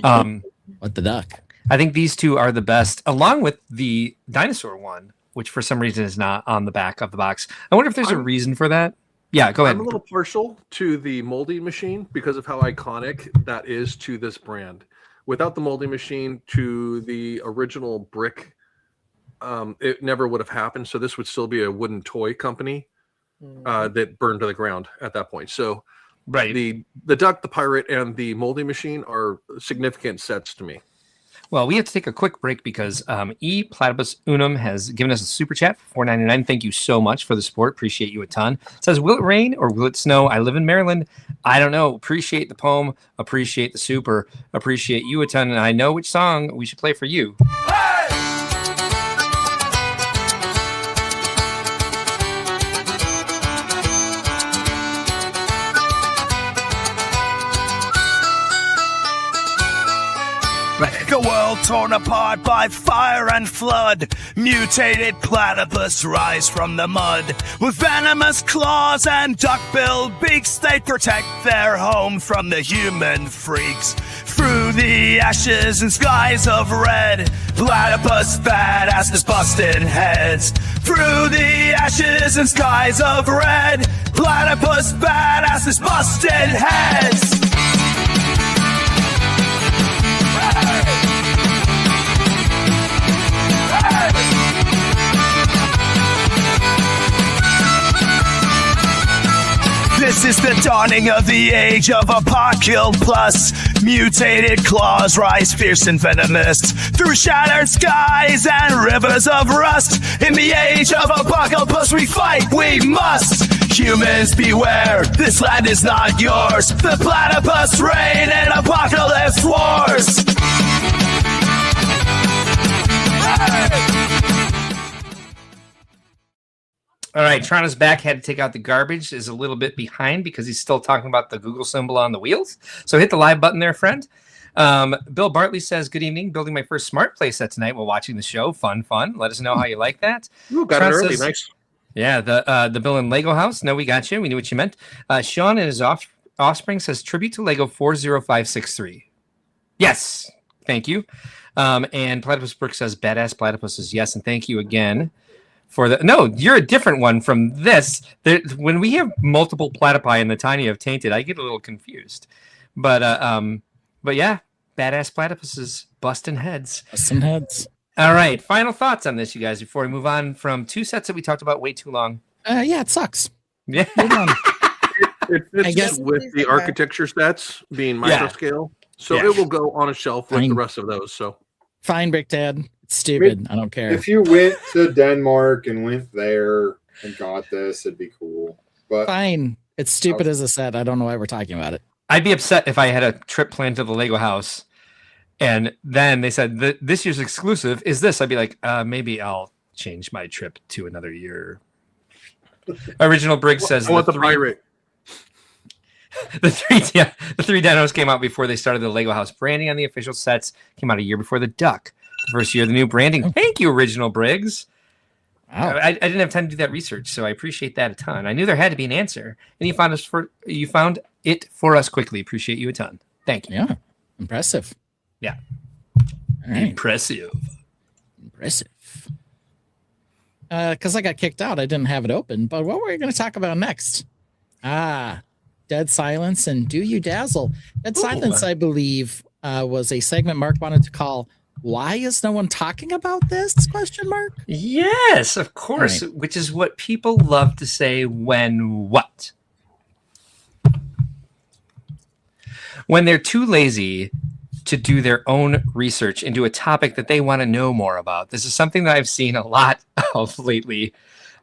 What the duck? I think these two are the best, along with the dinosaur one, which for some reason is not on the back of the box. I wonder if there's a reason for that. Yeah, go ahead. I'm a little partial to the molding machine because of how iconic that is to this brand. Without the molding machine, to the original brick, it never would have happened. So this would still be a wooden toy company that burned to the ground at that point. So right, the duck, the pirate, and the molding machine are significant sets to me. Well, we have to take a quick break because E Platypus Unum has given us a super chat for $4.99. Thank you so much for the support. Appreciate you a ton. It says, will it rain or will it snow? I live in Maryland. I don't know. Appreciate the poem. Appreciate the super. Appreciate you a ton. And I know which song we should play for you. A world torn apart by fire and flood. Mutated platypus rise from the mud. With venomous claws and duck-billed beaks, they protect their home from the human freaks. Through the ashes and skies of red, platypus badasses busting heads. Through the ashes and skies of red, platypus badasses busting heads. This is the dawning of the age of Apocalypse. Mutated claws rise fierce and venomous through shattered skies and rivers of rust. In the age of Apocalypse, we fight, we must. Humans beware, this land is not yours. The platypus reign in apocalypse wars. All right, Toronto's back. Had to take out the garbage. Is a little bit behind because he's still talking about the Google symbol on the wheels. So hit the live button there, friend. Bill Bartley says, good evening. Building my first smart playset tonight while watching the show. Fun. Let us know how you like that. Ooh, got it early. Nice. Yeah, the Bill and Lego house. No, we got you. We knew what you meant. Sean and his offspring says, tribute to Lego 40563. Yes. Thank you. And Platypus Brooks says, badass platypuses. Yes, and thank you again. No, you're a different one from this. When we have multiple platypi in the tiny of Tainted, I get a little confused. But yeah, badass platypuses busting heads. Busting heads. All right, final thoughts on this, you guys, before we move on from two sets that we talked about way too long. Yeah, it sucks. Yeah, it fits with the architecture sets being micro scale, so it will go on a shelf with the rest of those. So fine, Brick Dad. Stupid. I don't care. If you went to Denmark and went there and got this, it'd be cool. But fine. It's stupid as a set. I don't know why we're talking about it. I'd be upset if I had a trip planned to the Lego house and then they said this year's exclusive is this. I'd be like, maybe I'll change my trip to another year. Original Briggs says I want the pirate. The three dinos came out before they started the Lego house. Branding on the official sets came out a year before the duck. The first year of the new branding. Thank you, Original Briggs. Wow. I didn't have time to do that research, so I appreciate that a ton. I knew there had to be an answer, and you found it for us quickly. Appreciate you a ton. Thank you. Yeah, impressive. Yeah, all right. Impressive. Because I got kicked out, I didn't have it open. But what were we going to talk about next? Dead Silence and Do You Dazzle? Dead Silence, I believe, was a segment Mark wanted to call "Why is no one talking about this?" ? Yes, of course. Right. Which is what people love to say when what? when they're too lazy to do their own research into a topic that they want to know more about. This is something that I've seen a lot of lately,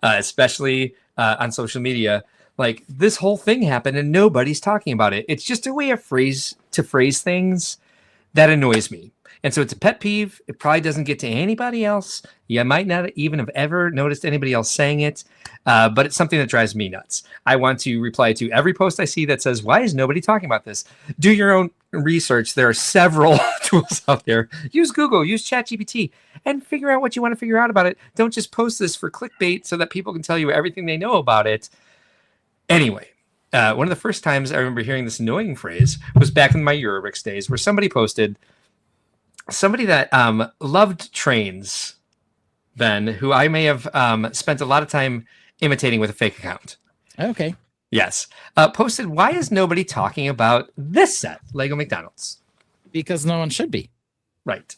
especially on social media. Like, this whole thing happened and nobody's talking about it. It's just a way of phrase things that annoys me. And so it's a pet peeve. It probably doesn't get to anybody else. You might not even have ever noticed anybody else saying it, but it's something that drives me nuts. I want to reply to every post I see that says, why is nobody talking about this? Do your own research. There are several tools out there. Use Google, use ChatGPT, and figure out what you want to figure out about it. Don't just post this for clickbait so that people can tell you everything they know about it. Anyway, one of the first times I remember hearing this annoying phrase was back in my Eurobricks days, where somebody posted, somebody that loved trains, Ben, who I may have spent a lot of time imitating with a fake account. Okay. Yes. Posted, why is nobody talking about this set, Lego McDonald's? Because no one should be. Right.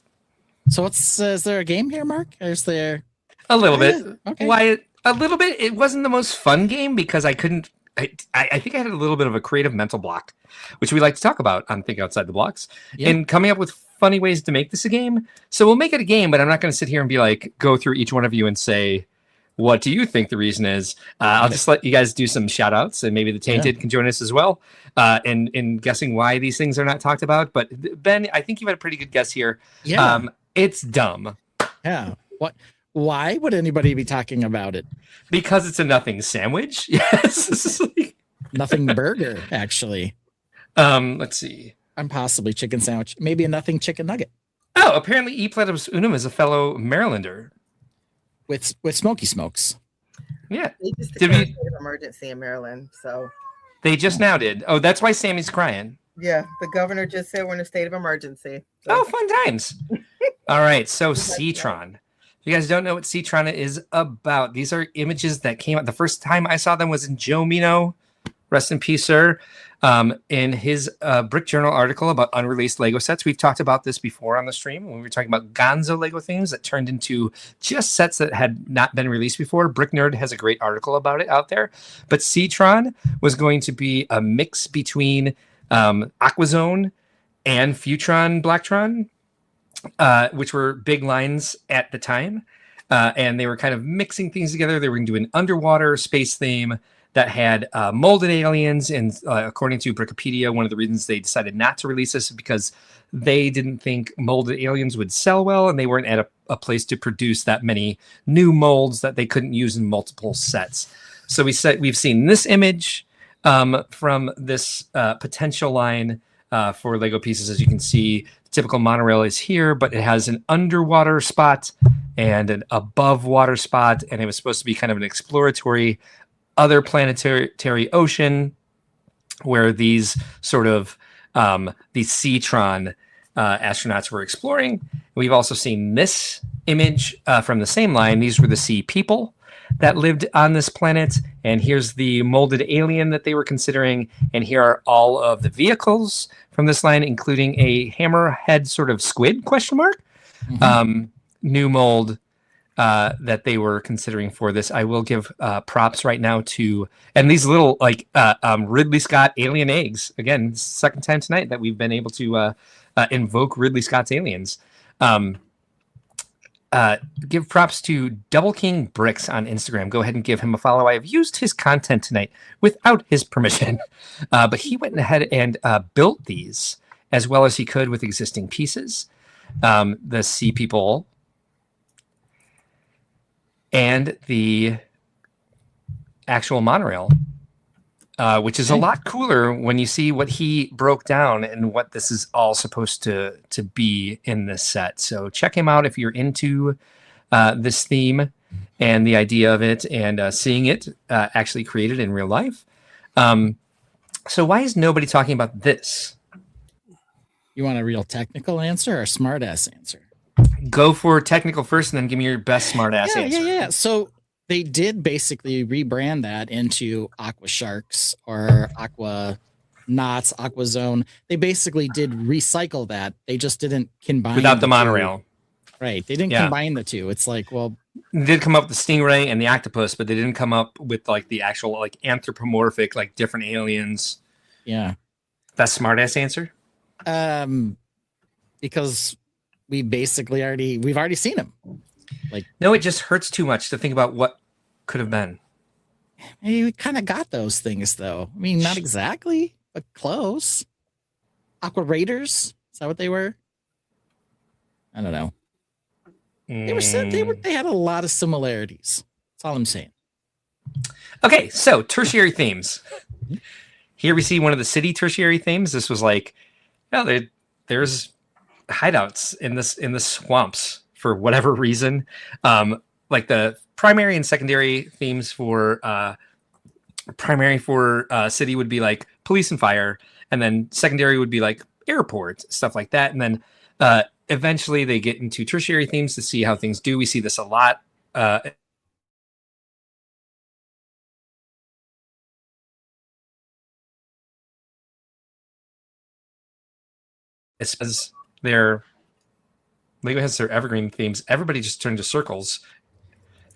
So is there a game here, Mark? Or is there... A little bit. Okay. Why? A little bit. It wasn't the most fun game because I couldn't... I think I had a little bit of a creative mental block, which we like to talk about on Think Outside the Blocks, and coming up with funny ways to make this a game. So we'll make it a game, but I'm not going to sit here and be like, go through each one of you and say, what do you think the reason is? I'll just let you guys do some shout outs, and maybe the Tainted can join us as well in guessing why these things are not talked about. But Ben, I think you've had a pretty good guess here. Yeah. It's dumb. Yeah. What? Why would anybody be talking about it? Because it's a nothing sandwich. Yes. Nothing burger, actually. Let's see. I'm possibly chicken sandwich. Maybe a nothing chicken nugget. Oh, apparently E Platypus Unum is a fellow Marylander. With Smoky Smokes. Yeah. They just declared a state of emergency in Maryland, so. They just now did. Oh, that's why Sammy's crying. Yeah, the governor just said we're in a state of emergency. So. Oh, fun times. All right, so Citron. If you guys don't know what Citron is about, these are images that came out. The first time I saw them was in Joe Mino, rest in peace, sir, in his Brick Journal article about unreleased Lego sets. We've talked about this before on the stream when we were talking about Gonzo Lego themes that turned into just sets that had not been released before. Brick Nerd has a great article about it out there. But Citron was going to be a mix between Aquazone and Futron Blacktron, which were big lines at the time. And they were kind of mixing things together. They were going to do an underwater space theme that had molded aliens. And according to Brickopedia, one of the reasons they decided not to release this is because they didn't think molded aliens would sell well, and they weren't at a place to produce that many new molds that they couldn't use in multiple sets. So we've seen this image from this potential line for Lego pieces. As you can see, the typical monorail is here, but it has an underwater spot and an above water spot, and it was supposed to be kind of an exploratory other planetary ocean where these sort of these Citron astronauts were exploring. We've also seen this image from the same line. These were the sea people that lived on this planet, and here's the molded alien that they were considering, and here are all of the vehicles from this line, including a hammerhead sort of squid new mold that they were considering for this. I will give props right now to, and these little like Ridley Scott alien eggs. Again, second time tonight that we've been able to invoke Ridley Scott's aliens. Give props to Double King Bricks on Instagram. Go ahead and give him a follow. I have used his content tonight without his permission, but he went ahead and built these as well as he could with existing pieces. The sea people and the actual monorail, which is a lot cooler when you see what he broke down and what this is all supposed to be in this set. So check him out if you're into this theme and the idea of it and seeing it actually created in real life. So why is nobody talking about this? You want a real technical answer or a smart ass answer? Go for technical first and then give me your best smart ass answer. Yeah. So they did basically rebrand that into Aqua Sharks or Aqua Knots, Aqua Zone. They basically did recycle that. They just didn't combine without the monorail. Right. They didn't combine the two. It's like, well, they did come up with the stingray and the octopus, but they didn't come up with like the actual like anthropomorphic, like different aliens. Yeah. That's smart ass answer. Because we've already seen him. No, it just hurts too much to think about what could have been. Hey, we kind of got those things though. I mean, not exactly, but close. Aqua Raiders, is that what they were? I don't know. They had a lot of similarities. That's all I'm saying. Okay, so tertiary themes. Here we see one of the city tertiary themes. This was like, there's hideouts in the swamps for whatever reason. Like the primary and secondary themes for city would be like police and fire, and then secondary would be like airport, stuff like that. And then eventually they get into tertiary themes to see how things do. We see this a lot. As Lego has their evergreen themes, everybody just turned to circles.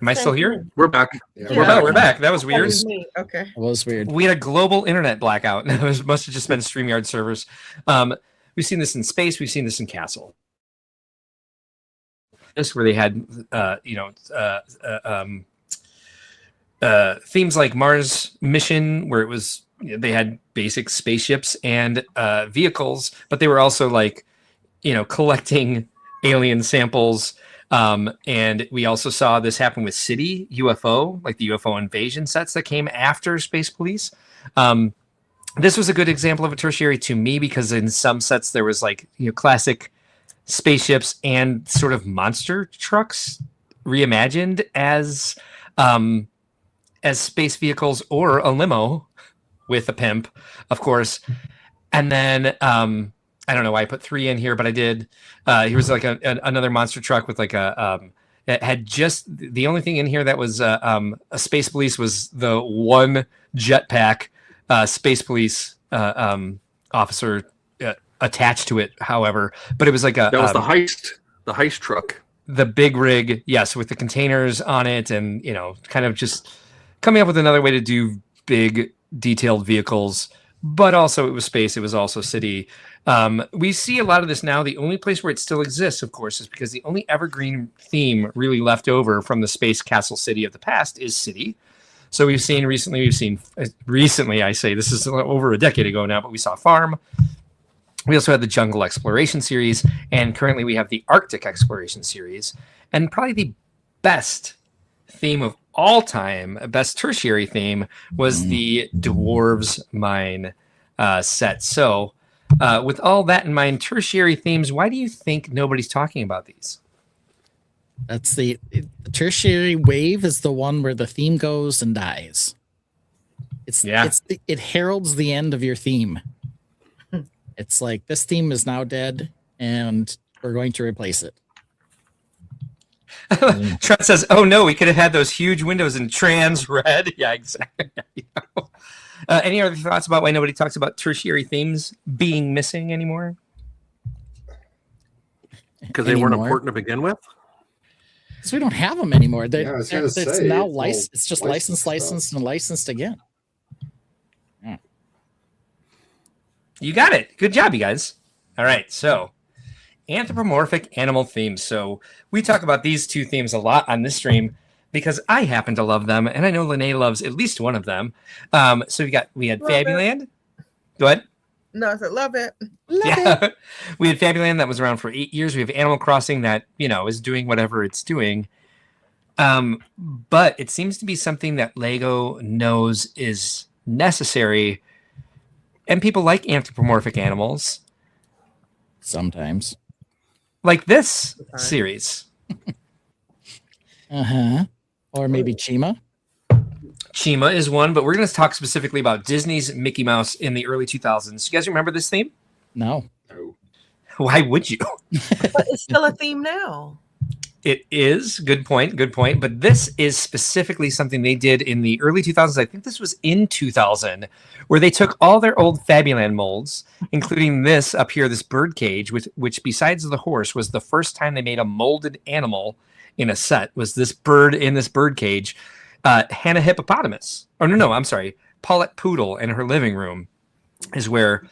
Am I still here? We're back. Yeah, We're back. That was weird. Okay. It was weird. We had a global internet blackout. It must have just been StreamYard servers. We've seen this in space. We've seen this in Castle. This where they had, themes like Mars Mission, where it was they had basic spaceships and vehicles, but they were also like, collecting alien samples. And we also saw this happen with City UFO, like the UFO invasion sets that came after Space Police. This was a good example of a tertiary to me because in some sets there was like, classic spaceships and sort of monster trucks reimagined as space vehicles, or a limo with a pimp, of course. And then I don't know why I put 3 in here, but I did. Here was like another monster truck with like it had just the only thing in here that was a Space Police was the one jetpack Space Police officer attached to it. However, but it was like that was the heist truck, the big rig, yes, with the containers on it, and kind of just coming up with another way to do big detailed vehicles. But also it was space. It was also city. We see a lot of this now. The only place where it still exists, of course, is because the only evergreen theme really left over from the space castle city of the past is city. So we've seen recently, I say this is over a decade ago now, but we saw Farm. We also had the Jungle Exploration series, and currently we have the Arctic Exploration series. And probably the best theme of all time, best tertiary theme, was the Dwarves Mine set. So with all that in mind, tertiary themes, why do you think nobody's talking about these? That's the tertiary wave is the one where the theme goes and dies. It heralds the end of your theme. It's like, this theme is now dead and we're going to replace it. Trent says, "Oh no, we could have had those huge windows in trans red." Yeah, exactly. Any other thoughts about why nobody talks about tertiary themes being missing anymore? Because they weren't important to begin with. Because we don't have them anymore. It's now licensed. It's just licensed, and licensed again. Yeah. You got it. Good job, you guys. All right, so anthropomorphic animal themes. So we talk about these two themes a lot on this stream because I happen to love them, and I know Lene loves at least one of them. So we had Fabuland. Go ahead. No, I said love it. We had Fabuland that was around for 8 years. We have Animal Crossing that is doing whatever it's doing. But it seems to be something that Lego knows is necessary, and people like anthropomorphic animals. Sometimes. Like this series. Or maybe Chima. Chima is one, but we're going to talk specifically about Disney's Mickey Mouse in the early 2000s. You guys remember this theme? No. Why would you? But it's still a theme now. It is. Good point. But this is specifically something they did in the early 2000s. I think this was in 2000, where they took all their old Fabuland molds, including this up here, this bird cage, which besides the horse was the first time they made a molded animal in a set, was this bird in this bird cage. Hannah Hippopotamus. Oh, no, I'm sorry. Paulette Poodle in her living room is where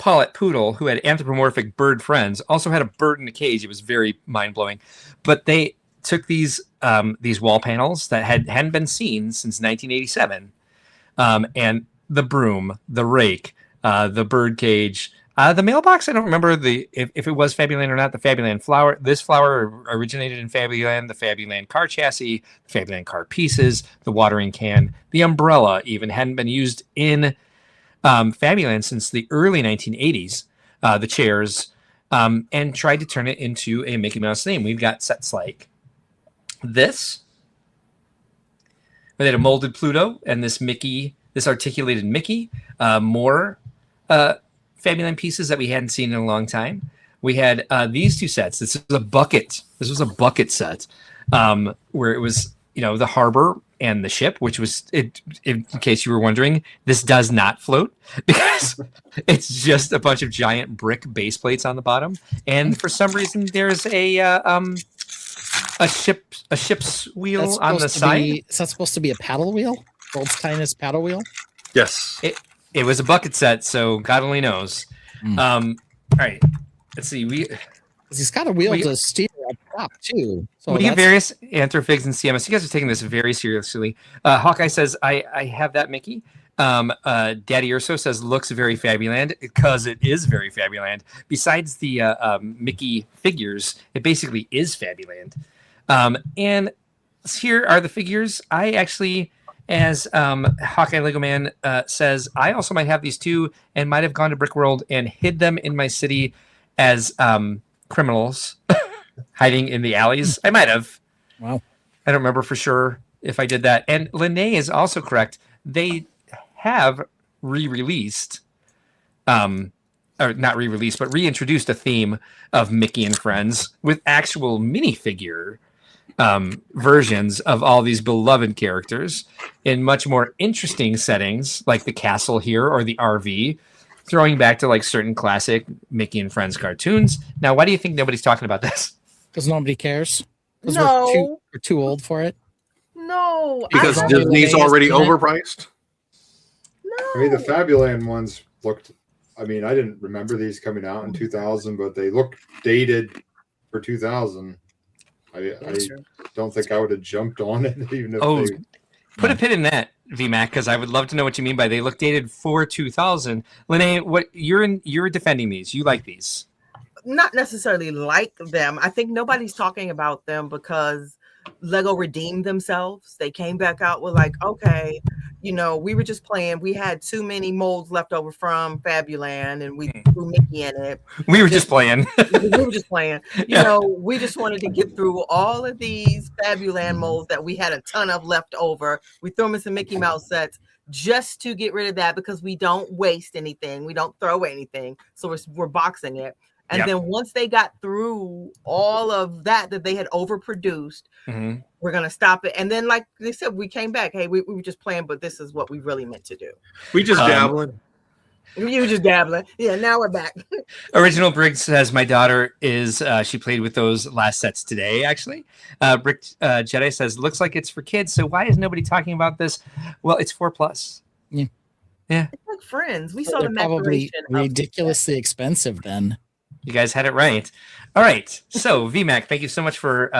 Paulet Poodle, who had anthropomorphic bird friends, also had a bird in a cage. It was very mind-blowing. But they took these wall panels that hadn't been seen since 1987, and the broom, the rake, the bird cage, the mailbox. I don't remember if it was Fabuland or not. The Fabuland flower. This flower originated in Fabuland. The Fabuland car chassis, the Fabuland car pieces, the watering can, the umbrella even hadn't been used in Fabuland since the early 1980s. The chairs, and tried to turn it into a Mickey Mouse theme. We've got sets like this. We had a molded Pluto and this Mickey, this articulated Mickey. More Fabuland pieces that we hadn't seen in a long time. We had these two sets. This was a bucket. This was a bucket set where it was, the harbor and the ship, which was, in case you were wondering, this does not float because it's just a bunch of giant brick base plates on the bottom. And for some reason, there's a ship's wheel on the side. Is that supposed to be a paddle wheel? World's tiniest paddle wheel? Yes. It was a bucket set, so God only knows. All right. Let's see. He's got a wheel to steer up top, too. So we get various Anthrofigs and CMS. You guys are taking this very seriously. Hawkeye says, I have that Mickey. Daddy Urso says, looks very Fabuland, because it is very Fabuland. Besides the Mickey figures, it basically is Fabuland. And here are the figures. I actually, as Hawkeye Lego Man says, I also might have these too, and might have gone to Brickworld and hid them in my city as criminals hiding in the alleys. I might have. Wow. I don't remember for sure if I did that. And Lene is also correct. They have re-released, or not re-released, but reintroduced a theme of Mickey and Friends with actual minifigure versions of all these beloved characters in much more interesting settings, like the castle here or the RV, throwing back to like certain classic Mickey and Friends cartoons. Now, why do you think nobody's talking about this? Because nobody cares. Because No. we're too old for it. No. Because I- Disney's already overpriced. I mean, the Fabuland ones looked. I mean, I didn't remember these coming out in 2000, but they look dated for 2000. I don't think I would have jumped on it even if they. Put a pin in that, VMAC, because I would love to know what you mean by they look dated for 2000. Lene, what you're defending these? You like these? Not necessarily like them. I think nobody's talking about them because Lego redeemed themselves. They came back out with like, okay, we were just playing. We had too many molds left over from Fabuland, and we threw Mickey in it. We were just playing. We were just playing. We just wanted to get through all of these Fabuland molds that we had a ton of left over. We threw them in some Mickey Mouse sets just to get rid of that because we don't waste anything. We don't throw anything. So we're boxing it. And then once they got through all of that they had overproduced, we're going to stop it. And then, like they said, we came back. Hey, we were just playing, but this is what we really meant to do. We just dabbling. You were just dabbling. Yeah, now we're back. Original Briggs says, my daughter is, she played with those last sets today, actually. Brick Jedi says, looks like it's for kids. So why is nobody talking about this? Well, it's 4+. Yeah. It's like Friends. We saw They're the probably maturation ridiculously expensive then. You guys had it right. All right. So, VMAC, thank you so much for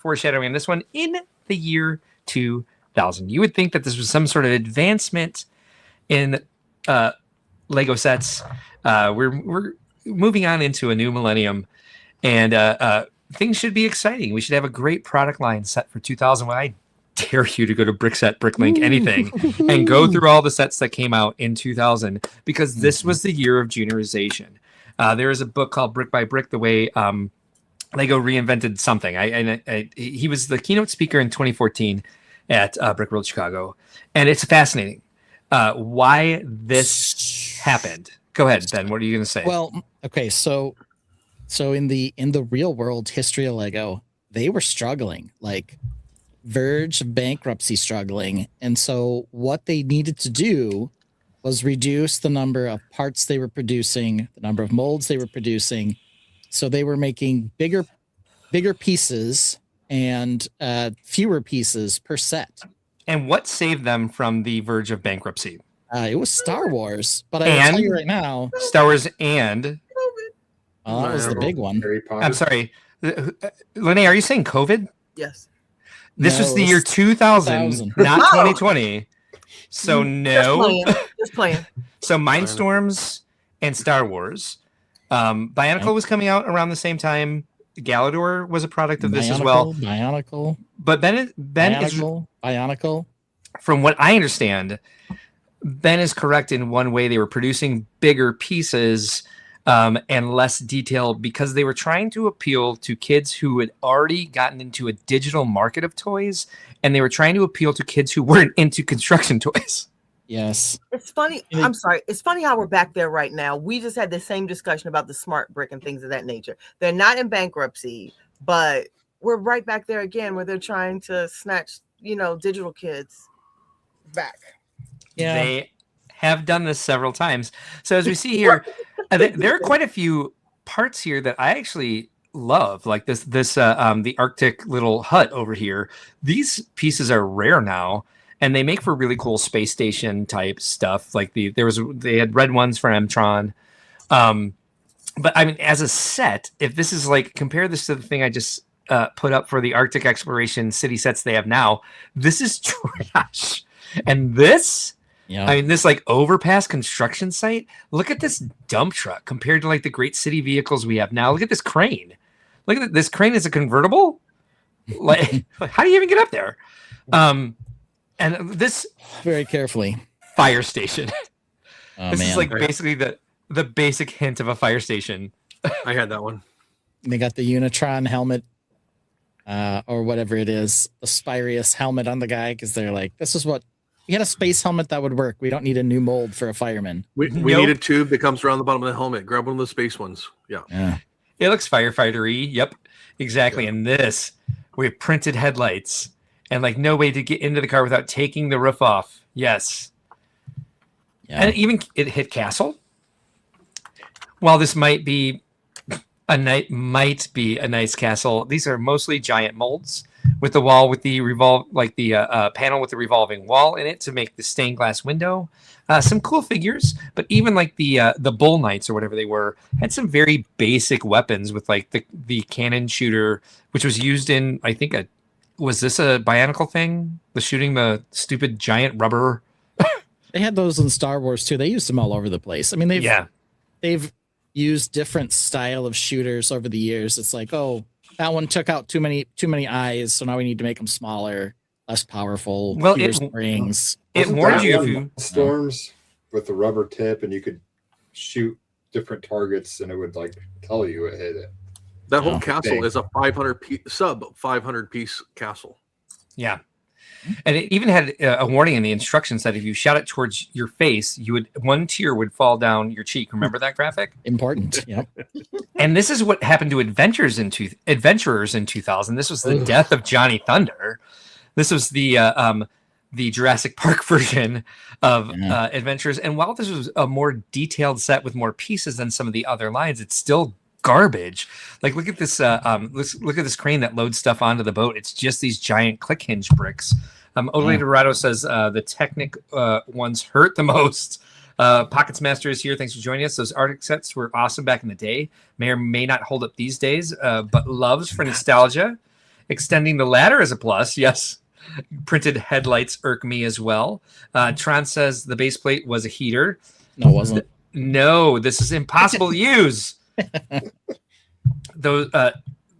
foreshadowing this one. In the year 2000, you would think that this was some sort of advancement in Lego sets. We're moving on into a new millennium, and things should be exciting. We should have a great product line set for 2000. Well, I dare you to go to Brickset, Bricklink, anything, and go through all the sets that came out in 2000, because this was the year of juniorization. There is a book called Brick by Brick, the way Lego reinvented something. He was the keynote speaker in 2014 at Brickworld Chicago, and it's fascinating why this happened. Go ahead, Ben. What are you going to say? Well, okay, so in the real world history of Lego, they were struggling, like verge of bankruptcy, struggling, and so what they needed to do was reduce the number of parts they were producing, the number of molds they were producing. So they were making bigger pieces and fewer pieces per set. And what saved them from the verge of bankruptcy? It was Star Wars, but I will tell you right now, Star Wars and that was the big one. Harry Potter. I'm sorry, Lene, are you saying COVID? Yes. This No, was the it year was 2000, not 2020. So no. Just playing. So Mindstorms and Star Wars. Bionicle was coming out around the same time. Galador was a product of this as well. Bionicle. But Ben Bionicle. From what I understand, Ben is correct in one way. They were producing bigger pieces and less detail because they were trying to appeal to kids who had already gotten into a digital market of toys, and they were trying to appeal to kids who weren't into construction toys. Yes. It's funny. I'm sorry. It's funny how we're back there right now. We just had the same discussion about the smart brick and things of that nature. They're not in bankruptcy, but we're right back there again where they're trying to snatch, digital kids back. Yeah. They have done this several times. So as we see here, there are quite a few parts here that I actually love, like this the Arctic little hut over here. These pieces are rare now. And they make for really cool space station type stuff. Like they had red ones for Mtron. But I mean, as a set, if this is like, compare this to the thing I just put up for the Arctic exploration city sets they have now, this is trash. And this, I mean, this like overpass construction site, look at this dump truck compared to like the great city vehicles we have now. Look at this crane. Look at this crane is a convertible. Like, how do you even get up there? And this very carefully fire station. Oh, this man. is like basically the basic hint of a fire station. I had that one. They got the Unitron helmet, or whatever it is, the Spirius helmet on the guy, because they're like, this is what we had a space helmet that would work. We don't need a new mold for a fireman. We need a tube that comes around the bottom of the helmet. Grab one of the space ones. Yeah. It looks firefighter-y. Yep, exactly. And this, we have printed headlights. And like no way to get into the car without taking the roof off. Yes. Yeah. And it hit Castle. While this might be a nice castle, these are mostly giant molds with the wall with the panel with the revolving wall in it to make the stained glass window. Some cool figures, but even like the bull knights or whatever they were had some very basic weapons with like the cannon shooter, which was used in was this a Bionicle thing? The shooting the stupid giant rubber. They had those in Star Wars too. They used them all over the place. I mean, they've used different style of shooters over the years. It's like, oh, that one took out too many eyes, so now we need to make them smaller, less powerful. Well, springs. It warned you if you storms with the rubber tip, and you could shoot different targets, and it would like tell you it hit it. That whole castle is a 500 piece castle. Yeah. And it even had a warning in the instructions that if you shot it towards your face, one tear would fall down your cheek. Remember that graphic? Important. Yep. And this is what happened to Adventurers in 2000. This was the death of Johnny Thunder. This was the Jurassic Park version of Adventurers. And while this was a more detailed set with more pieces than some of the other lines, it's still garbage. Like look at this look at this crane that loads stuff onto the boat. It's just these giant click hinge bricks. Odele Dorado says the Technic ones hurt the most. Pockets Master is here. Thanks for joining us. Those Arctic sets were awesome back in the day. May or may not hold up these days, but loves for nostalgia. Extending the ladder is a plus. Yes. Printed headlights irk me as well. Tron says the base plate was a heater. No, it wasn't. No, this is impossible to use.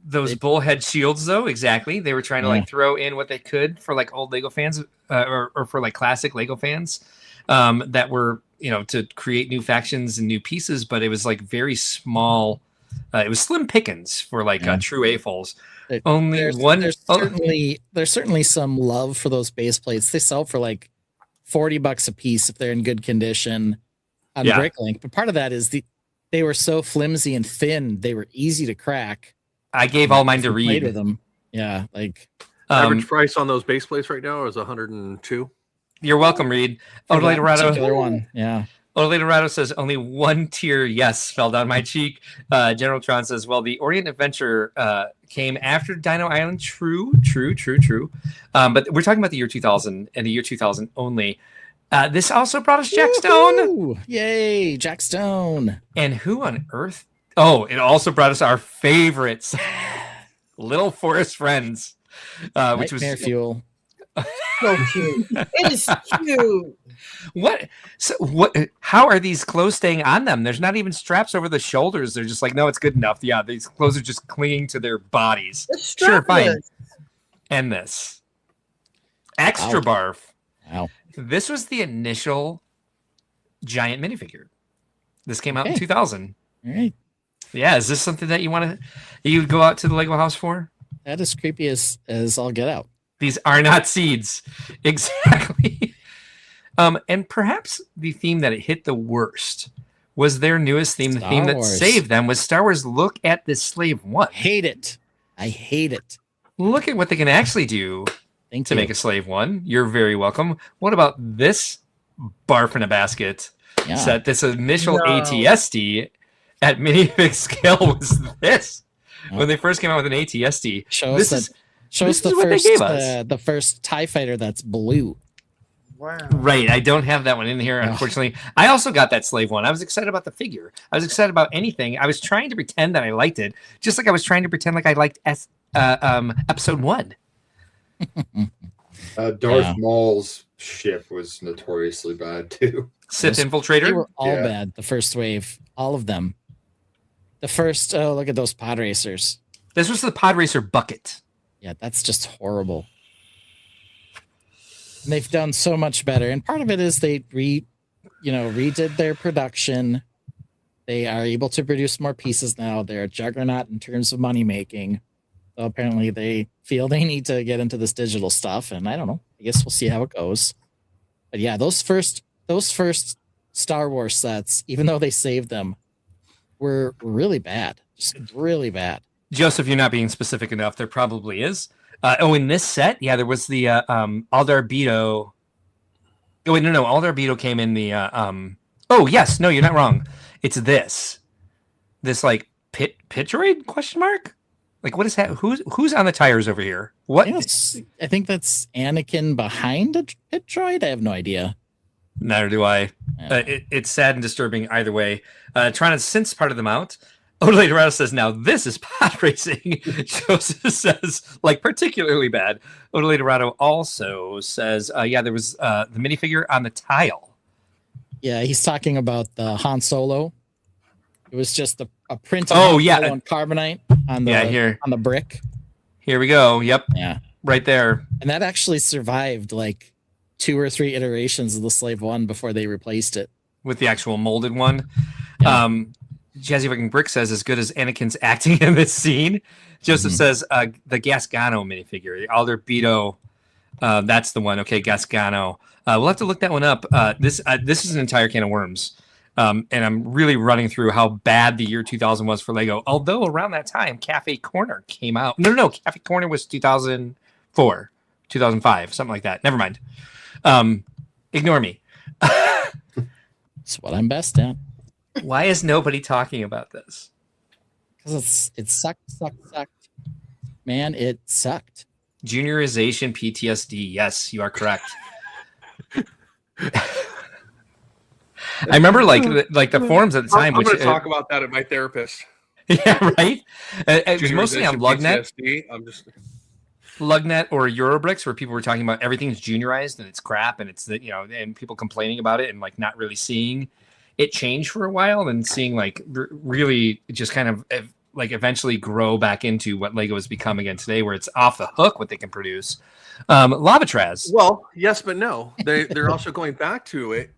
Those bullhead shields, though, exactly. They were trying to like throw in what they could for like old Lego fans, or for like classic Lego fans, that were to create new factions and new pieces. But it was like very small. It was slim pickings for like true AFOLs. There's certainly some love for those base plates. They sell for like $40 a piece if they're in good condition on Bricklink. But part of that is they were so flimsy and thin, they were easy to crack. I gave all mine to Reed. With them. Yeah, like average price on those base plates right now is $102. You're welcome, Reed. Odele Dorado. One. Yeah. Odele Dorado says only one tear, fell down my cheek. General Tron says, well, the Orient Adventure came after Dino Island. True. But we're talking about the year 2000 and the year 2000 only. This also brought us Jack Stone. Woo-hoo! Yay, Jack Stone. And who on earth? Oh, it also brought us our favorites, Little Forest Friends, which was Nightmare Fuel. So cute. It is cute. What? So what? How are these clothes staying on them? There's not even straps over the shoulders. They're just like, no, it's good enough. Yeah, these clothes are just clinging to their bodies. It's Sure, fine. strapless. And this extra Wow. barf. Wow. This was the initial giant minifigure. This came out in Okay. 2000. All right. Yeah, is this something that you would go out to the Lego house for? That is creepy as all get out. These are not seeds. Exactly. And perhaps the theme that it hit the worst was their newest theme. The Star theme that Wars. saved them was Star Wars. Look at this Slave One. Hate it. I hate it. Look at what they can actually do Thank to you. make a Slave One. You're very welcome. What about this barf in a basket Yeah. set? This initial No. ATSD at minifig scale was this. Oh. When they first came out with an ATSD. Show This us is shows this the is what they first gave us. the first TIE fighter that's blue. Wow. Right. I don't have that one in here, Ugh. unfortunately. I also got that Slave One. I was excited about the figure. I was excited about anything. I was trying to pretend that I liked it, just like I was trying to pretend like I liked episode 1. Darth Yeah. Maul's ship was notoriously bad too. Sith Those- Infiltrator. They were all Yeah. bad. The first wave, all of them. The first, oh, look at those pod racers. This was the Pod Racer bucket. Yeah, that's just horrible. And they've done so much better, and part of it is they redid their production. They are able to produce more pieces now. They're a juggernaut in terms of money making. So apparently, they feel they need to get into this digital stuff, and I don't know. I guess we'll see how it goes. But yeah, those first Star Wars sets, even though they saved them, were really bad. Just really bad. Joseph, you're not being specific enough. There probably is. In this set, yeah, there was the Aldar Beto. Oh, wait, no. Aldar Beto came in the. Oh, yes. No, you're not wrong. It's this. This, like, Pitroid? Question mark? Like, what is that? Who's on the tires over here? What? I think that's Anakin behind a pit droid. I have no idea. Neither do I. It's sad and disturbing either way. Trying to sense part of them out. Odele Dorado says, now this is pod racing. Joseph says, like, particularly bad. Odele Dorado also says, yeah, there was the minifigure on the tile. Yeah, he's talking about the Han Solo. It was just a print of Oh, Han yeah. Solo on carbonite on the here. on the brick. Here we go. Yep. Yeah. Right there. And that actually survived like 2 or 3 iterations of the Slave One before they replaced it. With the actual molded one. Yeah. Jazzy fucking Brick says, as good as Anakin's acting in this scene. Joseph says, the Gasgano minifigure, the Alder Beto. That's the one. Okay, Gasgano. We'll have to look that one up. This is an entire can of worms. And I'm really running through how bad the year 2000 was for Lego. Although around that time, Cafe Corner came out. No. Cafe Corner was 2004, 2005, something like that. Never mind. Ignore me. It's what I'm best at. Why is nobody talking about this? Because it sucked. Man, it sucked. Juniorization PTSD. Yes, you are correct. I remember like the forums at the time. I'm going to talk about that at my therapist. Yeah, right. It was mostly on Lugnet. PTSD, I'm just Lugnet or Eurobricks, where people were talking about everything's juniorized and it's crap, and it's and people complaining about it and like not really seeing it change for a while, and seeing like really just kind of like eventually grow back into what Lego has become again today, where it's off the hook what they can produce. Lavatraz. Well, yes, but no. They're also going back to it.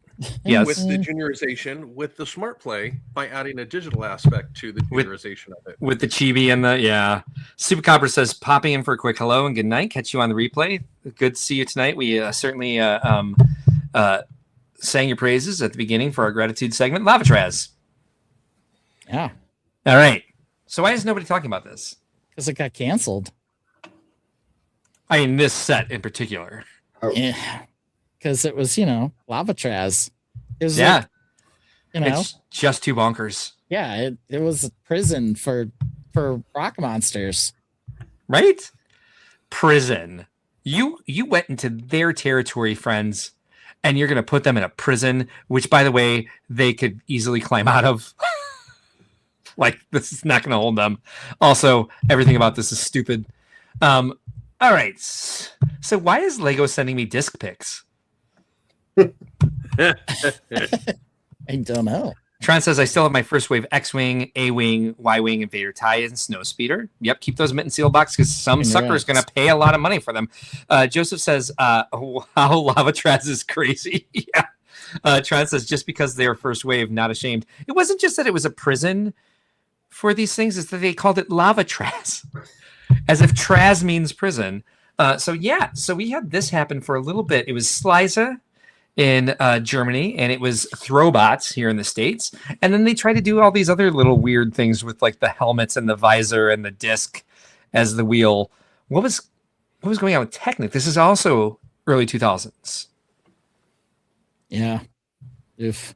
Yes. With the juniorization, with the smart play, by adding a digital aspect to the juniorization of it. With the chibi and Super Copper says, popping in for a quick hello and good night. Catch you on the replay. Good to see you tonight. We certainly sang your praises at the beginning for our gratitude segment. Lavatraz. Yeah. All right. So why is nobody talking about this? Because it got canceled. I mean, this set in particular. Yeah. Because it was, Lavatraz. It was Yeah. like, It's just too bonkers. yeah, it was a prison for rock monsters. Right? Prison. You went into their territory, friends, and you're going to put them in a prison, which, by the way, they could easily climb out of. Like, this is not going to hold them. Also, everything about this is stupid. All right. So why is Lego sending me disc pics? I don't know. Tron says, I still have my first wave X-Wing, A-Wing, Y-Wing, Invader TIE, and Snow Speeder. Yep, keep those mint and seal box because some sucker is going to pay a lot of money for them. Joseph says, wow, Lavatraz is crazy. Yeah. Tron says, just because they were first wave, not ashamed. It wasn't just that it was a prison for these things, it's that they called it Lavatraz, as if Traz means prison. So we had this happen for a little bit. It was Sliza in Germany, and it was Throwbots here in the States. And then they tried to do all these other little weird things with like the helmets and the visor and the disc as the wheel. What was going on with Technic? This is also early 2000s. Yeah. If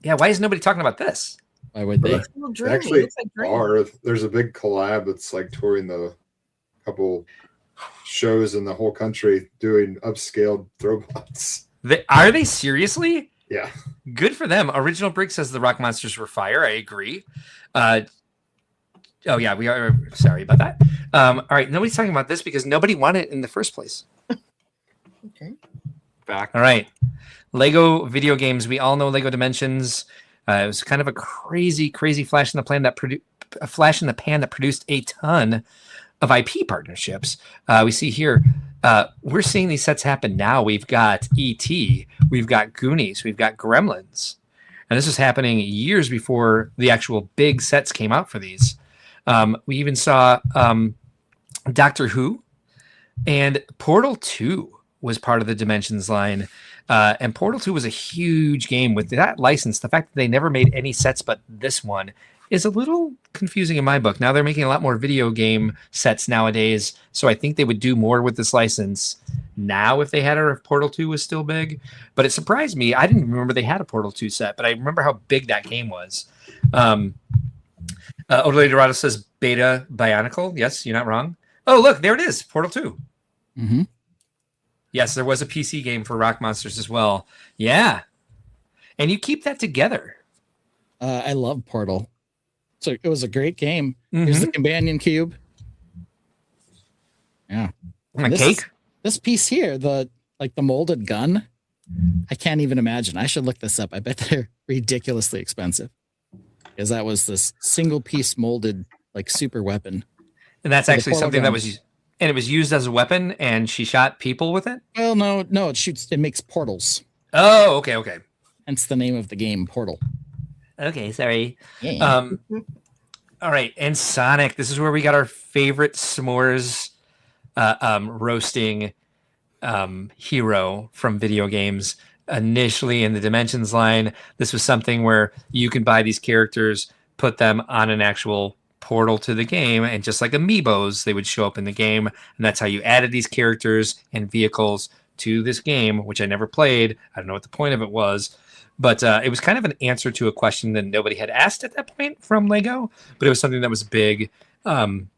Yeah, why is nobody talking about this? Why would they? They actually are. There's a big collab that's like touring the couple shows in the whole country doing upscaled Throwbots. Are they seriously? Yeah. Good for them. Original Brick says the Rock Monsters were fire. I agree. Oh yeah, we are sorry about that. All right, nobody's talking about this because nobody wanted it in the first place. Okay. Back. All right. Lego video games. We all know Lego Dimensions. It was kind of a crazy flash in the pan that produced a ton of IP partnerships. We see here, we're seeing these sets happen now. We've got E.T., we've got Goonies, we've got Gremlins. And this was happening years before the actual big sets came out for these. We even saw Doctor Who, and Portal 2 was part of the Dimensions line. And Portal 2 was a huge game with that license. The fact that they never made any sets but this one is a little confusing in my book. Now they're making a lot more video game sets nowadays, so I think they would do more with this license now if they had it, or if Portal 2 was still big. But it surprised me. I didn't remember they had a Portal 2 set, but I remember how big that game was. Odele Dorado says Beta Bionicle. Yes, you're not wrong. Oh, look, there it is, Portal 2. Mm-hmm. Yes, there was a PC game for Rock Monsters as well. Yeah. And you keep that together. I love Portal. So it was a great game. Here's the companion cube. Yeah. A cake? This piece here, the molded gun, I can't even imagine. I should look this up. I bet they're ridiculously expensive. Because that was this single piece molded like super weapon. And that's actually something that was, and it was used as a weapon, and she shot people with it? Well, no, it makes portals. Oh, okay. Hence the name of the game, Portal. Okay, sorry. Yeah. All right, and Sonic. This is where we got our favorite s'mores roasting hero from video games. Initially in the Dimensions line, this was something where you can buy these characters, put them on an actual portal to the game, and just like amiibos, they would show up in the game, and that's how you added these characters and vehicles to this game, which I never played. I don't know what the point of it was, but it was kind of an answer to a question that nobody had asked at that point from Lego, but it was something that was big. In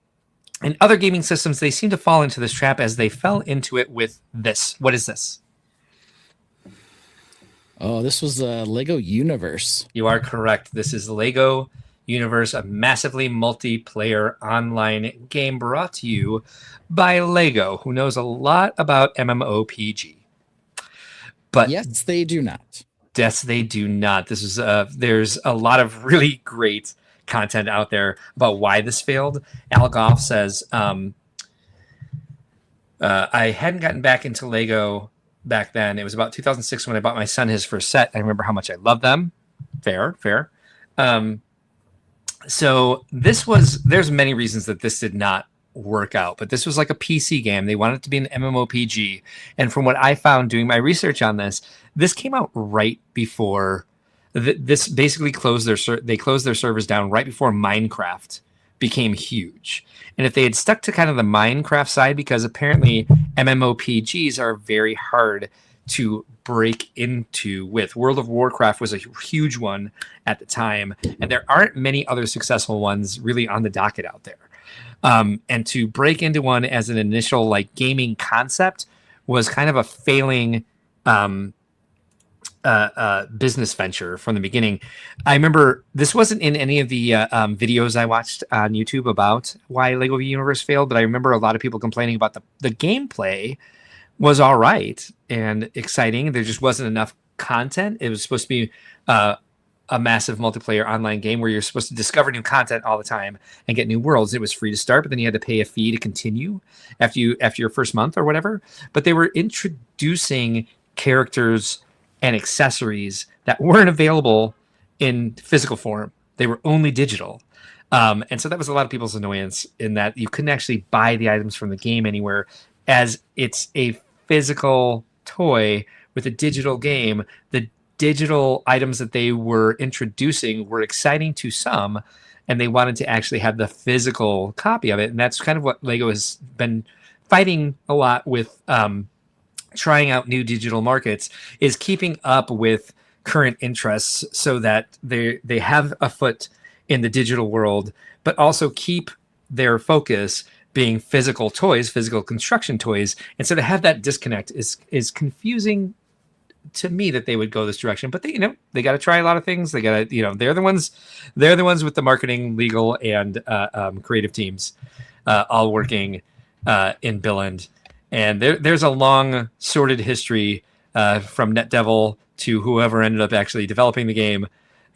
other gaming systems, they seem to fall into this trap as they fell into it with this. What is this? Oh, this was the Lego Universe. You are correct. This is Lego Universe, a massively multiplayer online game brought to you by Lego, who knows a lot about MMOPG. But yes, they do not. Yes, they do not. This is there's a lot of really great content out there about why this failed. Al Goff says, I hadn't gotten back into Lego back then. It was about 2006 when I bought my son his first set. I remember how much I loved them. Fair. So there's many reasons that this did not work out, but this was like a PC game. They wanted it to be an MMOPG. And from what I found doing my research on this came out right before this basically closed their servers down right before Minecraft became huge. And if they had stuck to kind of the Minecraft side, because apparently MMOPGs are very hard to break into with. World of Warcraft was a huge one at the time, and there aren't many other successful ones really on the docket out there. And to break into one as an initial like gaming concept was kind of a failing business venture from the beginning. I remember this wasn't in any of the videos I watched on YouTube about why Lego Universe failed, but I remember a lot of people complaining about the gameplay was all right and exciting. There just wasn't enough content. It was supposed to be a massive multiplayer online game where you're supposed to discover new content all the time and get new worlds. It was free to start, but then you had to pay a fee to continue after your first month or whatever. But they were introducing characters and accessories that weren't available in physical form. They were only digital. And so that was a lot of people's annoyance in that you couldn't actually buy the items from the game anywhere, as it's a physical toy with a digital game. The digital items that they were introducing were exciting to some, and they wanted to actually have the physical copy of it. And that's kind of what Lego has been fighting a lot with, trying out new digital markets, is keeping up with current interests so that they have a foot in the digital world, but also keep their focus being physical toys, physical construction toys. And so to have that disconnect is confusing to me that they would go this direction. But they got to try a lot of things. They got to, they're the ones with the marketing, legal, and creative teams all working in Billund. And there's a long sordid history from NetDevil to whoever ended up actually developing the game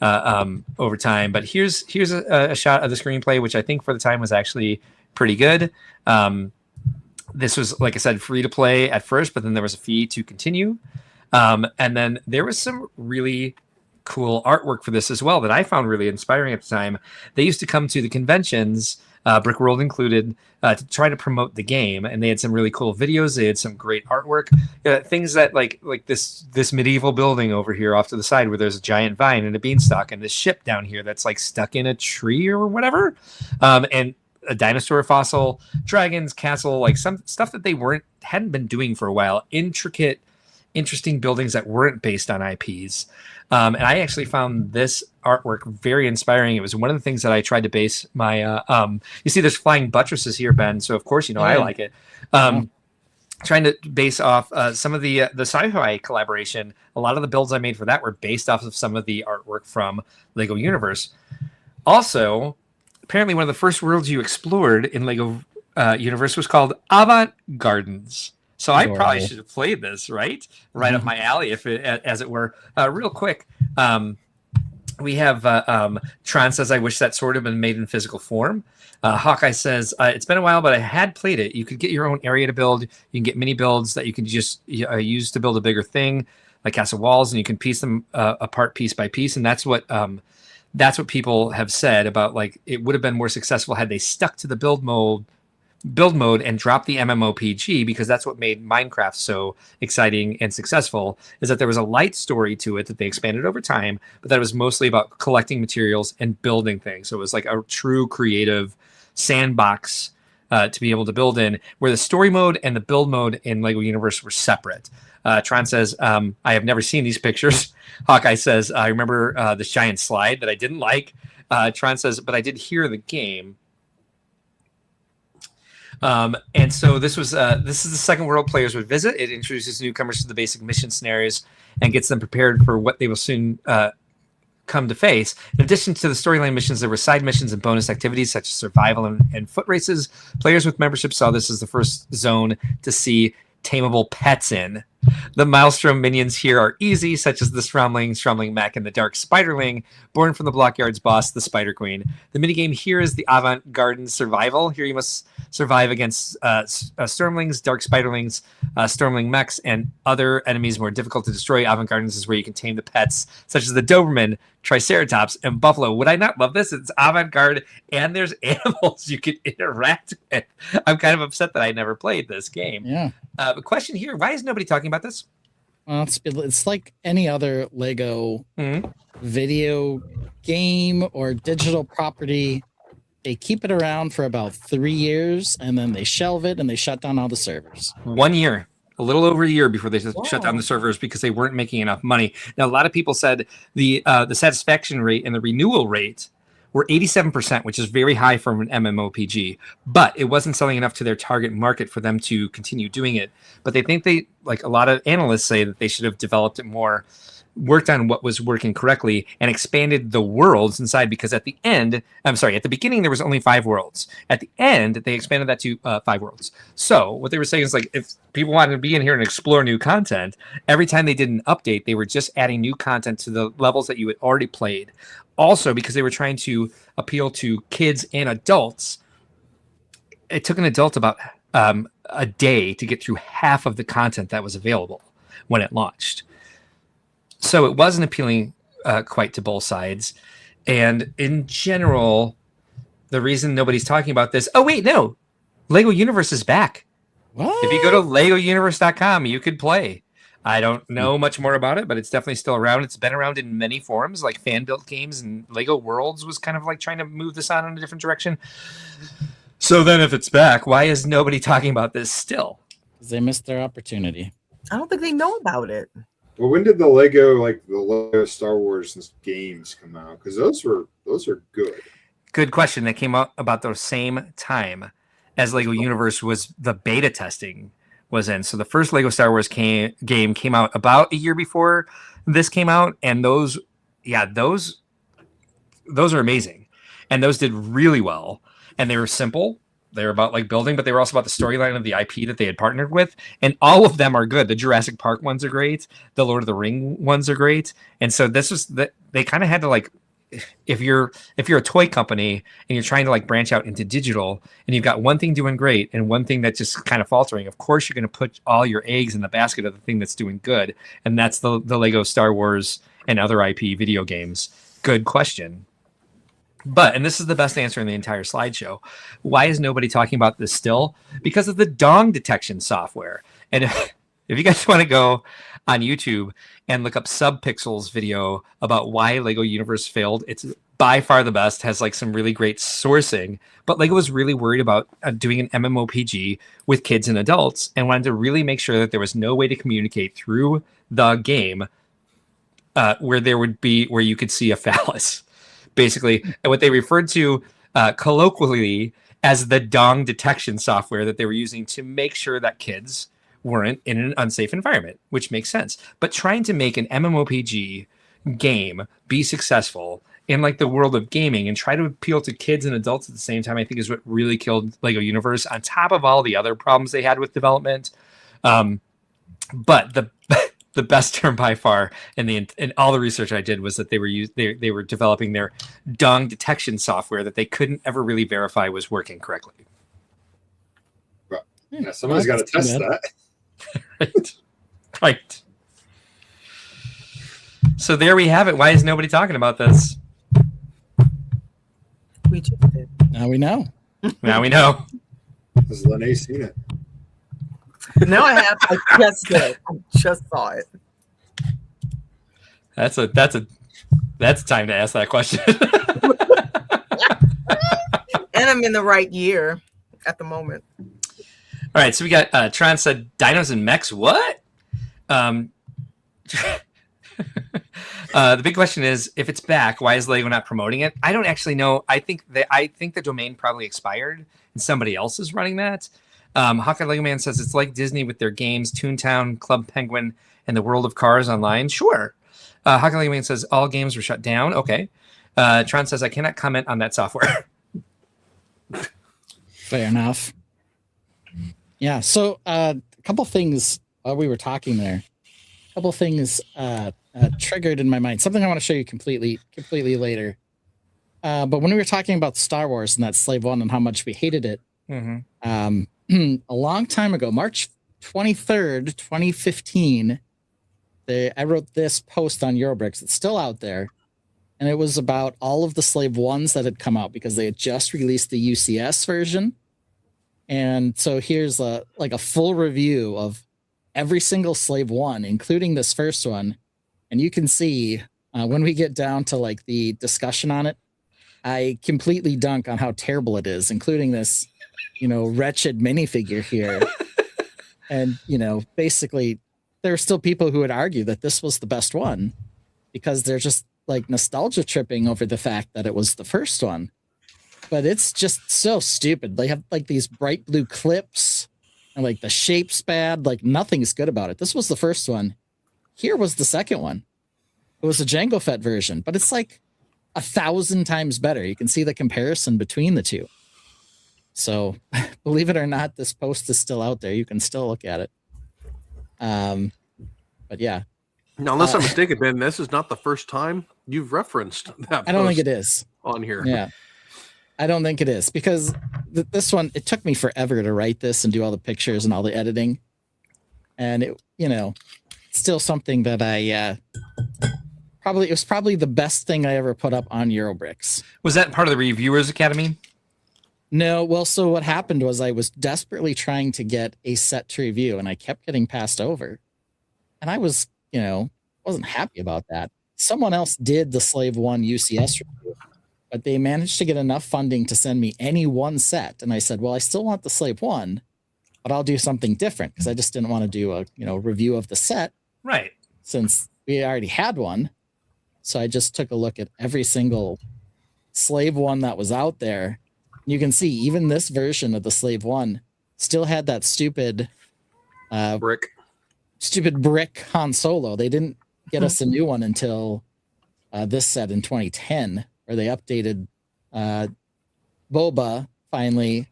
over time. But here's a shot of the screenplay, which I think for the time was actually pretty good. This was, like I said, free to play at first, but then there was a fee to continue. And then there was some really cool artwork for this as well that I found really inspiring at the time. They used to come to the conventions, Brickworld included, to try to promote the game, and they had some really cool videos. They had some great artwork, things that like this medieval building over here off to the side where there's a giant vine and a beanstalk, and this ship down here that's like stuck in a tree or whatever, and a dinosaur fossil, dragons, castle, like some stuff that they hadn't been doing for a while. Intricate, interesting buildings that weren't based on IPs. And I actually found this artwork very inspiring. It was one of the things that I tried to base my, you see there's flying buttresses here, Ben. So of course, I like it. Trying to base off some of the sci-fi collaboration. A lot of the builds I made for that were based off of some of the artwork from Lego Universe. Also, apparently one of the first worlds you explored in Lego Universe was called Avant Gardens. So I probably should have played this, right up my alley, as it were. Real quick, we have Tron says, "I wish that sword had been made in physical form." Hawkeye says, "It's been a while, but I had played it. You could get your own area to build. You can get mini builds that you can just use to build a bigger thing, like castle walls, and you can piece them apart piece by piece." And that's what people have said about, like, it would have been more successful had they stuck to the build mode and drop the MMOPG, because that's what made Minecraft so exciting and successful, is that there was a light story to it that they expanded over time, but that it was mostly about collecting materials and building things. So it was like a true creative sandbox to be able to build in, where the story mode and the build mode in Lego Universe were separate. Tron says, "I have never seen these pictures." Hawkeye says, "I remember this giant slide that I didn't like." Tron says, "But I did hear the game." And so this is the second world players would visit. It introduces newcomers to the basic mission scenarios and gets them prepared for what they will soon come to face. In addition to the storyline missions, there were side missions and bonus activities such as survival and foot races. Players with membership saw this as the first zone to see tameable pets in. The Maelstrom minions here are easy, such as the Stromling Mech, and the Dark Spiderling, born from the Blockyard's boss, the Spider Queen. The minigame here is the Avant Garden Survival. Here you must survive against Stormlings, Dark Spiderlings, Stormling Mechs, and other enemies more difficult to destroy. Avant Gardens is where you can tame the pets, such as the Doberman, Triceratops, and Buffalo. Would I not love this? It's avant-garde, and there's animals you can interact with. I'm kind of upset that I never played this game. Yeah. The question here, why is nobody talking about this? Well, it's like any other Lego video game or digital property. They keep it around for about 3 years, and then they shelve it and they shut down all the servers. 1 year. A little over a year before they shut down the servers because they weren't making enough money. Now, a lot of people said the satisfaction rate and the renewal rate were 87%, which is very high for an MMOPG, but it wasn't selling enough to their target market for them to continue doing it. But they think like a lot of analysts say that they should have developed it more worked on what was working correctly and expanded the worlds inside, because at the beginning there was only 5 worlds. At the end, they expanded that to 5 worlds. So what they were saying is, like, if people wanted to be in here and explore new content, every time they did an update, they were just adding new content to the levels that you had already played. Also, because they were trying to appeal to kids and adults, it took an adult about a day to get through half of the content that was available when it launched. So it wasn't appealing quite to both sides. And in general, the reason nobody's talking about this... Oh, wait, no. Lego Universe is back. What? If you go to LegoUniverse.com, you could play. I don't know much more about it, but it's definitely still around. It's been around in many forms, like fan-built games, and Lego Worlds was kind of like trying to move this on in a different direction. So then if it's back, why is nobody talking about this still? Because they missed their opportunity. I don't think they know about it. Well, when did the Lego Star Wars games come out? Because those are good. Good question. They came out about the same time as Lego Universe was the beta testing was in. So the first Lego Star Wars game came out about a year before this came out, and those are amazing, and those did really well, and they were simple. They were about like building, but they were also about the storyline of the IP that they had partnered with. And all of them are good. The Jurassic Park ones are great. The Lord of the Ring ones are great. And so this was that they kind of had to, like, if you're a toy company and you're trying to like branch out into digital and you've got one thing doing great and one thing that's just kind of faltering, of course you're going to put all your eggs in the basket of the thing that's doing good. And that's the Lego Star Wars and other IP video games. Good question. But, and this is the best answer in the entire slideshow, why is nobody talking about this still? Because of the dong detection software. And if you guys want to go on YouTube and look up Subpixel's video about why Lego Universe failed, it's by far the best, has like some really great sourcing. But Lego was really worried about doing an MMOPG with kids and adults and wanted to really make sure that there was no way to communicate through the game where you could see a phallus. Basically, and what they referred to colloquially as the dong detection software that they were using to make sure that kids weren't in an unsafe environment, which makes sense. But trying to make an MMOPG game be successful in like the world of gaming and try to appeal to kids and adults at the same time, I think is what really killed Lego Universe, on top of all the other problems they had with development. But the best term by far in all the research I did was that they were developing their dong detection software that they couldn't ever really verify was working correctly. Yeah, somebody's got to test that. Right. So there we have it. Why is nobody talking about this? We just did. Now we know. Now we know. Has Lene seen it? No, I have. I just did. I just saw it. That's time to ask that question. And I'm in the right year at the moment. All right, so we got Tron said dinos and mechs. What? The big question is, if it's back, why is Lego not promoting it? I don't actually know. I think the domain probably expired and somebody else is running that. Hawkeye Lego Man says it's like Disney with their games, Toontown, Club Penguin, and the World of Cars online. Sure. Hawkeye Lego Man says all games were shut down. Okay. Tron says I cannot comment on that software. Fair enough. Yeah. So a couple things while we were talking there. A couple things triggered in my mind. Something I want to show you completely later. But when we were talking about Star Wars and that Slave One and how much we hated it, a long time ago, March 23rd, 2015, I wrote this post on Eurobricks. It's still out there. And it was about all of the Slave 1s that had come out because they had just released the UCS version. And so here's a full review of every single Slave 1, including this first one. And you can see when we get down to like the discussion on it, I completely dunk on how terrible it is, including this, wretched minifigure here. And, basically there are still people who would argue that this was the best one because they're just like nostalgia tripping over the fact that it was the first one. But it's just so stupid. They have like these bright blue clips and like the shape's bad. Like nothing's good about it. This was the first one. Here was the second one. It was a Jango Fett version, but it's like 1,000 times better. You can see the comparison between the two. So believe it or not, this post is still out there. You can still look at it. But yeah. Now, unless I'm mistaken, Ben, this is not the first time you've referenced that. I don't think it is on here. Yeah. I don't think it is because this one, it took me forever to write this and do all the pictures and all the editing. And it, it's still something that it was probably the best thing I ever put up on Eurobricks. Was that part of the Reviewers Academy? No. Well, so what happened was I was desperately trying to get a set to review and I kept getting passed over. And I was, wasn't happy about that. Someone else did the Slave 1 UCS review, but they managed to get enough funding to send me any one set. And I said, well, I still want the Slave 1, but I'll do something different because I just didn't want to do a, review of the set. Right. Since we already had one. So I just took a look at every single Slave 1 that was out there. You can see even this version of the Slave 1 still had that stupid brick Han Solo. They didn't get us a new one until this set in 2010, where they updated Boba finally,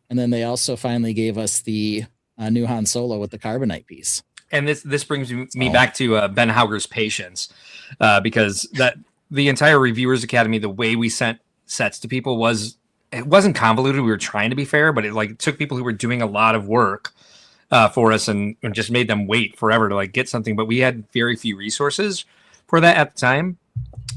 and then they also finally gave us the new Han Solo with the carbonite piece. And this brings me back to Ben Hauger's patience, because the entire Reviewers Academy, the way we sent sets to people wasn't convoluted. We were trying to be fair, but it took people who were doing a lot of work for us and just made them wait forever to get something. But we had very few resources for that at the time.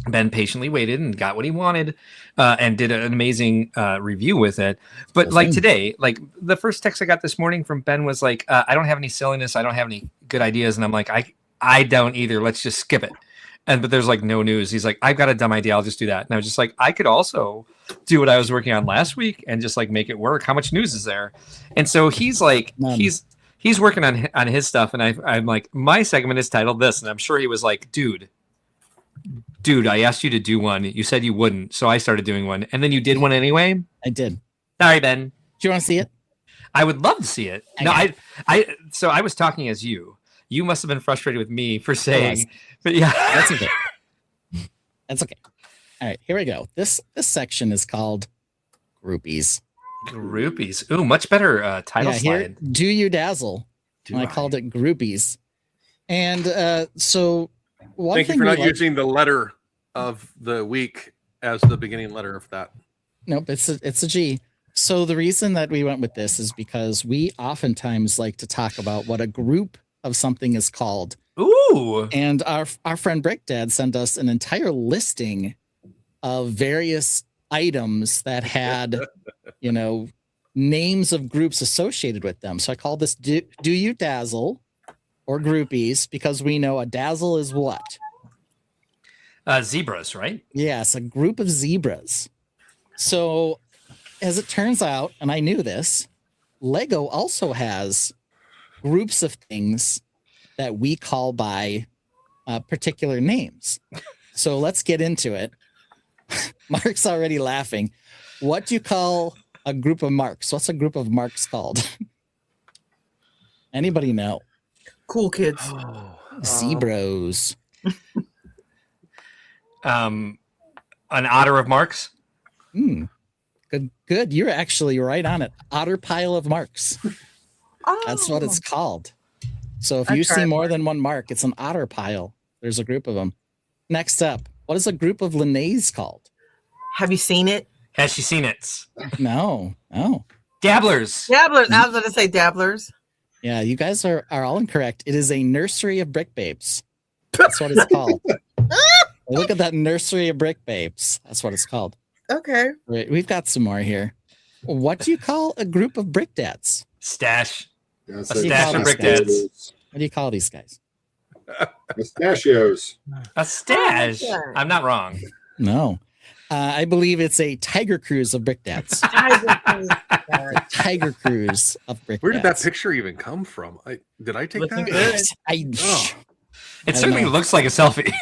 Ben patiently waited and got what he wanted and did an amazing review with it. But today, the first text I got this morning from Ben was I don't have any silliness. I don't have any good ideas. And I'm like, I don't either. Let's just skip it. But there's no news. He's like, I've got a dumb idea. I'll just do that. And I was just like, I could also do what I was working on last week and just make it work. How much news is there? And so he's he's working on his stuff. And I'm like, my segment is titled this. And I'm sure he was like, dude, I asked you to do one. You said you wouldn't. So I started doing one. And then you did one anyway. I did. Sorry, Ben. Do you want to see it? I would love to see it. So I was talking as you. You must have been frustrated with me for saying, but yeah. That's okay. That's okay. All right, here we go. This section is called Groupies. Groupies. Ooh, much better title slide. Do you dazzle? I called it Groupies. And so one Thank thing you for not using the letter of the week as the beginning letter of that. Nope, it's a G. So the reason that we went with this is because we oftentimes like to talk about what a group of something is called. Ooh. And our friend Brick Dad sent us an entire listing of various items that had, names of groups associated with them. So I call this Do You Dazzle or Groupies because we know a dazzle is what? Zebras, right? Yes, a group of zebras. So as it turns out, and I knew this, Lego also has groups of things that we call by particular names. So let's get into it. Mark's already laughing. What do you call a group of marks? What's a group of marks called? Anybody know? Cool kids. Zebros. An otter of marks. Good. You're actually right on it. Otter pile of marks. That's what it's called. So if you see more than one mark, it's an otter pile. There's a group of them. Next up, what is a group of Linnaeus called? Have you seen it? Has she seen it? No. Dabblers. Dabblers. I was going to say dabblers. Yeah, you guys are all incorrect. It is a nursery of brick babes. That's what it's called. Look at that nursery of brick babes. That's what it's called. Okay. Right, we've got some more here. What do you call a group of brick dads? Stash. Yeah, A stash of brick dads. What do you call these guys? Pistachios. A stash. I'm not wrong. No. I believe it's a tiger cruise of brick dads. Tiger cruise of brick Where did that dads. picture even come from? Did I take that? It certainly looks like a selfie.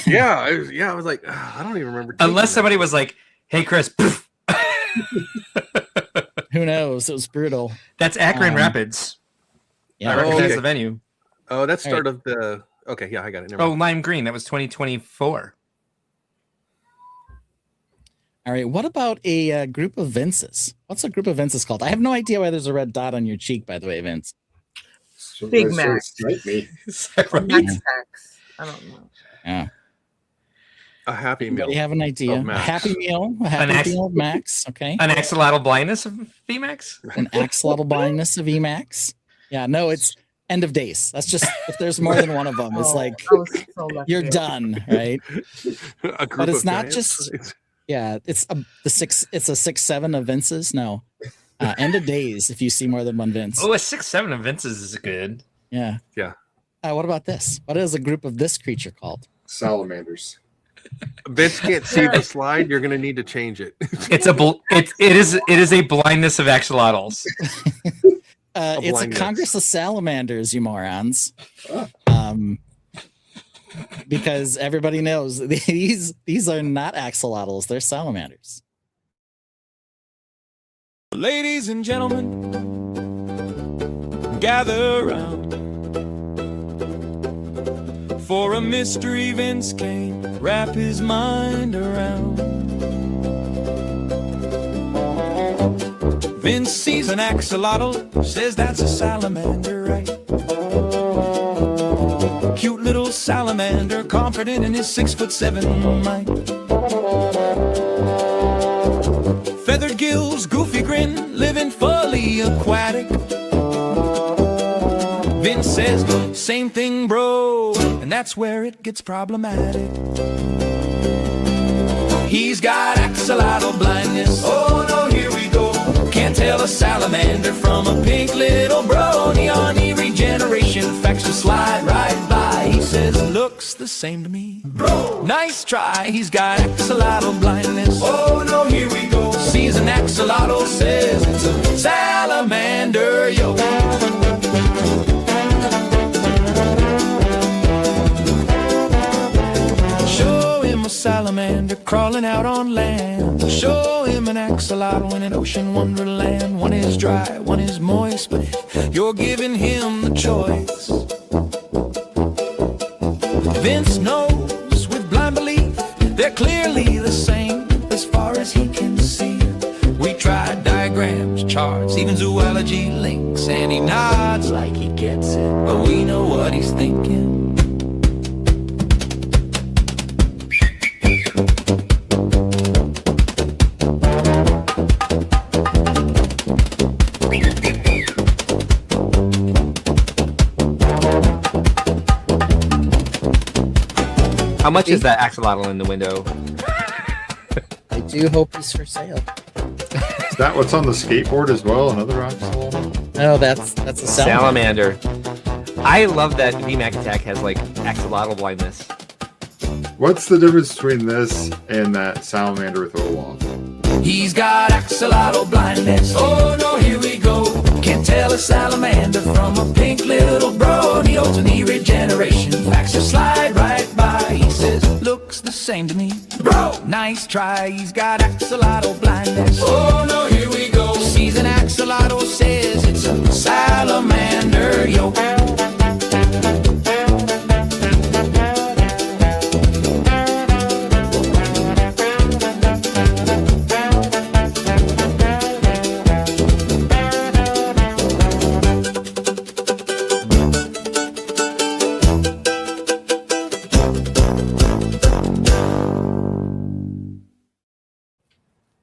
Yeah. I was like, I don't even remember. Unless somebody was like, "Hey, Chris." Who knows? It was brutal. That's Akron Rapids. Yeah. I recognize the venue. Oh, that's start of the Okay, yeah, I got it. Never Oh, mind. lime green. That was 2024. All right. What about a group of Vinces? What's a group of Vinces called? I have no idea why there's a red dot on your cheek, by the way, Vince. Big Somebody's trying to Mac. snipe me. Max Packs. I don't know. Yeah. A Happy Meal. Anybody have an idea? of A Max. Happy Meal. A An Happy Meal of Max. Okay. An axolotl blindness of VMAX? An axolotl blindness of Emax. Yeah. No, it's end of days. That's just if there's more than one of them, it's like I was so lucky. you're done, right? A group But it's of not giants. just- Yeah, it's a 6-7 of Vince's. No, end of days. If you see more than one Vince. Oh, a 6-7 of Vince's is good. Yeah. Yeah. What about this? What is a group of this creature called? Salamanders. Vince can't see the slide. You're going to need to change it. It's it is a blindness of axolotls. It's a blindness. Congress of Salamanders, you morons. Because everybody knows these are not axolotls; they're salamanders. Ladies and gentlemen, gather around for a mystery Vince can't wrap his mind around. Vince sees an axolotl, says that's a salamander, right? Cute little salamander, confident in his 6'7" might. Feathered gills, goofy grin, living fully aquatic. Vince says, same thing, bro, and that's where it gets problematic. He's got axolotl blindness. Oh no, here we go. Can't tell a salamander from a pink little brony. On regeneration facts just slide right by. He says, looks the same to me. Bro, nice try. He's got axolotl blindness. Oh no, here we go. Sees an axolotl, says it's a salamander, yo. Show him a salamander crawling out on land. Show him an axolotl in an ocean wonderland. One is dry, one is moist, but you're giving him the choice. Vince knows with blind belief they're clearly the same as far as he can see. We tried diagrams, charts, even zoology links, and he nods like he gets it, but we know what he's thinking. How much is that axolotl in the window? I do hope he's for sale. Is that what's on the skateboard as well? Another axolotl? No, that's a salamander. Salamander. I love that VMAC attack has like axolotl blindness. What's the difference between this and that salamander with Olaf? He's got axolotl blindness. Oh no, here we go. Can't tell a salamander from a pink little brony. Alternate regeneration facts just slide right by. He says, looks the same to me. Bro, nice try. He's got axolotl blindness. Oh no, here we go. Sees an axolotl, says it's a salamander, yo.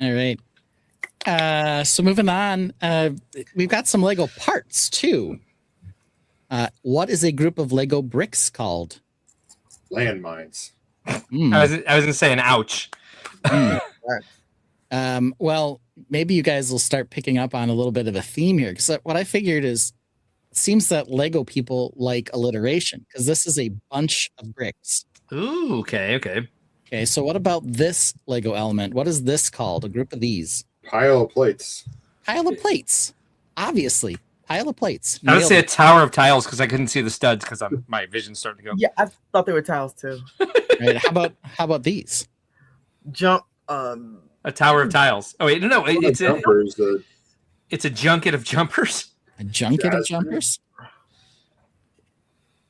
All right. So moving on, we've got some Lego parts too. What is a group of Lego bricks called? Landmines. I was gonna say an ouch. Well, maybe you guys will start picking up on a little bit of a theme here. Because what I figured is, it seems that Lego people like alliteration because this is a bunch of bricks. Ooh, okay. Okay, so what about this Lego element? What is this called? A group of these? Pile of plates. Pile of plates. Obviously, pile of plates. I would Nailed say a it. tower of tiles because I couldn't see the studs because my vision's starting to go. Yeah, I thought they were tiles too. Right, how about these? Jump. A tower of tiles. Oh wait, no, it's a junket of jumpers. A junket of jumpers?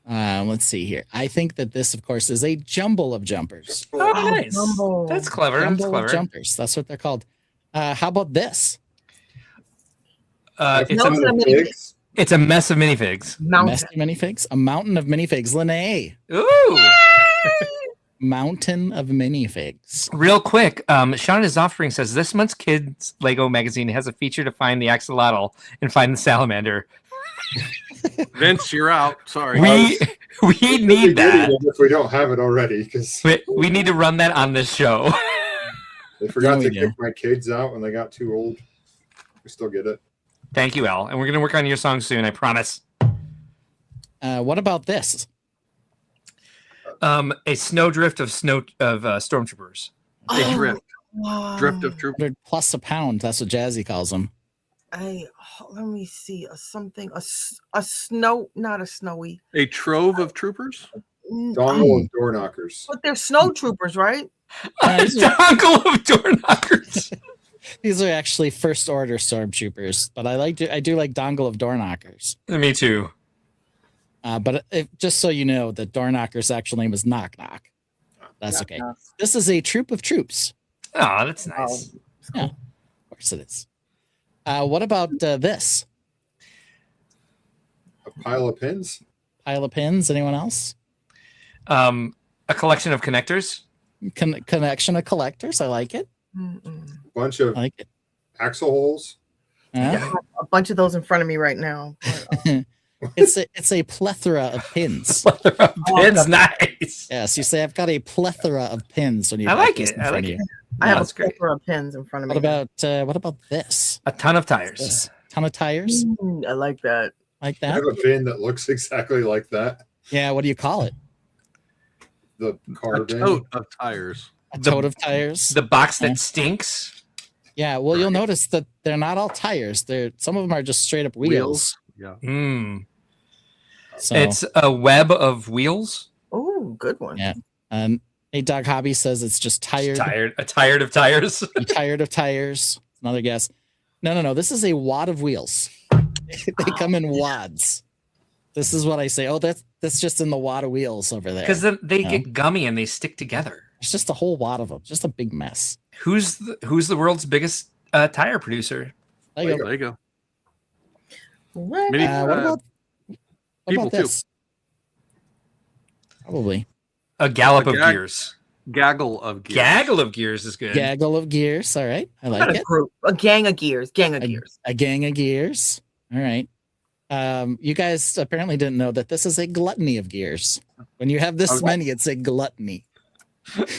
Let's see here. I think that this, of course, is a jumble of jumpers. Oh, nice. Jumble. That's clever. That's Jumble of clever. jumpers. That's what they're called. How about this? It's, No, it's a mini Pigs. it's a mess of minifigs. mountain. Mess of minifigs? A mountain of minifigs. Linnea. Ooh. Mountain of minifigs. Real quick, Sean is offering says this month's kids Lego magazine has a feature to find the axolotl and find the salamander. Vince, you're out. Sorry. We need that. If we don't have it already, because We need to run that on this show. they forgot Yeah, to we kick my kids out when they got too old. We still get it. Thank you, Al. And we're gonna work on your song soon, I promise. What about this? A snowdrift of stormtroopers. A drift. Wow. Drift of troop. 100 plus a pound. That's what Jazzy calls them. Let me see a snow, not a snowy. A trove of troopers. Dongle of door knockers. But they're snow troopers, right? A dongle of door knockers. These are actually first order stormtroopers, but I do like dongle of door knockers. Me too. But just so you know, the door knocker's actual name is Knock Knock. That's okay. This is a troop of troops. Oh, that's nice. Yeah, of course it is. What about this? A pile of pins. Pile of pins. Anyone else? A collection of connectors. Connection of collectors. I like it. Bunch of I like it. axle holes. A bunch of those in front of me right now. It's a plethora of pins. Plethora of pins. Nice. Yes, you say I've got a plethora of pins when you. I like this it. in I front like of it. you. I have That's a great. plethora of pins in front of me. What about this? A ton of tires. This ton of tires. I like that. Like I that. have a pin that looks exactly like that. Yeah. What do you call it? The A car bin. tote of tires. A tote of tires. The box that stinks. Yeah. Well, you'll notice that they're not all tires. Some of them are just straight up wheels. Yeah. Mm. So It's a web of wheels. Oh, good one. yeah. A Dog Hobby says it's just tired. Tired of tires. I'm tired of tires. Another guess. No. This is a wad of wheels. They come in wads. This is what I say. Oh, that's just in the wad of wheels over there. Because they get gummy and they stick together. It's just a whole wad of them. Just a big mess. Who's the world's biggest tire producer? There you go. There you go. What? Mini- What about people too. this? Probably. A gallop A of gag- gears. Gaggle of gears. Gaggle of gears is good. Gaggle of gears. All right. I like Not a it. group. A gang of gears. Gang of gears. A gang of gears. All right. You guys apparently didn't know that this is a gluttony of gears. When you have this many, it's a gluttony.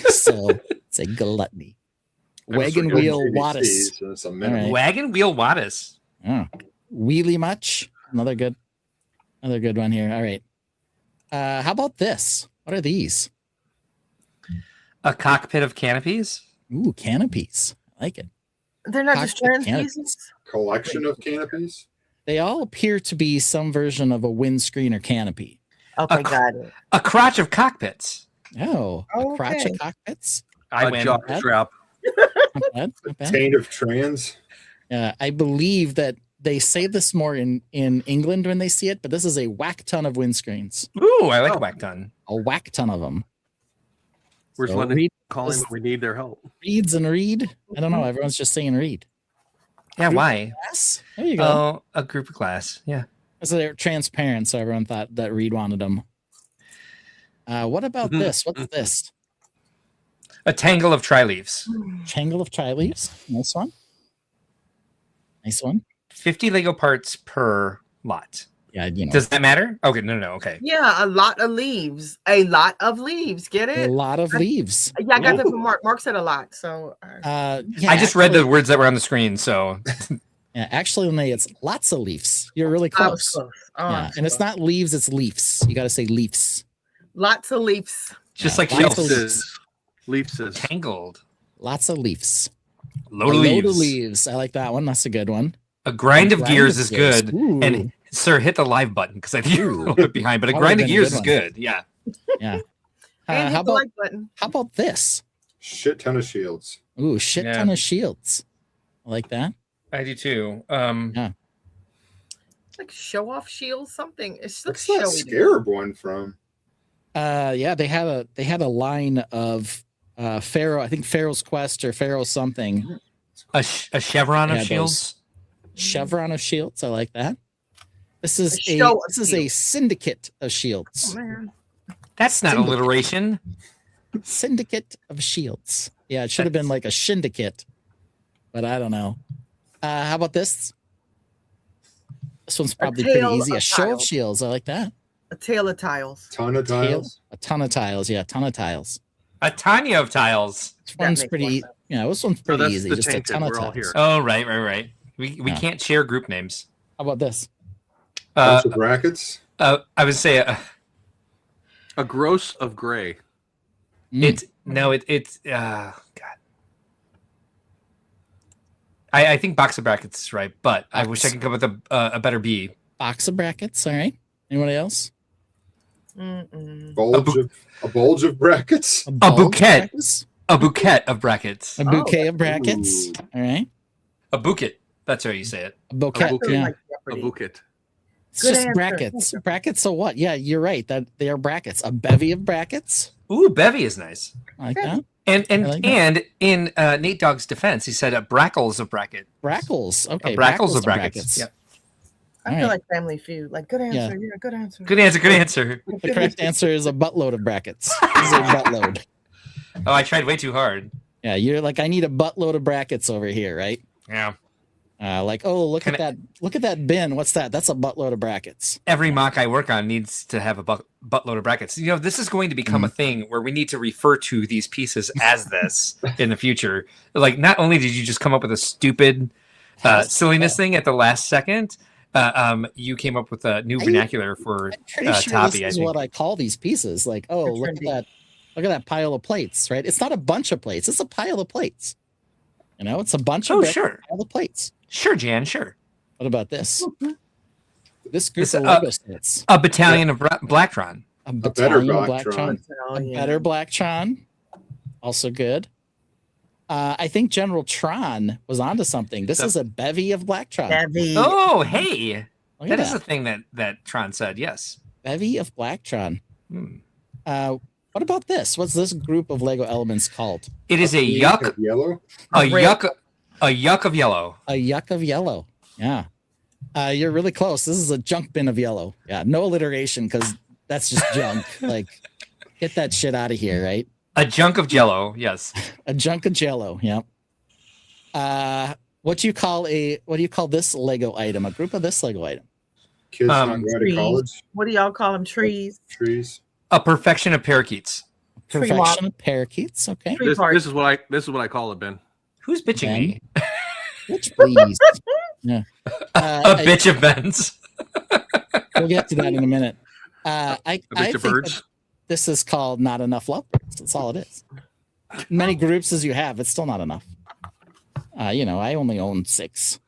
So it's a gluttony. Wagon Good wheel TBCs, Wattis. so it's a All minimum. right. Wagon wheel Wattis. Oh. Wheelie much. Another good one here. All right. How about this? What are these? A cockpit of canopies. Ooh, canopies. I like it. They're not just Cockpit trans canopies. pieces. Collection of canopies. They all appear to be some version of a windscreen or canopy. Okay, got it. A crotch of cockpits. Oh, a crotch Okay. of cockpits. I A win. jock strap. Not bad. Not bad. Taint of trans. I believe that they say this more in England when they see it, but this is a whack ton of windscreens. Ooh, I like whack ton. A whack ton of them. Where's So London read- calling when we need their help? Reads and read. I don't know. Everyone's just saying read. Yeah, why? Yes. There you go. Oh, a group of class. Yeah. So they're transparent, so everyone thought that Reed wanted them. What about this? What's this? A tangle of tri leaves. Tangle of tri leaves. Nice one. Nice one. 50 Lego parts per lot. Yeah, you know. Does that matter? Okay, no. Okay. Yeah, a lot of leaves. A lot of leaves. Get A it? lot of leaves. Yeah, I got that from Mark. Mark said a lot. So Yeah, I just read the actually- words that were on the screen, so Yeah, actually, Lene, it's lots of leaves. You're really I was close. close. Oh, I Yeah, was and it's close. not leaves, it's leaves. You got to say leaves. Lots of leaves. just Yeah, like lots of shelves. leaves. Leaf says. Tangled. Lots of leaves. Load of A leaves. load of leaves. I like that one. That's a good one. A grind of Grind gears of is gears. good. Ooh. And sir, hit the live button because I think you're a little bit behind, but a That grind would've of been a gears good is one. good. Yeah. Yeah. And hit How the about like button. this? Shit ton of shields. Ooh, shit Yeah. ton of shields. I like that. I do too. like show off shield something. It looks What's that showy. scarab one from? Yeah, they had a line of Pharaoh. I think Pharaoh's Quest or Pharaoh something. A chevron of Yeah, shields. Chevron of shields. I like that. This is A show of this is a shields. syndicate of shields. Oh, man. That's not Syndicate. alliteration. Syndicate of shields. Yeah, it should have been like a syndicate, but I don't know. How about this? This one's probably pretty tail easy. A of show of tiles. shields. I like that. A tail of tiles. Ton of Tail- tiles. A ton of tiles. Yeah, a ton of tiles. A Tanya of tiles. This That one's makes pretty. more sense. Yeah, this one's So pretty that's easy. the Just a Tainted. ton of We're all tiles. here. Oh, right. We Yeah. can't share group names. How about this? Bunch of brackets. I would say A gross of gray. Mm. it's God. I think box of brackets is right, but I wish I could come up with a better B. Box of brackets. All right. Anybody else? Mm-mm. A bulge of brackets. bulge of bouquet. brackets? A bouquet of brackets. A bouquet of Ooh. brackets. All right. A bouquet. That's how you say it. A bouquet. bouquet. Yeah. Like A Jeopardy. bouquet. It's Good just answer. brackets. Brackets. So what? Yeah, you're right. That they are brackets. A bevy of brackets. Ooh, bevy is nice. I like that. And I like that. and in Nate Dogg's defense, he said brackles of bracket. Brackles. Okay. Brackles of brackets. Yep. I All feel right. like Family Feud. Like good answer. Yeah. Yeah, good answer. Good answer. Good answer. The correct answer is a buttload of brackets. This is a buttload. Oh, I tried way too hard. Yeah, you're like, I need a buttload of brackets over here, right? Yeah. Like, oh, look at that! Look at that bin. What's that? That's a buttload of brackets. Every mock I work on needs to have a buttload of brackets. You know, this is going to become a thing where we need to refer to these pieces as this in the future. Like, not only did you just come up with a stupid silliness thing at the last second, you came up with a new vernacular for I'm pretty sure TOtB, this I is think. what I call these pieces. Like, oh, They're look at trendy. that! Look at that pile of plates, right? It's not a bunch of plates. It's a pile of plates. You know, it's a bunch of Oh, bricks, sure. pile of plates. Sure, Jan, sure. What about this? This group This, of Lego sets. A battalion of Blacktron. A better battalion of Blacktron. Blacktron. Oh, A yeah. better Blacktron. Also good. I think General Tron was onto something. This is a bevy of Blacktron. Heavy. Oh, hey. Look at That is that. the thing that Tron said, yes. Bevy of Blacktron. Hmm. What about this? What's this group of Lego elements called? It is a yuck, Of yellow. a Red. yuck of yellow. A yuck of yellow. Yeah. You're really close. This is a junk bin of yellow. Yeah. No alliteration because that's just junk. Like, get that shit out of here, right? A junk of jello, yes. A junk of jello. Yep. What do you call this Lego item? A group of this Lego item. Kids not Um, going to trees. college. What do y'all call them? Trees. Trees. A perfection of parakeets. Tree Perfection walk. of parakeets. Okay. Tree This, park. this is what I call it, Ben. Who's bitching Ben? me? Which please. Yeah. A bitch of Ben's. We'll get to that in a minute. I A bitch I of think birds. that this is called not enough love. That's all it is. Many groups as you have, it's still not enough. You know, I only own 6.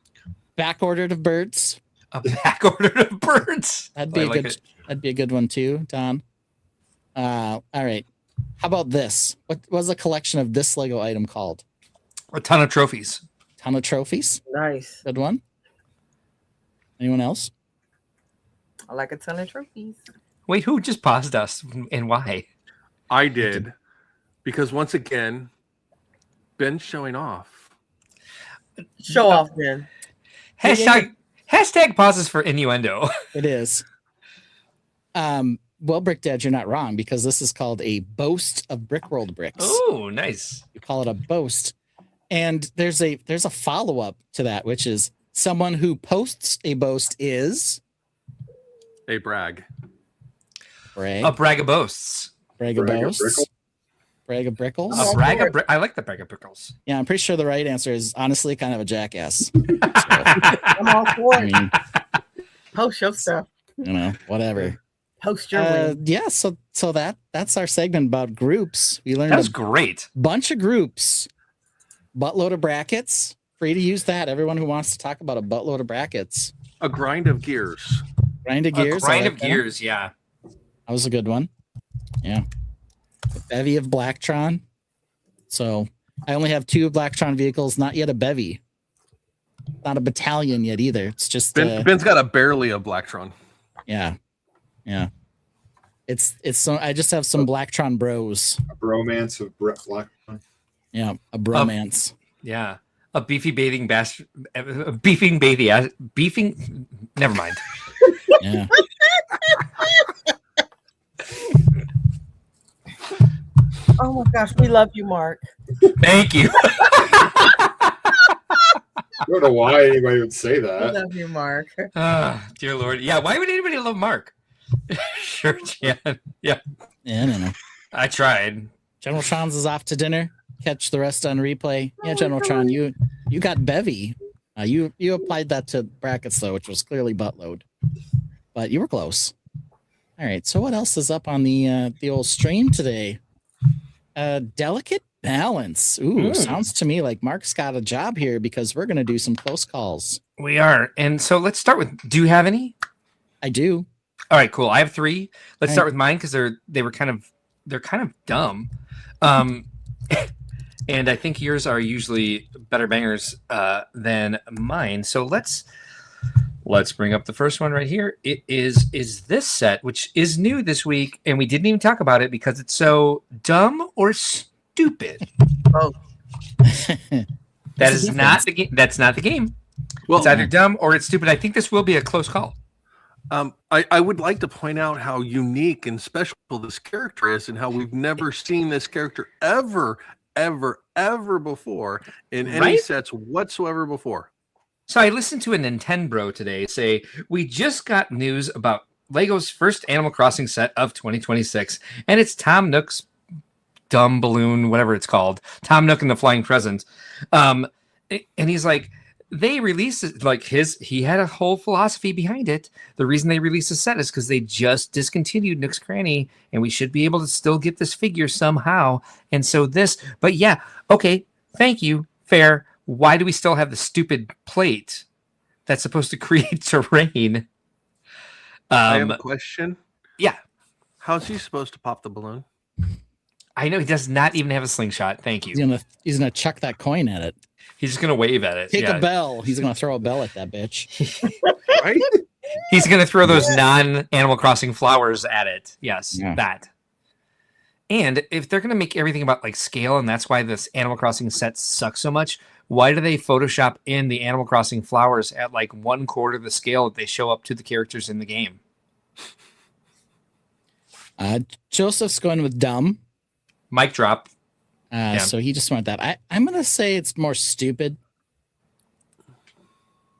Back ordered of birds. A back order of birds. That'd be I a like good. it. That'd be a good one too, Don. All right. How about this? What was a collection of this Lego item called? A ton of trophies. Ton of trophies. Nice. Good one. Anyone else? I like a ton of trophies. Wait, who just paused us and why? I did. Because once again, Ben's showing off. Show off, then. Hashtag pauses for innuendo. It is. Well, Brick Dad, you're not wrong because this is called a boast of Brickworld bricks. Oh, nice. You call it a boast, and there's a follow up to that, which is someone who posts a boast is A brag. brag, A brag of boasts. brag of Brag of boasts, brag of brickles. A brag of I like the brag of pickles. Yeah, I'm pretty sure the right answer is honestly kind of a jackass. I'm all for I it. mean, Post your stuff. you know, whatever. Post your win. Yeah, so that's our segment about groups. We learned That was a great. bunch of groups, buttload of brackets. Free to use that. Everyone who wants to talk about a buttload of brackets. A grind of gears. Grind of gears. A I grind like of that. gears, yeah. That was a good one. Yeah. A bevy of Blacktron. So I only have 2 Blacktron vehicles, not yet a bevy. not a battalion yet either. It's just Ben's got a barely a Blacktron. Yeah. It's so I just have some Blacktron bros. A bromance of Blacktron. Yeah, a bromance. Yeah, a beefing bathing. Never mind. Yeah. Oh my gosh, we love you, Mark. Thank you. I don't know why anybody would say We that. love you, Mark. Dear Lord. Yeah. Why would anybody love Mark? Sure, Jan. Yeah. Yeah, I don't know. I tried. General Tron's is off to dinner. Catch the rest on replay. Yeah, General Tron, you got bevy. You applied that to brackets though, which was clearly buttload, but you were close. All right. So what else is up on the old stream today? Delicate balance. Ooh, sounds to me like Mark's got a job here because we're gonna do some close calls. We are, and so let's start with. Do you have any? I do. All right, cool. I have 3. Let's All start right. with mine because they're kind of dumb, and I think yours are usually better bangers than mine. So let's bring up the first one right here. It is this set, which is new this week, and we didn't even talk about it because it's so dumb or stupid. Oh, That is not the game. That's not the game. Well, It's either dumb or it's stupid. I think this will be a close call. I would like to point out how unique and special this character is, and how we've never seen this character ever before in any Right? sets whatsoever before. So I listened to a Nintendo today say, we just got news about Lego's first Animal Crossing set of 2026, and it's Tom Nook's dumb balloon, whatever it's called, Tom Nook and the Flying Present. And he's like, they released it like he had a whole philosophy behind it. The reason they released the set is because they just discontinued Nook's Cranny, and we should be able to still get this figure somehow. And so but yeah, okay, thank you, fair. Why do we still have the stupid plate that's supposed to create terrain? I have a question. Yeah. How's he supposed to pop the balloon? I know he does not even have a slingshot. Thank you. He's gonna chuck that coin at it. He's just gonna wave at it. Take a bell. He's gonna throw a bell at that bitch. Right? He's gonna throw those non-Animal Crossing flowers at it. Yes, Yeah. that. And if they're gonna make everything about like scale, and that's why this Animal Crossing set sucks so much, why do they Photoshop in the Animal Crossing flowers at like 1/4 the scale that they show up to the characters in the game? Joseph's going with dumb. Mic drop. So he just went that. I'm gonna say it's more stupid.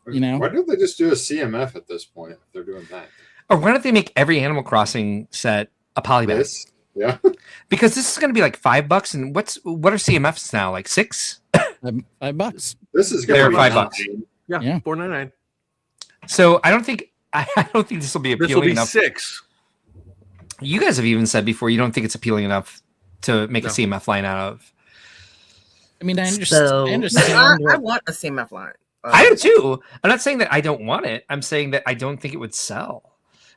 You know? Why don't they just do a CMF at this point if they're doing that? Or why don't they make every Animal Crossing set a polybag? This? Yeah. Because this is going to be like $5, and what are CMFs now? Like $6? $5. This is They're going to $5. be Yeah, Yeah. $4.99. So I don't think this will be This will appealing be enough. $6. You guys have even said before you don't think it's appealing enough to make a CMF line out of. I mean, I understand. so I understand. I want a CMF line. I do too. I'm not saying that I don't want it. I'm saying that I don't think it would sell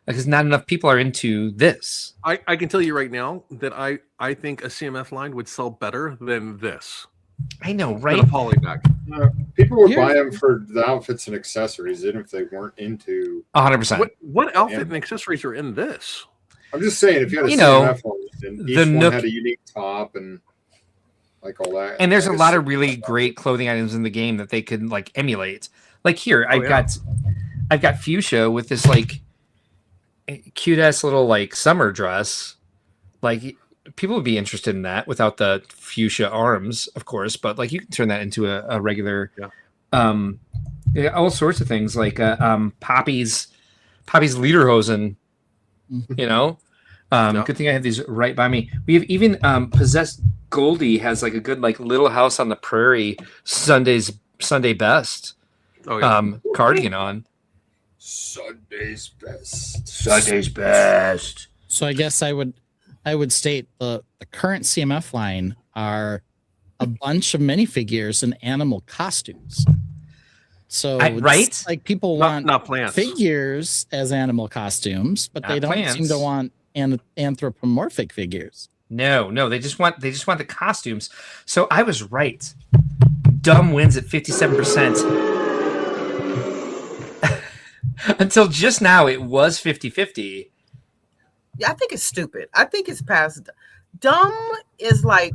because not enough people are into this. I can tell you right now that I think a CMF line would sell better than this. I know, Than right? a polybag. people would Here- buy them for the outfits and accessories, even if they weren't into. 100%. What outfit Yeah. and accessories are in this? I'm just saying, if you had a You know, CMF one, and each the one Nook- had a unique top and like all that. And there's a I lot guess- of really great clothing items in the game that they could like emulate. Like here, Oh, I've got Fuchsia with this like cute ass little like summer dress. Like people would be interested in that without the fuchsia arms, of course. But like you can turn that into a regular, yeah, all sorts of things like Poppy's lederhosen. You know, good thing I have these right by me. We have even Possessed Goldie has like a good like Little House on the Prairie Sunday best cardigan on. Sunday's best. Sunday's best. So I guess I would state the current CMF line are a bunch of minifigures and animal costumes. So it's right? like people want Not plants. figures as animal costumes, but they Not don't plants. seem to want anthropomorphic figures. No, they just want the costumes. So I was right. Dumb wins at 57%. Until just now, it was 50-50. Yeah, I think it's stupid. I think it's past. Dumb is like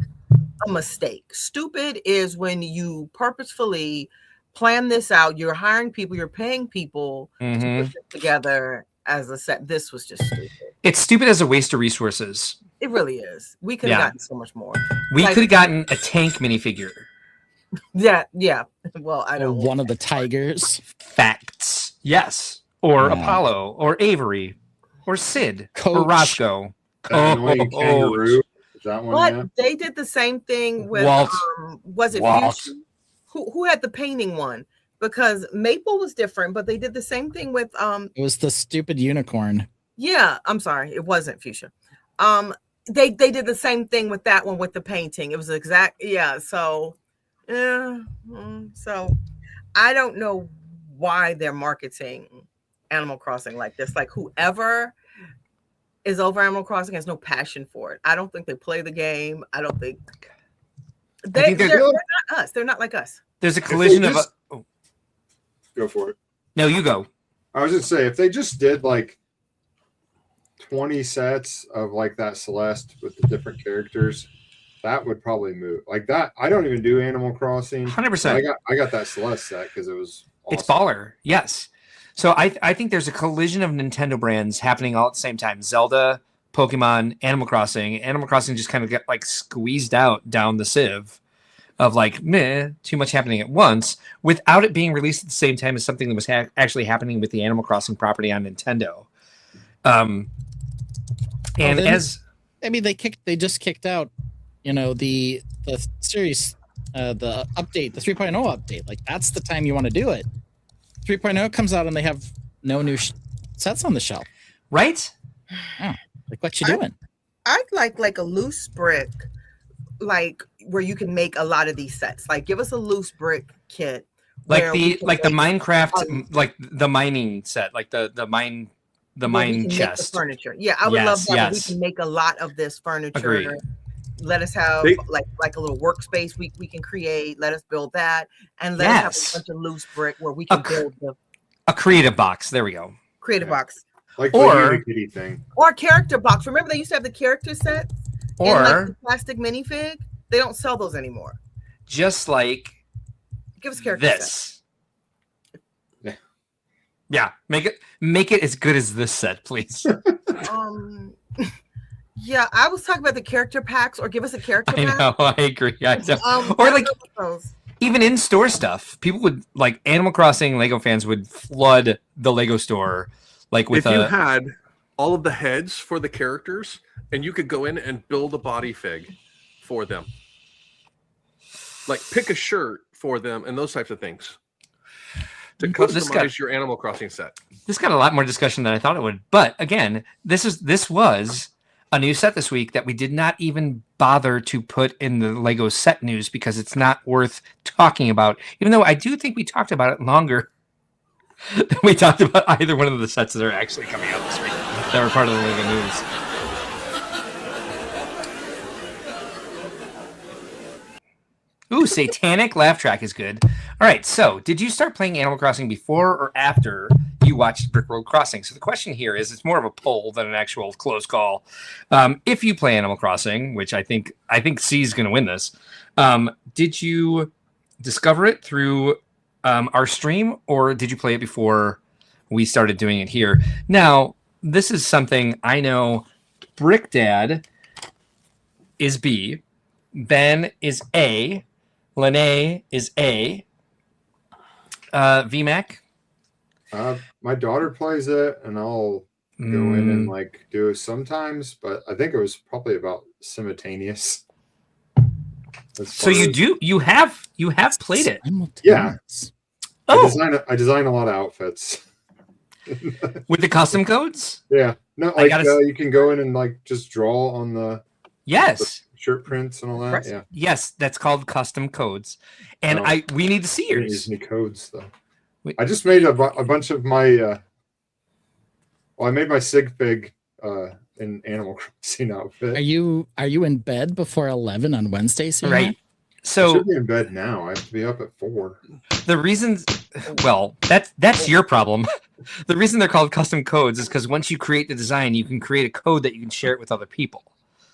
a mistake. Stupid is when you purposefully plan this out. You're hiring people, you're paying people to put this together as a set. This was just stupid. It's stupid as a waste of resources. It really is. We could have gotten so much more. We could have gotten a tank minifigure. Yeah. Well, I Or don't. one of the tigers. Facts. Yes. Or Apollo. Or Avery. Or Sid. Coach. Or Roscoe. That annoying kangaroo. Is that one? But Yeah? they did the same thing with Walt. Was it Walt. Fuchsia? Who had the painting one? Because Maple was different, but they did the same thing with It was the stupid unicorn. yeah, I'm sorry, it wasn't Fuchsia. They did the same thing with that one with the painting. It was exact so so I don't know why they're marketing Animal Crossing like this. Like whoever is over Animal Crossing has no passion for it. I don't think they play the game. I don't think they're not us. They're not like us. There's a collision of. Go for it. No, you go. I was just say if they just did like 20 sets of like that Celeste with the different characters, that would probably move like that. I don't even do Animal Crossing. 100%. I got that Celeste set because it was awesome. It's baller. Yes. So I think there's a collision of Nintendo brands happening all at the same time. Zelda, Pokemon, Animal Crossing. Animal Crossing just kind of get like squeezed out down the sieve of like, meh, too much happening at once without it being released at the same time as something that was actually happening with the Animal Crossing property on Nintendo. And they just kicked out, the series, the update, the 3.0 update. Like that's the time you want to do it. 3.0 comes out and they have no new sets on the shelf. Right? Oh, like what you doing? I'd like a loose brick, like where you can make a lot of these sets. Like give us a loose brick kit. Like the Minecraft, like the mining set, like the mine chest. The furniture. Yeah, I would love that. We can make a lot of this furniture. Agreed. Let us have like a little workspace we can create. Let us build that, and let us have a bunch of loose brick where we can build a creative box. There we go. Creative box, like the Kitty thing, or character box. Remember they used to have the character sets, or like the plastic minifig. They don't sell those anymore. Just like give us character this. Yeah, make it as good as this set, please. Yeah, I was talking about the character packs, or give us a character pack. I know, I agree. Or like even in-store stuff. People would like Animal Crossing Lego fans would flood the Lego store like with if you had all of the heads for the characters and you could go in and build a body fig for them. Like pick a shirt for them and those types of things. To customize your Animal Crossing set. This got a lot more discussion than I thought it would. But again, this was a new set this week that we did not even bother to put in the Lego set news because it's not worth talking about. Even though I do think we talked about it longer than we talked about either one of the sets that are actually coming out this week that were part of the Lego news. Ooh, satanic laugh track is good. All right, so did you start playing Animal Crossing before or after you watched Brickworld Crossing? So the question here is, it's more of a poll than an actual close call. If you play Animal Crossing, which I think C is going to win this, did you discover it through our stream, or did you play it before we started doing it here? Now, this is something I know. Brick Dad is B, Ben is A, Lene is A. VMAC? My daughter plays it, and I'll go in and like do it sometimes, but I think it was probably about simultaneous. So you have played it? Yeah. Oh, I design a lot of outfits with the custom codes. Yeah, no, like you can go in and like just draw on the shirt prints and all that. Yeah. Yes, that's called custom codes. And we need to see yours. Use any codes though. I just made a bunch of my I made my sig fig in Animal Crossing outfit. Are you in bed before 11 on Wednesdays? Right. I should be in bed now. I have to be up at 4. The reasons, well, that's your problem. The reason they're called custom codes is because once you create the design, you can create a code that you can share it with other people.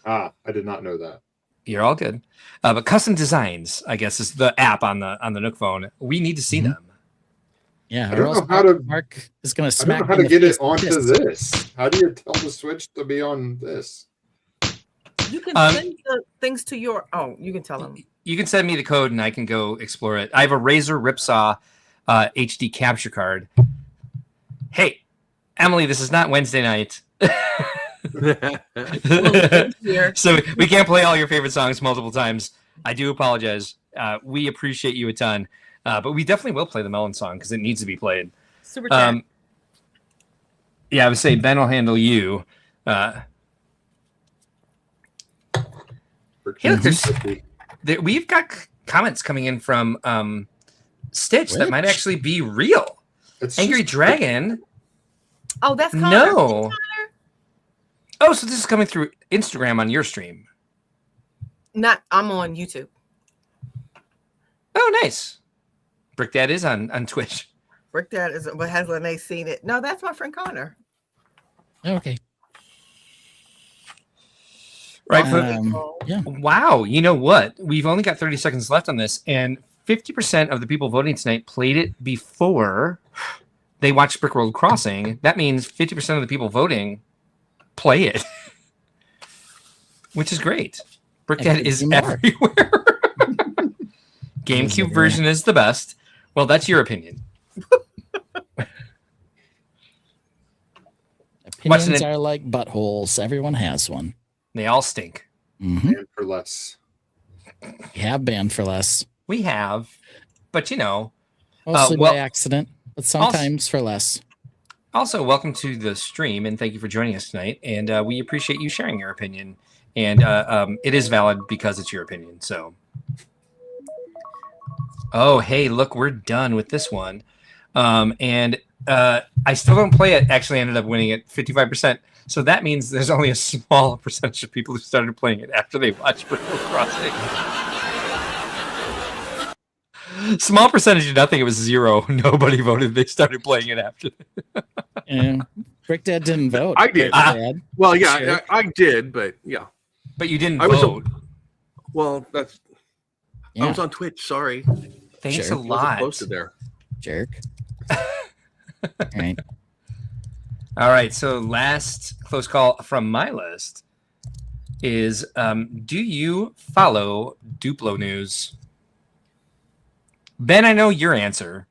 I did not know that. You're all good. But custom designs, I guess, is the app on the Nook phone. We need to see them. Yeah, I don't know how to. Mark is going to I smack. don't know how to get it onto this. this. How do you tell the Switch to be on this? You can send the things to your. Oh, you can tell them. You can send me the code and I can go explore it. I have a Razer Ripsaw HD capture card. Hey, Emily, this is not Wednesday night. So we can't play all your favorite songs multiple times. I do apologize. We appreciate you a ton. But we definitely will play the Melon song because it needs to be played. Super chat. Yeah, I would say Ben will handle you. Hey, look, we've got comments coming in from Stitch that might actually be real. Angry Dragon. Oh, that's Connor. No. Oh, so this is coming through Instagram on your stream. I'm on YouTube. Oh, nice. Brick Dad is on Twitch. Brick Dad is, but has Lene seen it? No, that's my friend Connor. Okay. Right. Yeah. Wow. You know what? We've only got 30 seconds left on this, and 50% of the people voting tonight played it before they watched Brickworld Crossing. That means 50% of the people voting play it, which is great. Brick Dad is everywhere. GameCube version is the best. Well, that's your opinion. Opinions are like buttholes. Everyone has one. They all stink. Banned for less. We have banned for less. We have, but you know, mostly by accident, but sometimes for less. Also, welcome to the stream, and thank you for joining us tonight. And we appreciate you sharing your opinion. And it is valid because it's your opinion. So, oh, hey, look, we're done with this one. And I still don't play it. Actually, ended up winning it 55%. So that means there's only a small percentage of people who started playing it after they watched Brickworld Crossing. Small percentage of nothing. It was 0. Nobody voted. They started playing it after. And Brick Dad didn't vote. I did. Well, yeah, sure. I did, but yeah. But you didn't vote. Well, that's. Yeah. I was on Twitch. Sorry. Thanks a lot. Posted there. Jerk. All right. All right. So last close call from my list is: do you follow Duplo news? Ben, I know your answer.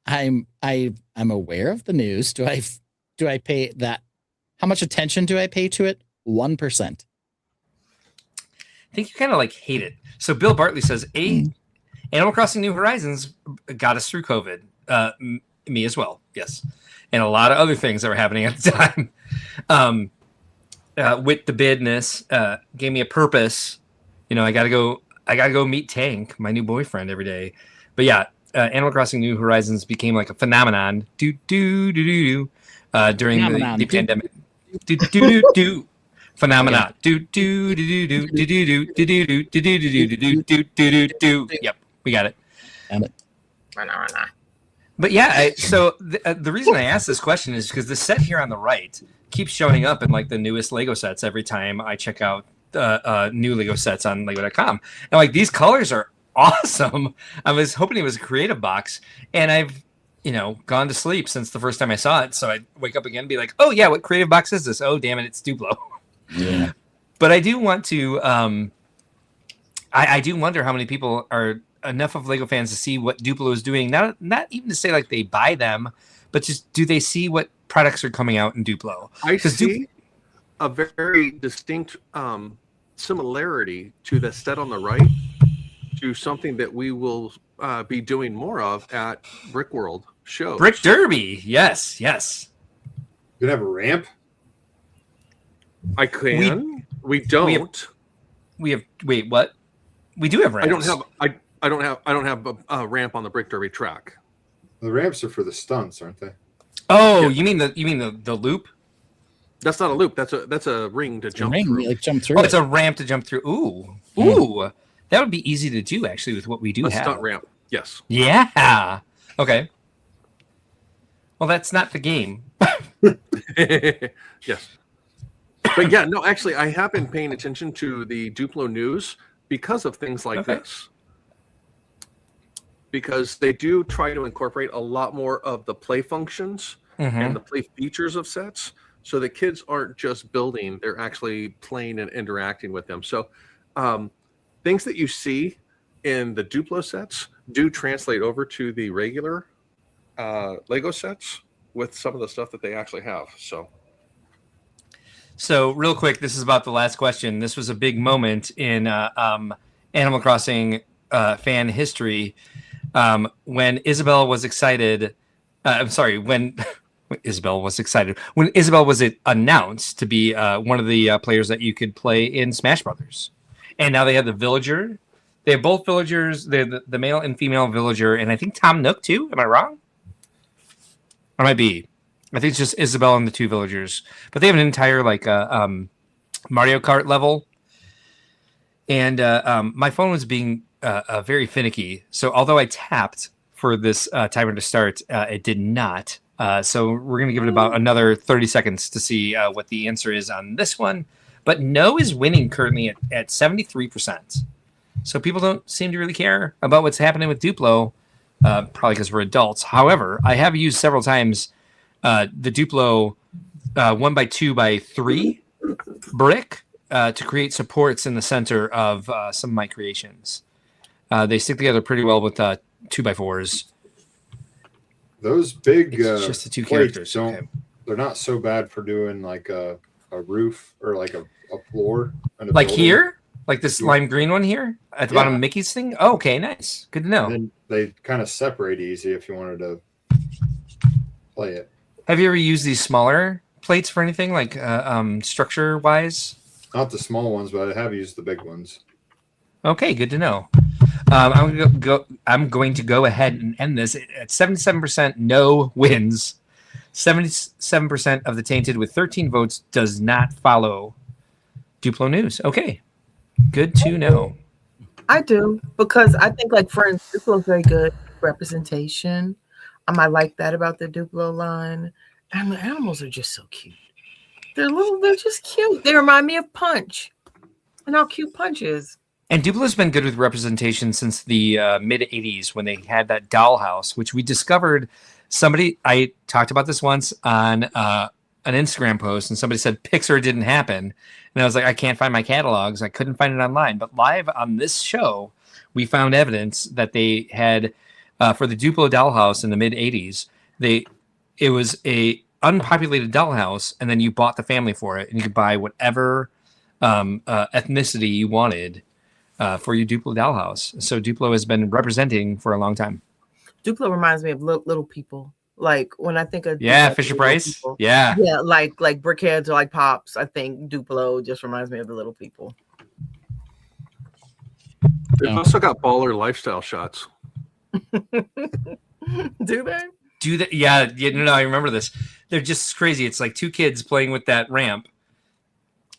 I'm aware of the news. Do I pay that? How much attention do I pay to it? 1%. I think you kind of like hate it. So Bill Bartley says, Animal Crossing New Horizons got us through COVID. Me as well. Yes. And a lot of other things that were happening at the time. With the bidness, gave me a purpose. You know, I gotta go meet Tank, my new boyfriend, every day. But yeah, Animal Crossing New Horizons became like a phenomenon. During the pandemic. Phenomenon. Yep, we got it. But yeah, so the reason I asked this question is because the set here on the right keeps showing up in like the newest Lego sets every time I check out new Lego sets on Lego.com. And like these colors are awesome. I was hoping it was a creative box, and I've gone to sleep since the first time I saw it. So I wake up again and be like, oh yeah, what creative box is this? Oh damn it, it's Duplo. Yeah. But I do want to. I do wonder how many people are enough of Lego fans to see what Duplo is doing. Not even to say like they buy them, but just do they see what products are coming out in Duplo? I see a very distinct similarity to the set on the right to something that we will be doing more of at Brickworld shows. Brick Derby, yes. You can have a ramp. I can. We don't. We have. Wait, what? We do have ramps. I don't have a ramp on the Brick Derby track. The ramps are for the stunts, aren't they? Oh, yeah. you mean the loop? That's not a loop. That's a ring to jump through. Like jump through. Oh, it's a ramp to jump through. Ooh. That would be easy to do, actually, with what we do A have. stunt ramp. Yes. Yeah. Okay. Well, that's not the game. Yes. But yeah, no, actually, I have been paying attention to the Duplo news because of things like this. Because they do try to incorporate a lot more of the play functions and the play features of sets. So the kids aren't just building, they're actually playing and interacting with them. So things that you see in the Duplo sets do translate over to the regular Lego sets with some of the stuff that they actually have. So real quick, this is about the last question. This was a big moment in Animal Crossing fan history when Isabel was excited. When Isabel was excited. When Isabel was announced to be one of the players that you could play in Smash Brothers. And now they have the villager. They have both villagers. They're the male and female villager. And I think Tom Nook too. Am I wrong? Or might be. I think it's just Isabel and the two villagers. But they have an entire Mario Kart level. And my phone was being very finicky. So although I tapped for this timer to start, it did not. So we're going to give it about another 30 seconds to see what the answer is on this one. But no is winning currently at 73%. So people don't seem to really care about what's happening with Duplo, probably because we're adults. However, I have used several times the Duplo 1x2x3 brick to create supports in the center of some of my creations. They stick together pretty well with 2x4s. Those big just the two plates characters. they're not so bad for doing like a roof or like a floor. And Like here? Like this lime green one here at the Yeah. bottom of Mickey's thing? Oh, okay, nice. Good to know. And then they kind of separate easy if you wanted to play it. Have you ever used these smaller plates for anything, like structure wise? Not the small ones, but I have used the big ones. Okay, good to know. I'm going to go ahead and end this at 77%. No wins. 77% of the Tainted with 13 votes does not follow Duplo news. Okay, good to know. I do, because I think, like, for instance, Duplo's very good representation. I like that about the Duplo line. And the animals are just so cute. They're just cute. They remind me of Punch. And how cute Punch is. And Duplo's been good with representation since the mid 80s when they had that dollhouse, which we discovered. I talked about this once on an Instagram post, and somebody said Pixar didn't happen. And I was like, I can't find my catalogs. I couldn't find it online. But live on this show, we found evidence that they had, for the Duplo dollhouse in the mid 80s, it was a unpopulated dollhouse, and then you bought the family for it, and you could buy whatever ethnicity you wanted for your Duplo dollhouse. So Duplo has been representing for a long time. Duplo reminds me of little people. Like when I think of Fisher Price. People, yeah, like Brickheads or like Pops. I think Duplo just reminds me of the little people. They've also got baller lifestyle shots. Do they? Do that? Yeah. No, I remember this. They're just crazy. It's like two kids playing with that ramp,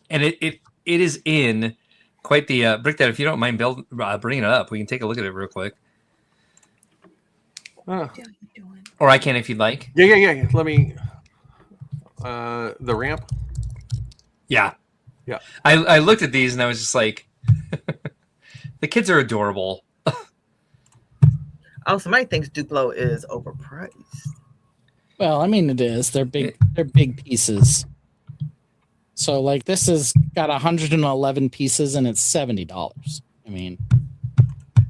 and it is in quite the brick. That if you don't mind, bringing it up, we can take a look at it real quick. Or I can if you'd like. Yeah. Let me. The ramp. Yeah. Yeah. I looked at these and I was just like, the kids are adorable. Oh, somebody thinks Duplo is overpriced. Well, I mean, it is. They're big. They're big pieces. So, like, this has got 111 pieces and it's $70. I mean,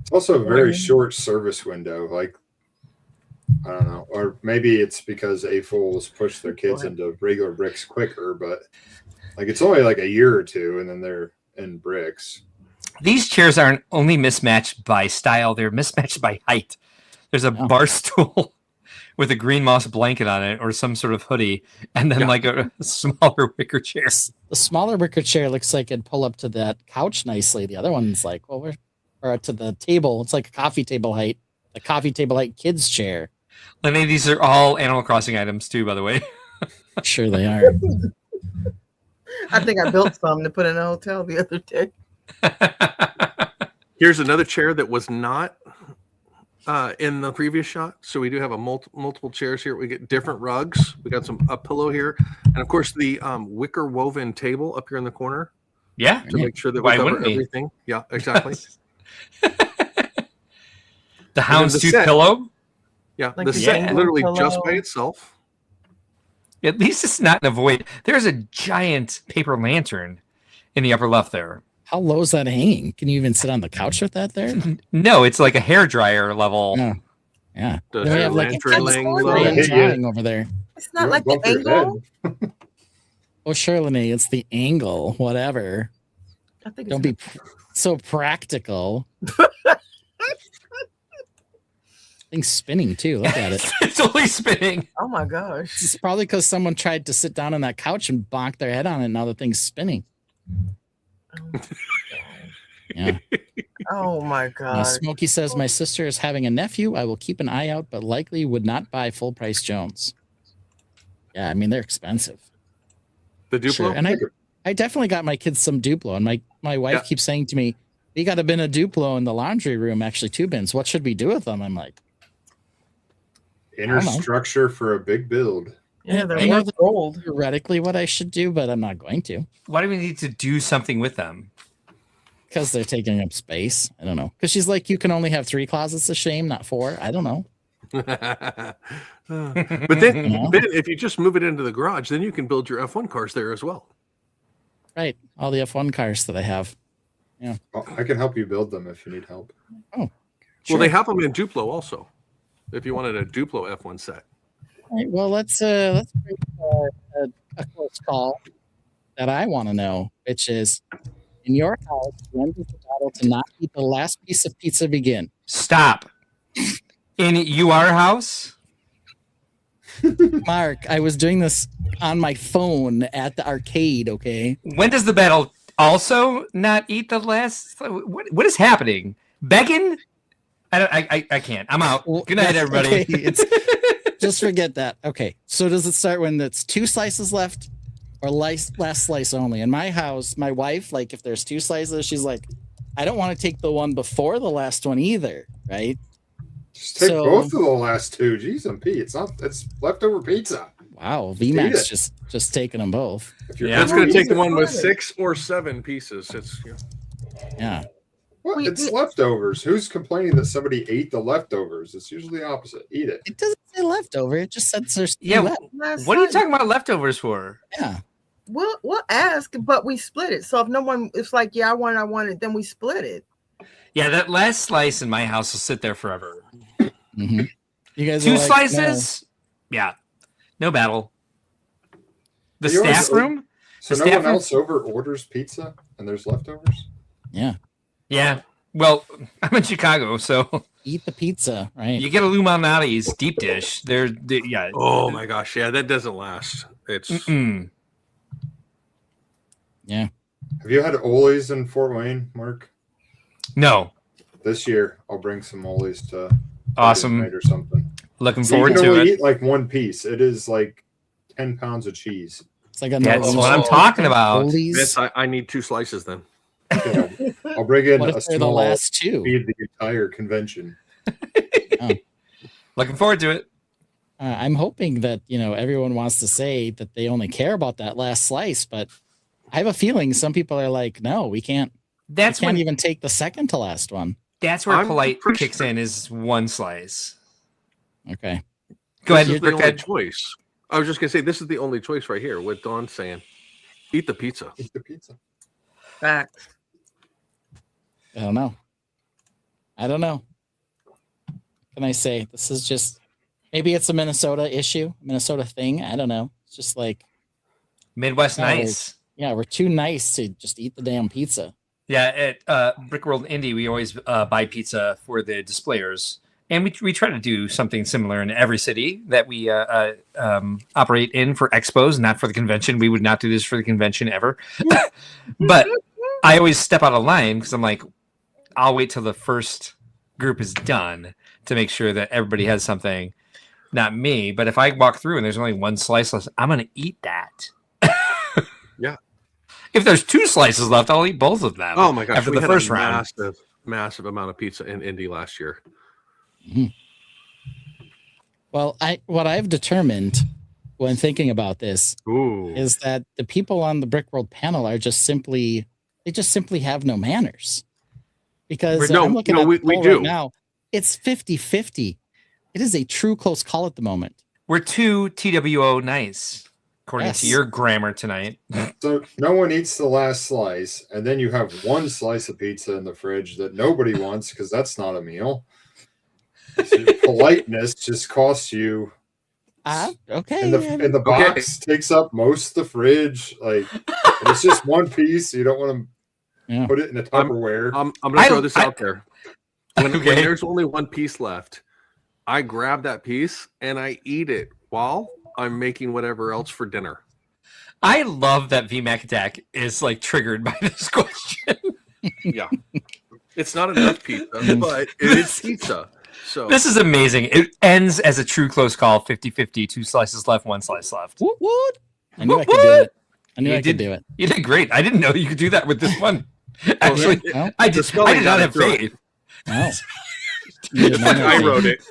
It's also a very short service window. Like, I don't know, or maybe it's because A-Fools push their kids into regular bricks quicker, but like it's only like a year or two, and then they're in bricks. These chairs aren't only mismatched by style; they're mismatched by height. There's a bar stool with a green moss blanket on it, or some sort of hoodie, and then like a smaller wicker chair. the smaller wicker chair looks like it'd pull up to that couch nicely. The other one's like, or to the table. It's like a coffee table height kids chair. Lenny, these are all Animal Crossing items too, by the way. Sure they are. I think I built some to put in a hotel the other day. Here's another chair that was not in the previous shot. So we do have a multiple chairs here. We get different rugs. We got a pillow here, and of course the wicker woven table up here in the corner. Yeah, to make sure that we cover everything. Yeah, exactly. The houndstooth pillow. Yeah, like the set literally just by itself. At least it's not in a void. There's a giant paper lantern in the upper left there. How low is that hanging? Can you even sit on the couch with that there? No, it's like a hairdryer level. Yeah. Does We your have like lantern laying low? drawing over there. It's not like the angle. Oh, Charlene, it's the angle. Whatever. I think Don't be so practical. Thing's spinning too. Look at it. It's only spinning. Oh my gosh. It's probably because someone tried to sit down on that couch and bonk their head on it. And now the thing's spinning. Yeah. Oh my god. Smokey says, my sister is having a nephew. I will keep an eye out, but likely would not buy full price Jones. Yeah, I mean they're expensive. The Duplo? Sure. And I definitely got my kids some Duplo, and my wife keeps saying to me, "We got a bin of Duplo in the laundry room. Actually, 2 bins. What should we do with them?" I'm like, inner structure for a big build. Yeah, they're I know gold. Theoretically, what I should do, but I'm not going to. Why do we need to do something with them? Because they're taking up space. I don't know. Because she's like, you can only have 3 closets of shame, not 4. I don't know. But then if you just move it into the garage, then you can build your F1 cars there as well. Right. All the F1 cars that I have. Yeah. Well, I can help you build them if you need help. Oh. Well, they have them in Duplo also. If you wanted a Duplo F1 set. All right, well, let's bring a close call that I want to know, which is, in your house, when does the battle to not eat the last piece of pizza begin? Stop. In your house? Mark, I was doing this on my phone at the arcade, okay? When does the battle also not eat the last? What is happening? Begging? I can't. I'm out. Good night, everybody. Okay, just forget that. Okay, so does it start when it's 2 slices left or last slice only? In my house, my wife, like if there's 2 slices, she's like, I don't want to take the one before the last one either, right? Just take both of the last 2. Jeez, and Pete, it's leftover pizza. Wow, VMAX just taking them both. It's going to take the one with 6 or 7 pieces. It's yeah. Well, it's leftovers. Who's complaining that somebody ate the leftovers? It's usually the opposite. Eat it. It doesn't say leftover. It just says there's left. What are you talking about leftovers for? Yeah. We'll ask, but we split it. So if no one, it's like, yeah, I want it, then we split it. Yeah, that last slice in my house will sit there forever. Mm-hmm. You guys 2 are like, slices? No. Yeah. No battle. The staff room? So no one else over orders pizza and there's leftovers? Yeah. Yeah. Well, I'm in Chicago, so eat the pizza, right? You get a Lou Malnati's deep dish. Yeah. Oh my gosh, yeah, that doesn't last. It's yeah. Have you had Ole's in Fort Wayne, Mark? No. This year, I'll bring some Ole's to awesome or something. Looking so forward you can to only it. eat like 1 piece. It is like 10 pounds of cheese. It's like a that's what I'm talking about. I need 2 slices then. I'll bring in what a if they're small the last 2? Feed the entire convention. Looking forward to it. I'm hoping that everyone wants to say that they only care about that last slice, but I have a feeling some people are like, no, we can't. That's we can't even take the second to last one. That's where polite kicks in is 1 slice. Okay. Go ahead. This is the only choice. I was just gonna say this is the only choice right here. What Dawn's saying, eat the pizza. Eat the pizza. Facts. I don't know. What can I say? This is just maybe it's a Minnesota issue, Minnesota thing. I don't know. It's just like Midwest nice. We're too nice to just eat the damn pizza. Yeah, at Brickworld Indy, we always buy pizza for the displayers. And we try to do something similar in every city that we operate in for expos, not for the convention. We would not do this for the convention ever. But I always step out of line because I'm like, I'll wait till the first group is done to make sure that everybody has something. Not me, but if I walk through and there's only 1 slice left, I'm going to eat that. Yeah. If there's 2 slices left, I'll eat both of them. Oh my gosh! After the first round. massive amount of pizza in Indy last year. Well, what I've determined when thinking about this is that the people on the Brickworld panel are just simply have no manners. Because I'm looking at the poll right now, it's 50-50. It is a true close call at the moment. We're too TWO nice, according to your grammar tonight. So no one eats the last slice, and then you have one slice of pizza in the fridge that nobody wants because that's not a meal. So politeness just costs you. Okay. And the box takes up most of the fridge. Like it's just one piece. You don't want to put it in a Tupperware. I'm going to throw this out there. When there's only one piece left, I grab that piece and I eat it while I'm making whatever else for dinner. I love that VMAC attack is like triggered by this question. Yeah. It's not enough pizza, but it is pizza. So this is amazing. It ends as a true close call, 50-50, 2 slices left, 1 slice left. What? I knew I could do it. I could do it. You did great. I didn't know you could do that with this one. Actually, I did not have faith. No. I wrote it.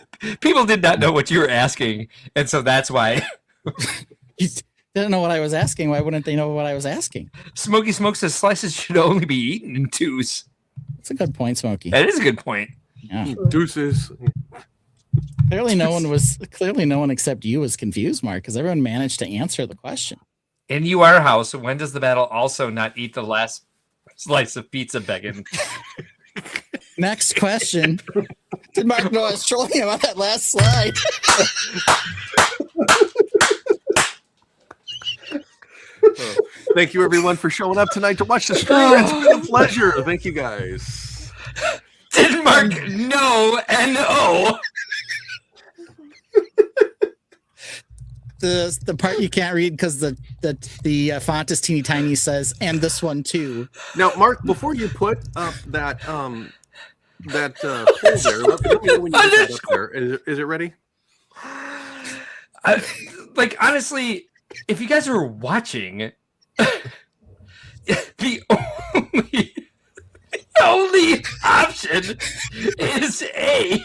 People did not know what you were asking, and so that's why. You didn't know what I was asking. Why wouldn't they know what I was asking? Smokey Smoke says slices should only be eaten in 2s. That's a good point, Smokey. That is a good point. Yeah. Deuces. Clearly no one except you was confused, Mark, because everyone managed to answer the question. In UR house, when does the battle also not eat the last slice of pizza, Beggin? Next question. Did Mark know I was trolling him on that last slide? Thank you, everyone, for showing up tonight to watch the stream. It's been a pleasure. Thank you, guys. Did Mark know N-O? The part you can't read because the font is teeny tiny says, and this one too. Now, Mark, before you put up that poll there, let me know when you put that up there. Is it ready? Honestly, if you guys are watching, the only option is A.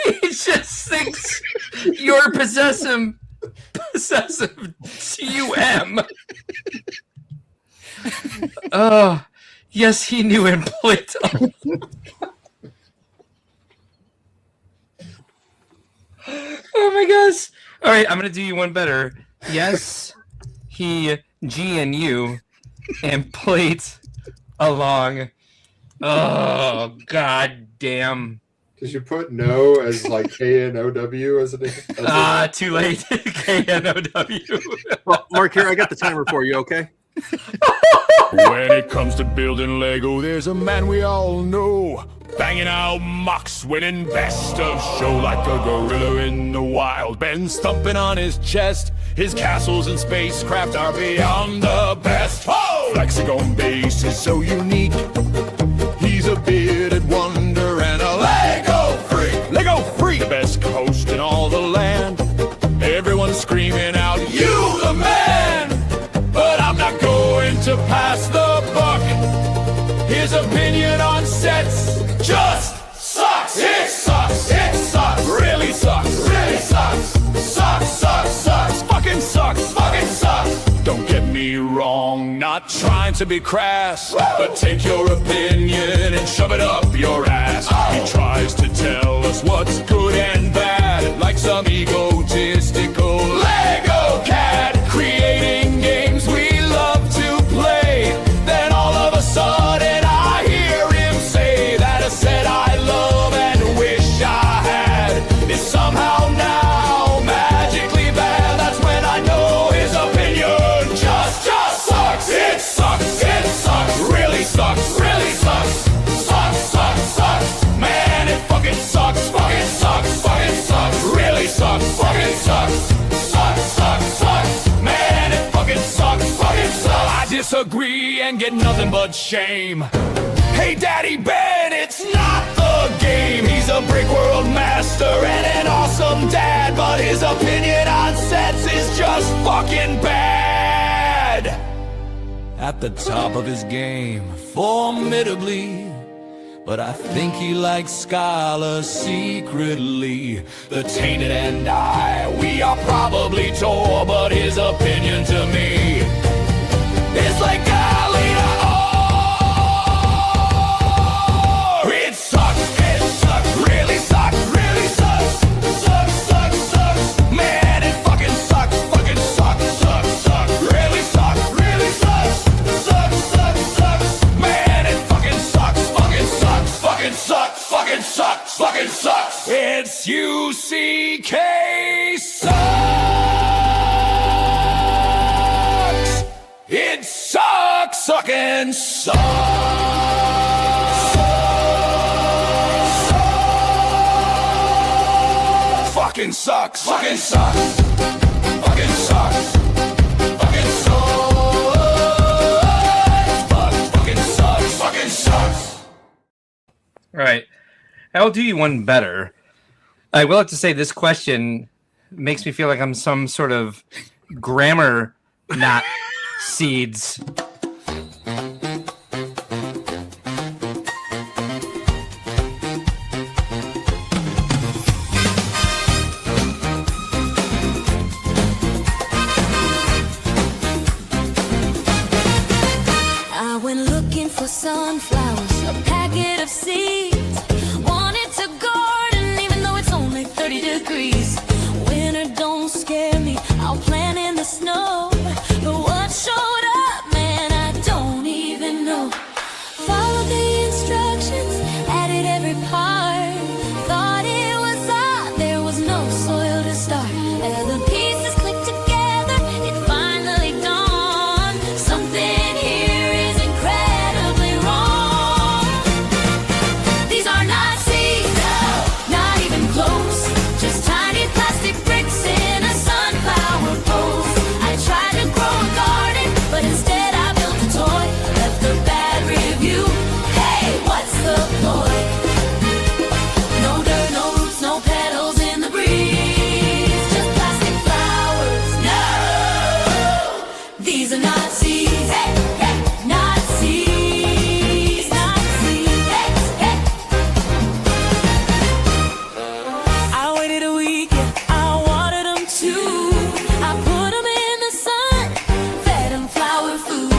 He just thinks you're possessive TUM. Oh, yes, he knew in Plato. Oh my gosh. All right, I'm going to do you one better. Yes, he GNU and plate along. Oh, god damn. Did you put no as like KNOW as it? Too late. KNOW. Well, Mark, here, I got the timer for you, okay? When it comes to building Lego, there's a man we all know. Banging out MOCs, winning best of show like a gorilla in the wild. Ben stumping on his chest. His castles and spacecraft are beyond the best. Oh! Flexagon base is so unique. He's a bearded wonder and a Lego freak. Lego freak! The best host in all the land. Everyone's screaming out, "You the man!" But I'm not going to pass the buck. His opinion on sets just sucks. It sucks. It sucks. Really sucks. Really sucks. Sucks. Sucks. Sucks. Fucking sucks. Fucking sucks. Don't get me wrong, not trying to be crass, but take your opinion and shove it up your ass. He tries to tell us what's good and bad, like some egotistical Lego cat, creating games we love to play. Then all of a sudden I hear him say that a set I love and wish I had is somehow now magically bad. That's when I know his opinion just sucks. It sucks. It sucks. Really sucks. Really sucks. Sucks. Sucks. Sucks. Man, it fucking sucks. Fucking sucks. Fucking sucks. Really sucks. Fucking sucks. Sucks. Sucks. Sucks. Man, it fucking sucks. Fucking sucks. I disagree and get nothing but shame. Hey, Daddy Ben, it's not the game. He's a Brickworld master and an awesome dad, but his opinion on sets is just fucking bad. At the top of his game, formidably, but I think he likes Scala secretly. The Tainted and I, we are probably tore, but his opinion to me is like Galena. Oh, it sucks, really sucks, really sucks. Sucks, man, it fucking sucks, really sucks, man, it fucking sucks. It's UCK sucks. It sucks, fucking sucks. Fucking sucks. Fucking sucks. Fucking sucks. Fucking sucks. Fucking sucks. All right. I'll do you one better. I will have to say this question makes me feel like I'm some sort of grammar not seeds. I went looking for sunflowers, a packet of seeds. Wanted to garden even though it's only 30 degrees. Winter don't scare me, I'll plant in the snow. But what showed up, man, I don't even know. Followed the instructions, added every part. Thought it was odd, there was no soil to start. As the pieces clicked together, it finally dawned. Something here is incredibly wrong. These are not seeds, no, not even close. Just tiny plastic bricks in a sunflower pose. I tried to grow a garden, but instead I built a toy. Left a bad review. Hey, what's the point? No dirt, no roots, no petals in the breeze. Just plastic flowers. No, these are not seeds. Hey, hey, not seeds. Not seeds. Hey, hey. I waited a week, yeah, I watered them too. I put them in the sun, fed them flower food,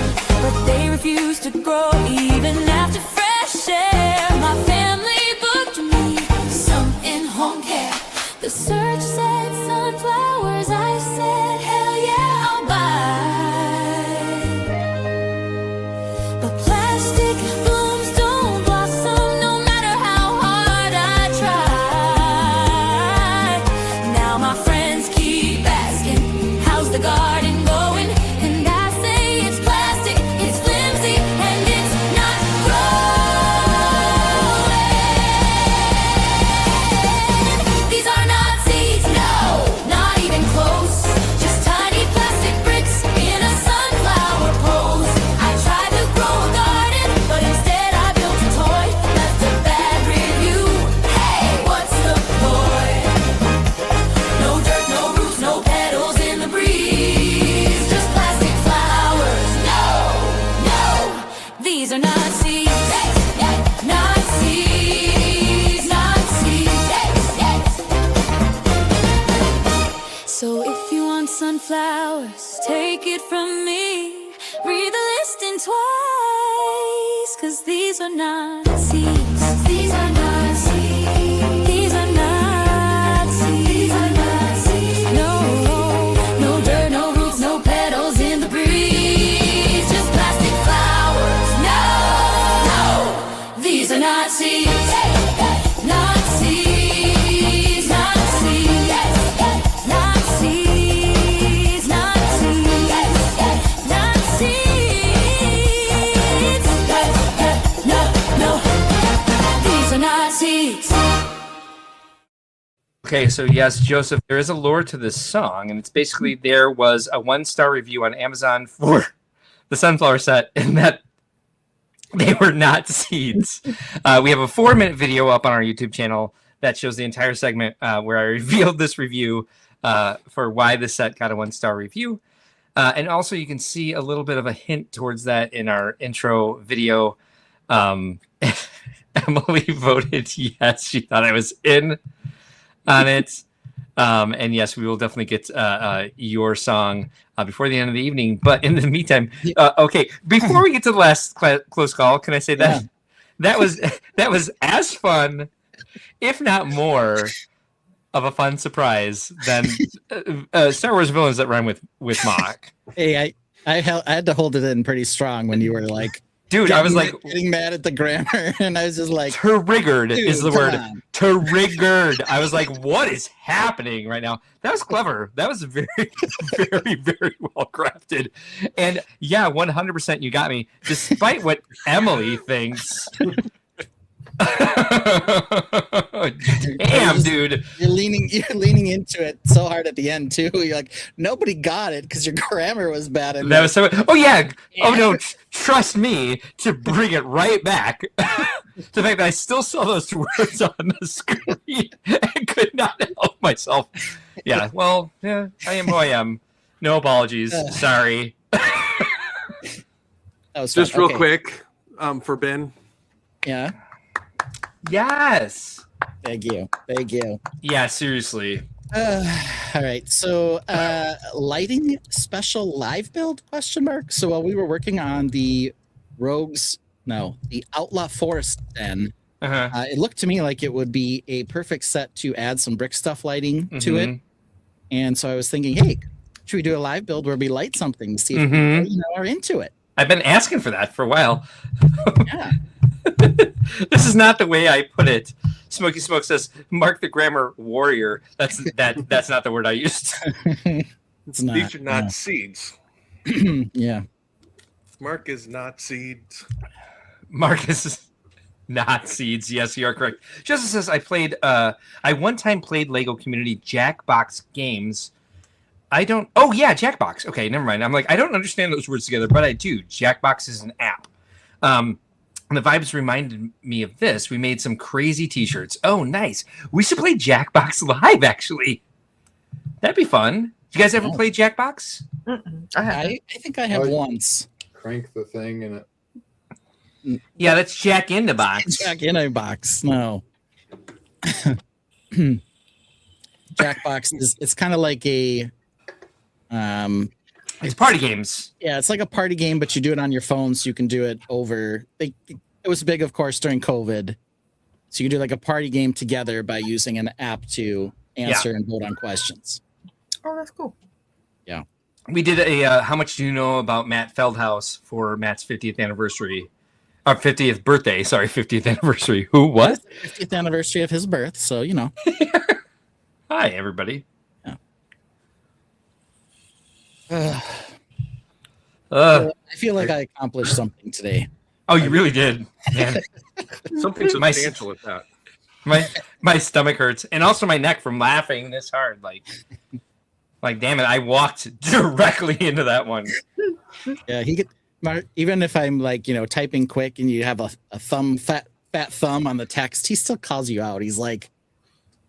but they refused to grow even after fresh air. My family booked me some in-home care. The search said sunflowers, I said hell yeah, I'll buy. But plastic blooms don't blossom no matter how hard I try. Now my friends keep asking, how's the garden going? And I say it's plastic, it's flimsy, and it's not growing. These are not seeds, no, not even close. Just tiny plastic bricks in a sunflower pose. I tried to grow a garden, but instead I built a toy. Left a bad review. Hey, what's the point? No dirt, no roots, no petals in the breeze. Just plastic flowers. No, no, these are not seeds. Not seeds, not seeds. So if you want sunflowers, take it from me. Read the listing twice, 'cause these are not seeds. These are not seeds. These are not seeds. These are not seeds. No, no dirt, no roots, no petals in the breeze. Just plastic flowers. No, no, these are not seeds. Not seeds. Not seeds. Not seeds. Not seeds. Not seeds. No, no, these are not seeds. Okay, so yes, Joseph, there is a lore to this song, and it's basically there was a 1-star review on Amazon for the sunflower set, and that they were not seeds. We have a 4-minute video up on our YouTube channel that shows the entire segment where I revealed this review for why the set got a 1-star review. And also you can see a little bit of a hint towards that in our intro video. Emily voted yes. She thought I was in on it. And yes, we will definitely get your song before the end of the evening. But in the meantime, okay, before we get to the last close call, can I say that that was as fun, if not more, of a fun surprise than Star Wars villains that rhyme with mock. Hey, I had to hold it in pretty strong when you were like, dude, I was like getting mad at the grammar, and I was just like, triggered is the word. on. Triggered. I was like, what is happening right now? That was clever. That was very, very, very well crafted. And yeah, 100% you got me, despite what Emily thinks. Damn, dude. You're leaning into it so hard at the end too. You're like, nobody got it because your grammar was bad. And that was so. Oh yeah. Oh no. Trust me to bring it right back. The fact that I still saw those two words on the screen and could not help myself. Yeah. Well, yeah. I am who I am. No apologies. Sorry. Just real quick, for Ben. Yeah. Yes. Thank you. Yeah, seriously. All right. So, lighting special live build ? So while we were working on the the Outlaw Forest Den, it looked to me like it would be a perfect set to add some brick stuff lighting to it. And so I was thinking, hey, should we do a live build where we light something to see if people are into it? I've been asking for that for a while. Yeah. This is not the way I put it. Smokey Smoke says, "Mark the grammar warrior." That's not the word I used. It's not. These are not seeds. Yeah. Mark is not seeds. Mark is not seeds. Yes, you are correct. Justin says, I one time played Lego Community Jackbox games. Oh yeah, Jackbox. Okay, never mind. I'm like, I don't understand those words together, but I do. Jackbox is an app. And the vibes reminded me of this. We made some crazy t-shirts. Oh, nice. We should play Jackbox live, actually. That'd be fun. You guys ever play Jackbox? I think I have once. Crank the thing and it. Yeah, that's Jack in the Box. Jack in a box. No. Jackbox it's kind of like a it's party games. Yeah, it's like a party game, but you do it on your phone, so you can do it over. It was big, of course, during COVID. So you can do like a party game together by using an app to answer and vote on questions. Oh, that's cool. Yeah. We did a how much do you know about Matt Feldhaus for Matt's 50th anniversary. 50th birthday, sorry, 50th anniversary. Who, what? 50th anniversary of his birth, so you know. Hi, everybody. I feel like I accomplished something today. Oh, you really did, man. Something substantial at that. My stomach hurts, and also my neck from laughing this hard. Like damn it, I walked directly into that one. Yeah, he could. Even if I'm like typing quick, and you have a fat thumb on the text, he still calls you out. He's like,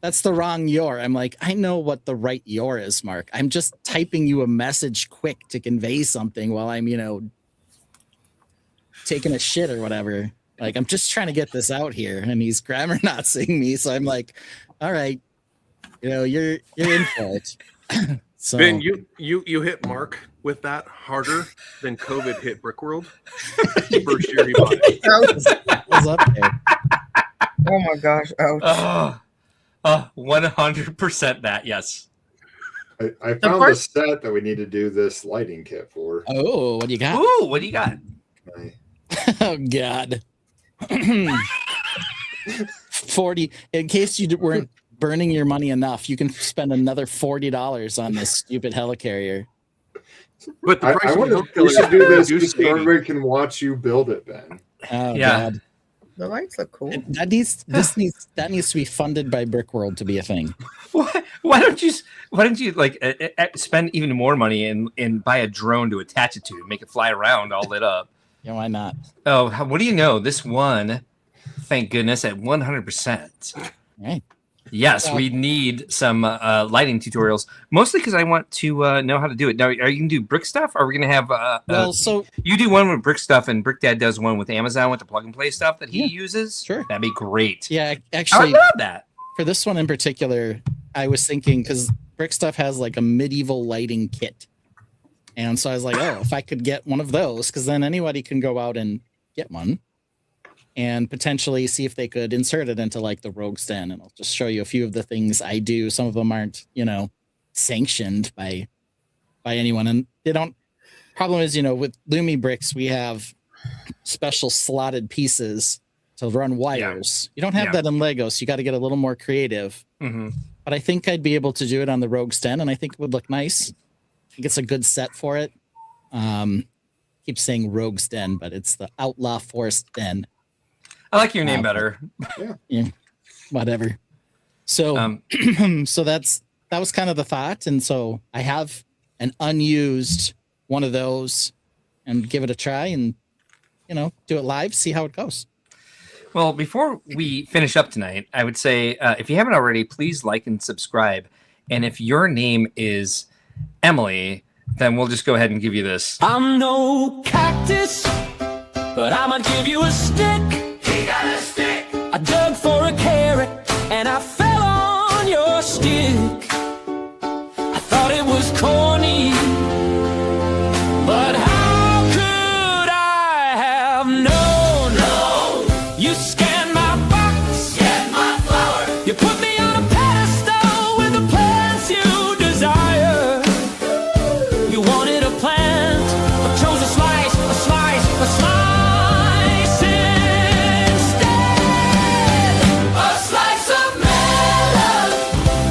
"That's the wrong your." I'm like, I know what the right your is, Mark. I'm just typing you a message quick to convey something while I'm taking a shit or whatever. Like, I'm just trying to get this out here, and he's grammar not seeing me, so I'm like, all right, you're in for it. So Ben, you hit Mark with that harder than COVID hit Brickworld. First year he bought it. was up there. Oh my gosh! Ouch. 100% that, yes. I found the set that we need to do this lighting kit for. Oh, what do you got? Ooh, what do you got? Oh God. 40. In case you weren't burning your money enough, you can spend another $40 on this stupid helicarrier. But the price we should do this so everybody can watch you build it, Ben. Oh Yeah. God. The lights look cool. That needs to be funded by Brickworld to be a thing. Why don't you like spend even more money and buy a drone to attach it to and make it fly around all lit up? Yeah, why not? Oh, what do you know? This one, thank goodness, at 100%. Right. Yes, Yeah. we need some lighting tutorials, mostly because I want to know how to do it. Now, are you going to do brick stuff? Or are we going to have... Well, so you do one with brick stuff, and Brick Dad does one with Amazon with the plug-and-play stuff that he Yeah, uses? sure. That'd be great. yeah, I actually, love that. for this one in particular, I was thinking because Brick Stuff has like a medieval lighting kit. And so I was like, oh, if I could get one of those, because then anybody can go out and get one and potentially see if they could insert it into like the Rogue's Den. And I'll just show you a few of the things I do. Some of them aren't, sanctioned by anyone. And they don't, problem is, with Lumi bricks, we have special slotted pieces to run wires. You don't have that in Lego, so you got to get a little more creative. Mm-hmm. But I think I'd be able to do it on the Rogue's Den, and I think it would look nice. I think it's a good set for it. Keep saying Rogue's Den, but it's the Outlaw Forest Den. I like your name better. Yeah, whatever. So, so that was kind of the thought, and so I have an unused one of those, and give it a try, and do it live, see how it goes. Well, before we finish up tonight, I would say if you haven't already, please like and subscribe. And if your name is Emily, then we'll just go ahead and give you this. I'm no cactus, but I'ma give you a stick. He got a stick. I dug for a carrot and I fell on your stick. I thought it was corny, but how could I have known? No. You scanned my box, scanned my flower. You put me on a pedestal with the plants you desire. You wanted a plant, but chose a slice instead. A slice of melon.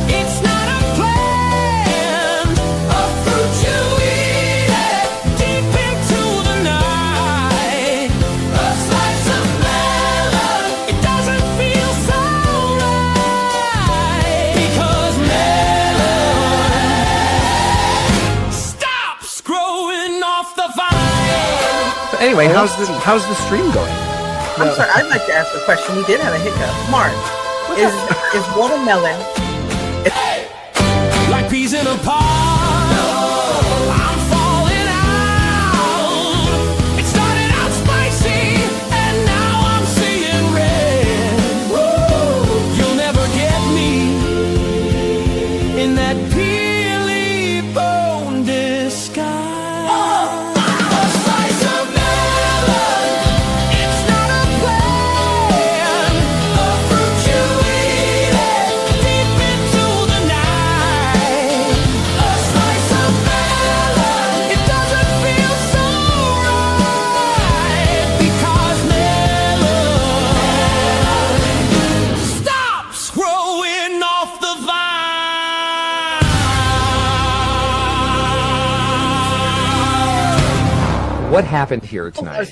It's not a plant, a fruit you eat it deep into the night. A slice of melon. It doesn't feel so right because melon stops growing off the vine. Anyway, how's the stream going? I'm sorry, I'd like to ask a question. We did have a hiccup. Mark, is watermelon Like peas in a pod. I'm falling out. It started out spicy, and now I'm seeing red. You'll never get me in that peely bone disguise. A slice of melon. It's not a plant, a fruit you eat it deep into the night. A slice of melon. It doesn't feel so right because melon stops growing off the vine. What happened here tonight?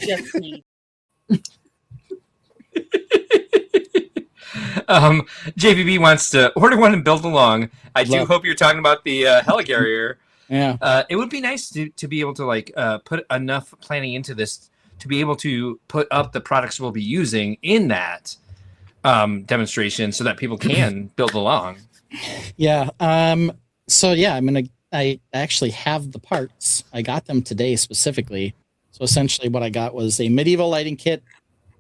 JVB wants to order one and build along. I do hope you're talking about the helicarrier. Yeah. It would be nice to be able to put enough planning into this to be able to put up the products we'll be using in that demonstration so that people can build along. Yeah. So yeah, I actually have the parts. I got them today specifically. So essentially what I got was a medieval lighting kit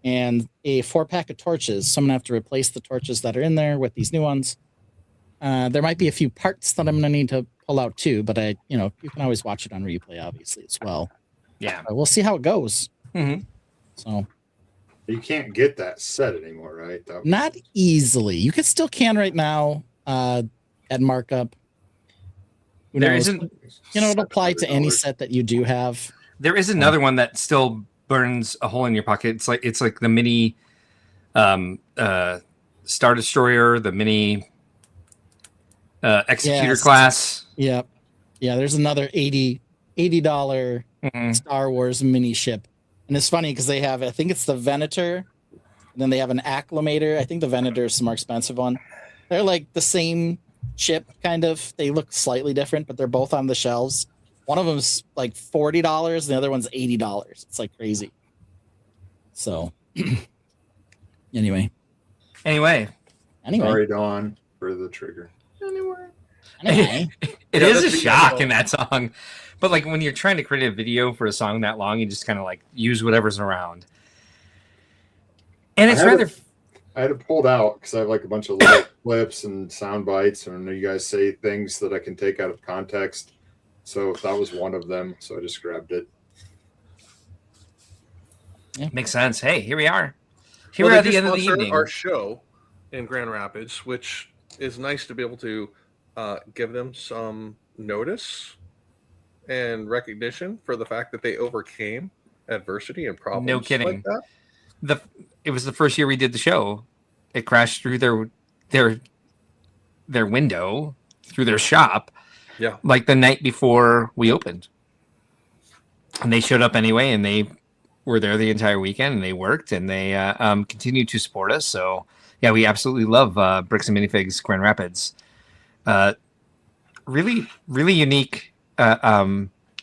and a 4-pack of torches. So I'm gonna have to replace the torches that are in there with these new ones. There might be a few parts that I'm gonna need to pull out too, but you can always watch it on replay, obviously, as well. Yeah. We'll see how it goes. Mm-hmm. So You can't get that set anymore, right? not easily. You could still can right now at markup. Who There knows? isn't- It'll apply to any set that you do have. There is another one that still burns a hole in your pocket. It's like the mini Star Destroyer, the mini Executor Yes. class. Yep. Yeah, there's another $80 Star Wars mini ship. And it's funny because they have, I think it's the Venator, and then they have an Acclimator. I think the Venator is the more expensive one. They're like the same chip, kind of. They look slightly different, but they're both on the shelves. One of them's like $40, and the other one's $80. It's like crazy. So, anyway. Anyway. Sorry, Dawn. for the trigger. Anyway, It Yeah, is a that's the shock end in that song. But like when you're trying to create a video for a song that long, you just kind of like use whatever's around. And it's rather. I had it pulled out because I have like a bunch of little clips and sound bites, and you guys say things that I can take out of context. So that was one of them. So I just grabbed it. Makes sense. Hey, here we are. Here Well, we are at they the do end of the sponsor evening. our show in Grand Rapids, which is nice to be able to give them some notice and recognition for the fact that they overcame adversity and problems. No kidding. Like that. It was the first year we did the show. It crashed through their window, through their shop. Yeah. Like the night before we opened. And they showed up anyway, and they were there the entire weekend, and they worked, and they continued to support us. So yeah, we absolutely love Bricks and Minifigs Grand Rapids. Really, really unique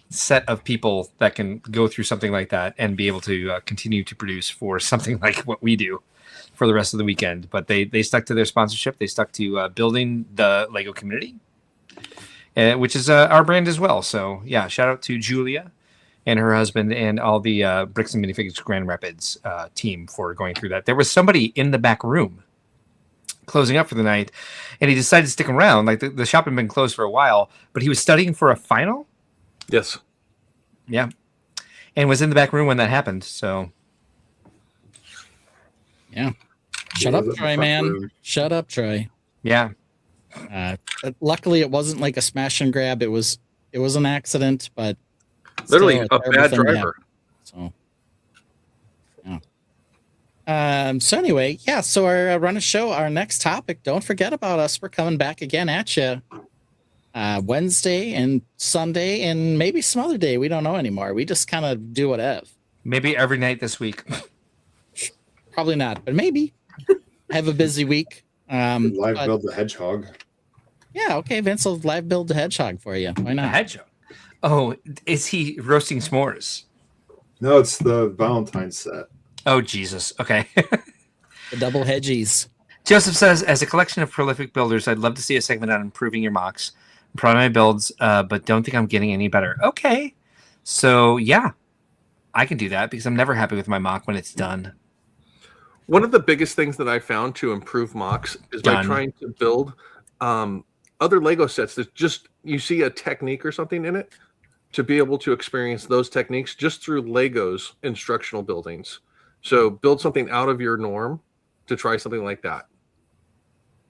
set of people that can go through something like that and be able to continue to produce for something like what we do for the rest of the weekend. But they stuck to their sponsorship. They stuck to building the Lego community, which is our brand as well. So yeah, shout out to Julia and her husband and all the Bricks and Minifigs Grand Rapids team for going through that. There was somebody in the back room closing up for the night, and he decided to stick around. Like the shop had been closed for a while, but he was studying for a final. Yes. Yeah. And was in the back room when that happened. So yeah. Shut up, Troy, man. Shut up, Troy. Yeah. Luckily it wasn't like a smash and grab. It was an accident, but Literally still a terrible bad thing to driver. happen. So yeah. So anyway, yeah, so our run a show, our next topic, don't forget about us. We're coming back again at you Wednesday and Sunday and maybe some other day. We don't know anymore. We just kind of do whatever. Maybe every night this week. Probably not, but maybe. I have a busy week. Live build the hedgehog. Yeah, okay, Vince will live build the hedgehog for you. Why not? A hedgehog. Oh, is he roasting s'mores? No, it's the Valentine's set. Oh, Jesus. Okay. The double hedgies. Joseph says, as a collection of prolific builders, I'd love to see a segment on improving your MOCs. I'm proud of my builds, but don't think I'm getting any better. Okay. So, yeah, I can do that because I'm never happy with my MOC when it's done. One of the biggest things that I found to improve MOCs is by trying to build other Lego sets that just you see a technique or something in it, to be able to experience those techniques just through Lego's instructional buildings. So build something out of your norm to try something like that.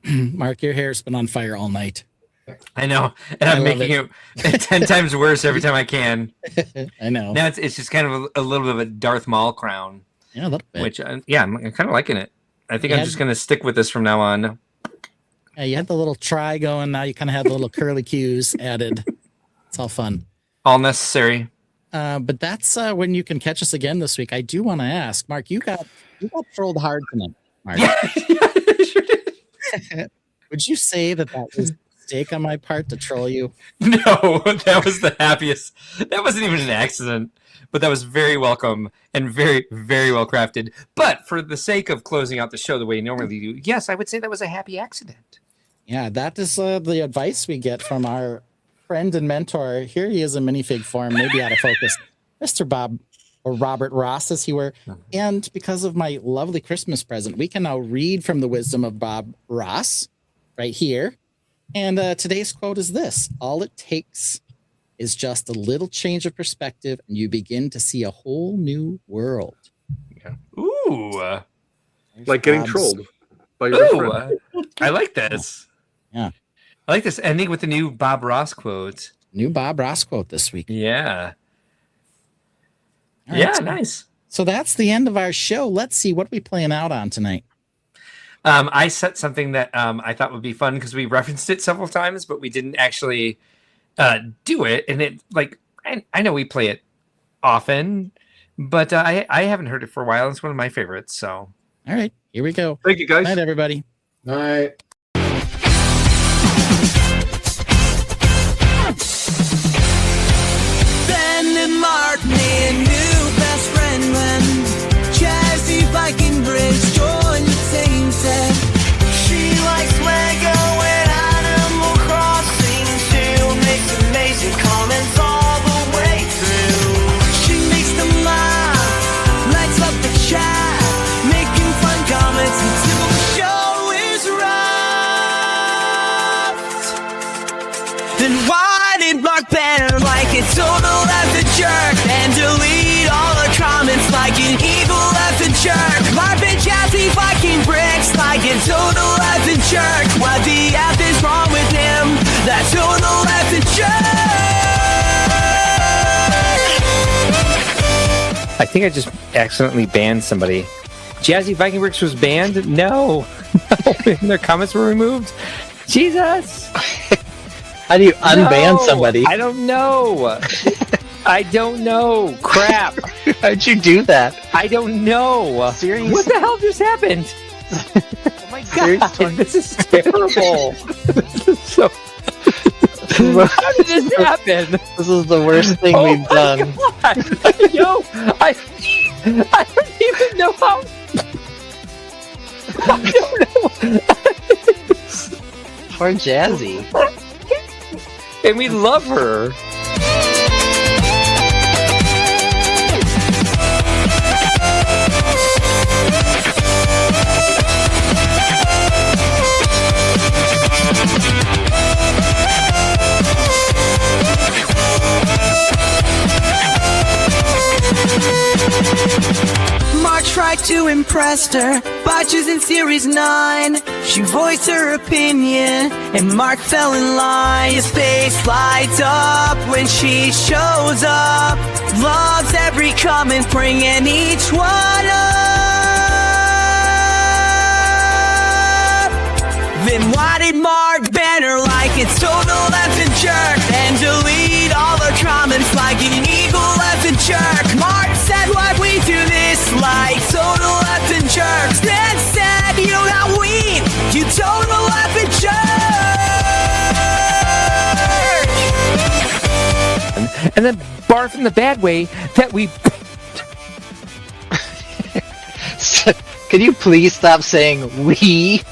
Mark, your hair's been on fire all night. I know, and I'm making it 10 times worse every time I can. I know. Now it's just kind of a little bit of a Darth Maul crown. Yeah, a little bit. Which, yeah, I'm kind of liking it. I think I'm just going to stick with this from now on. Yeah, you had the little try going. Now you kind of have the little curly cues added. It's all fun. All necessary. But that's when you can catch us again this week. I do want to ask, Mark, you got trolled hard tonight, Mark. Would you say that was a mistake on my part to troll you? No, that was the happiest. That wasn't even an accident, but that was very welcome and very, very well crafted. But for the sake of closing out the show the way you normally do, yes, I would say that was a happy accident. Yeah, that is the advice we get from our friend and mentor. Here he is in minifig form, maybe out of focus, Mr. Bob, or Robert Ross, as he were. And because of my lovely Christmas present, we can now read from the wisdom of Bob Ross right here. And today's quote is this: all it takes is just a little change of perspective, and you begin to see a whole new world. Yeah. Ooh. Like getting trolled by your friend. I like this. Yeah. I like this ending with the new Bob Ross quote. New Bob Ross quote this week. Yeah. All yeah, right, nice. So that's the end of our show. Let's see what we playing out on tonight. I set something that I thought would be fun because we referenced it several times, but we didn't actually do it. And it, like, I know we play it often, but I haven't heard it for a while. It's one of my favorites. So, all right, here we go. Thank you, guys. Night, everybody. Night. Ben and Mark made a new best friend when Chazzy Viking Bridge joined the Tainted. She likes Lego jerk and delete all the comments like an evil effing jerk. My bitch Jazzy Viking bricks like a total effing jerk. What the F is wrong with him? That total effing jerk. I think I just accidentally banned somebody. Jazzy Viking Bricks was banned? No. And their comments were removed? Jesus! How do you unban somebody? I don't know. I don't know. Crap. How'd you do that? I don't know. Seriously? What the hell just happened? Oh my god, this is terrible. This is so... How did this happen? This is the worst thing we've done. God. Yo, I don't even know how... I don't know. Poor Jazzy. And we love her. Mark tried to impress her by choosing Series 9. She voiced her opinion, and Mark fell in line. His face lights up when she shows up. Loves every comment, bringing each one up. Then why did Mark ban her like it's total effing jerk and delete all the comments like an evil effing jerk? Mark said why we do this like total effing jerks. Then said you know how we you total effing jerk. And then barf in the bad way that we... Could you please stop saying we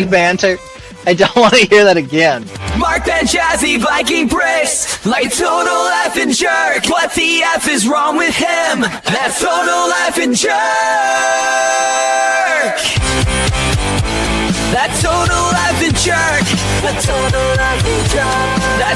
banter? I don't want to hear that again. Mark Ben Jazzy Viking Bricks like total effing jerk. What the F is wrong with him? That total effing jerk. That total effing jerk. That total effing jerk. That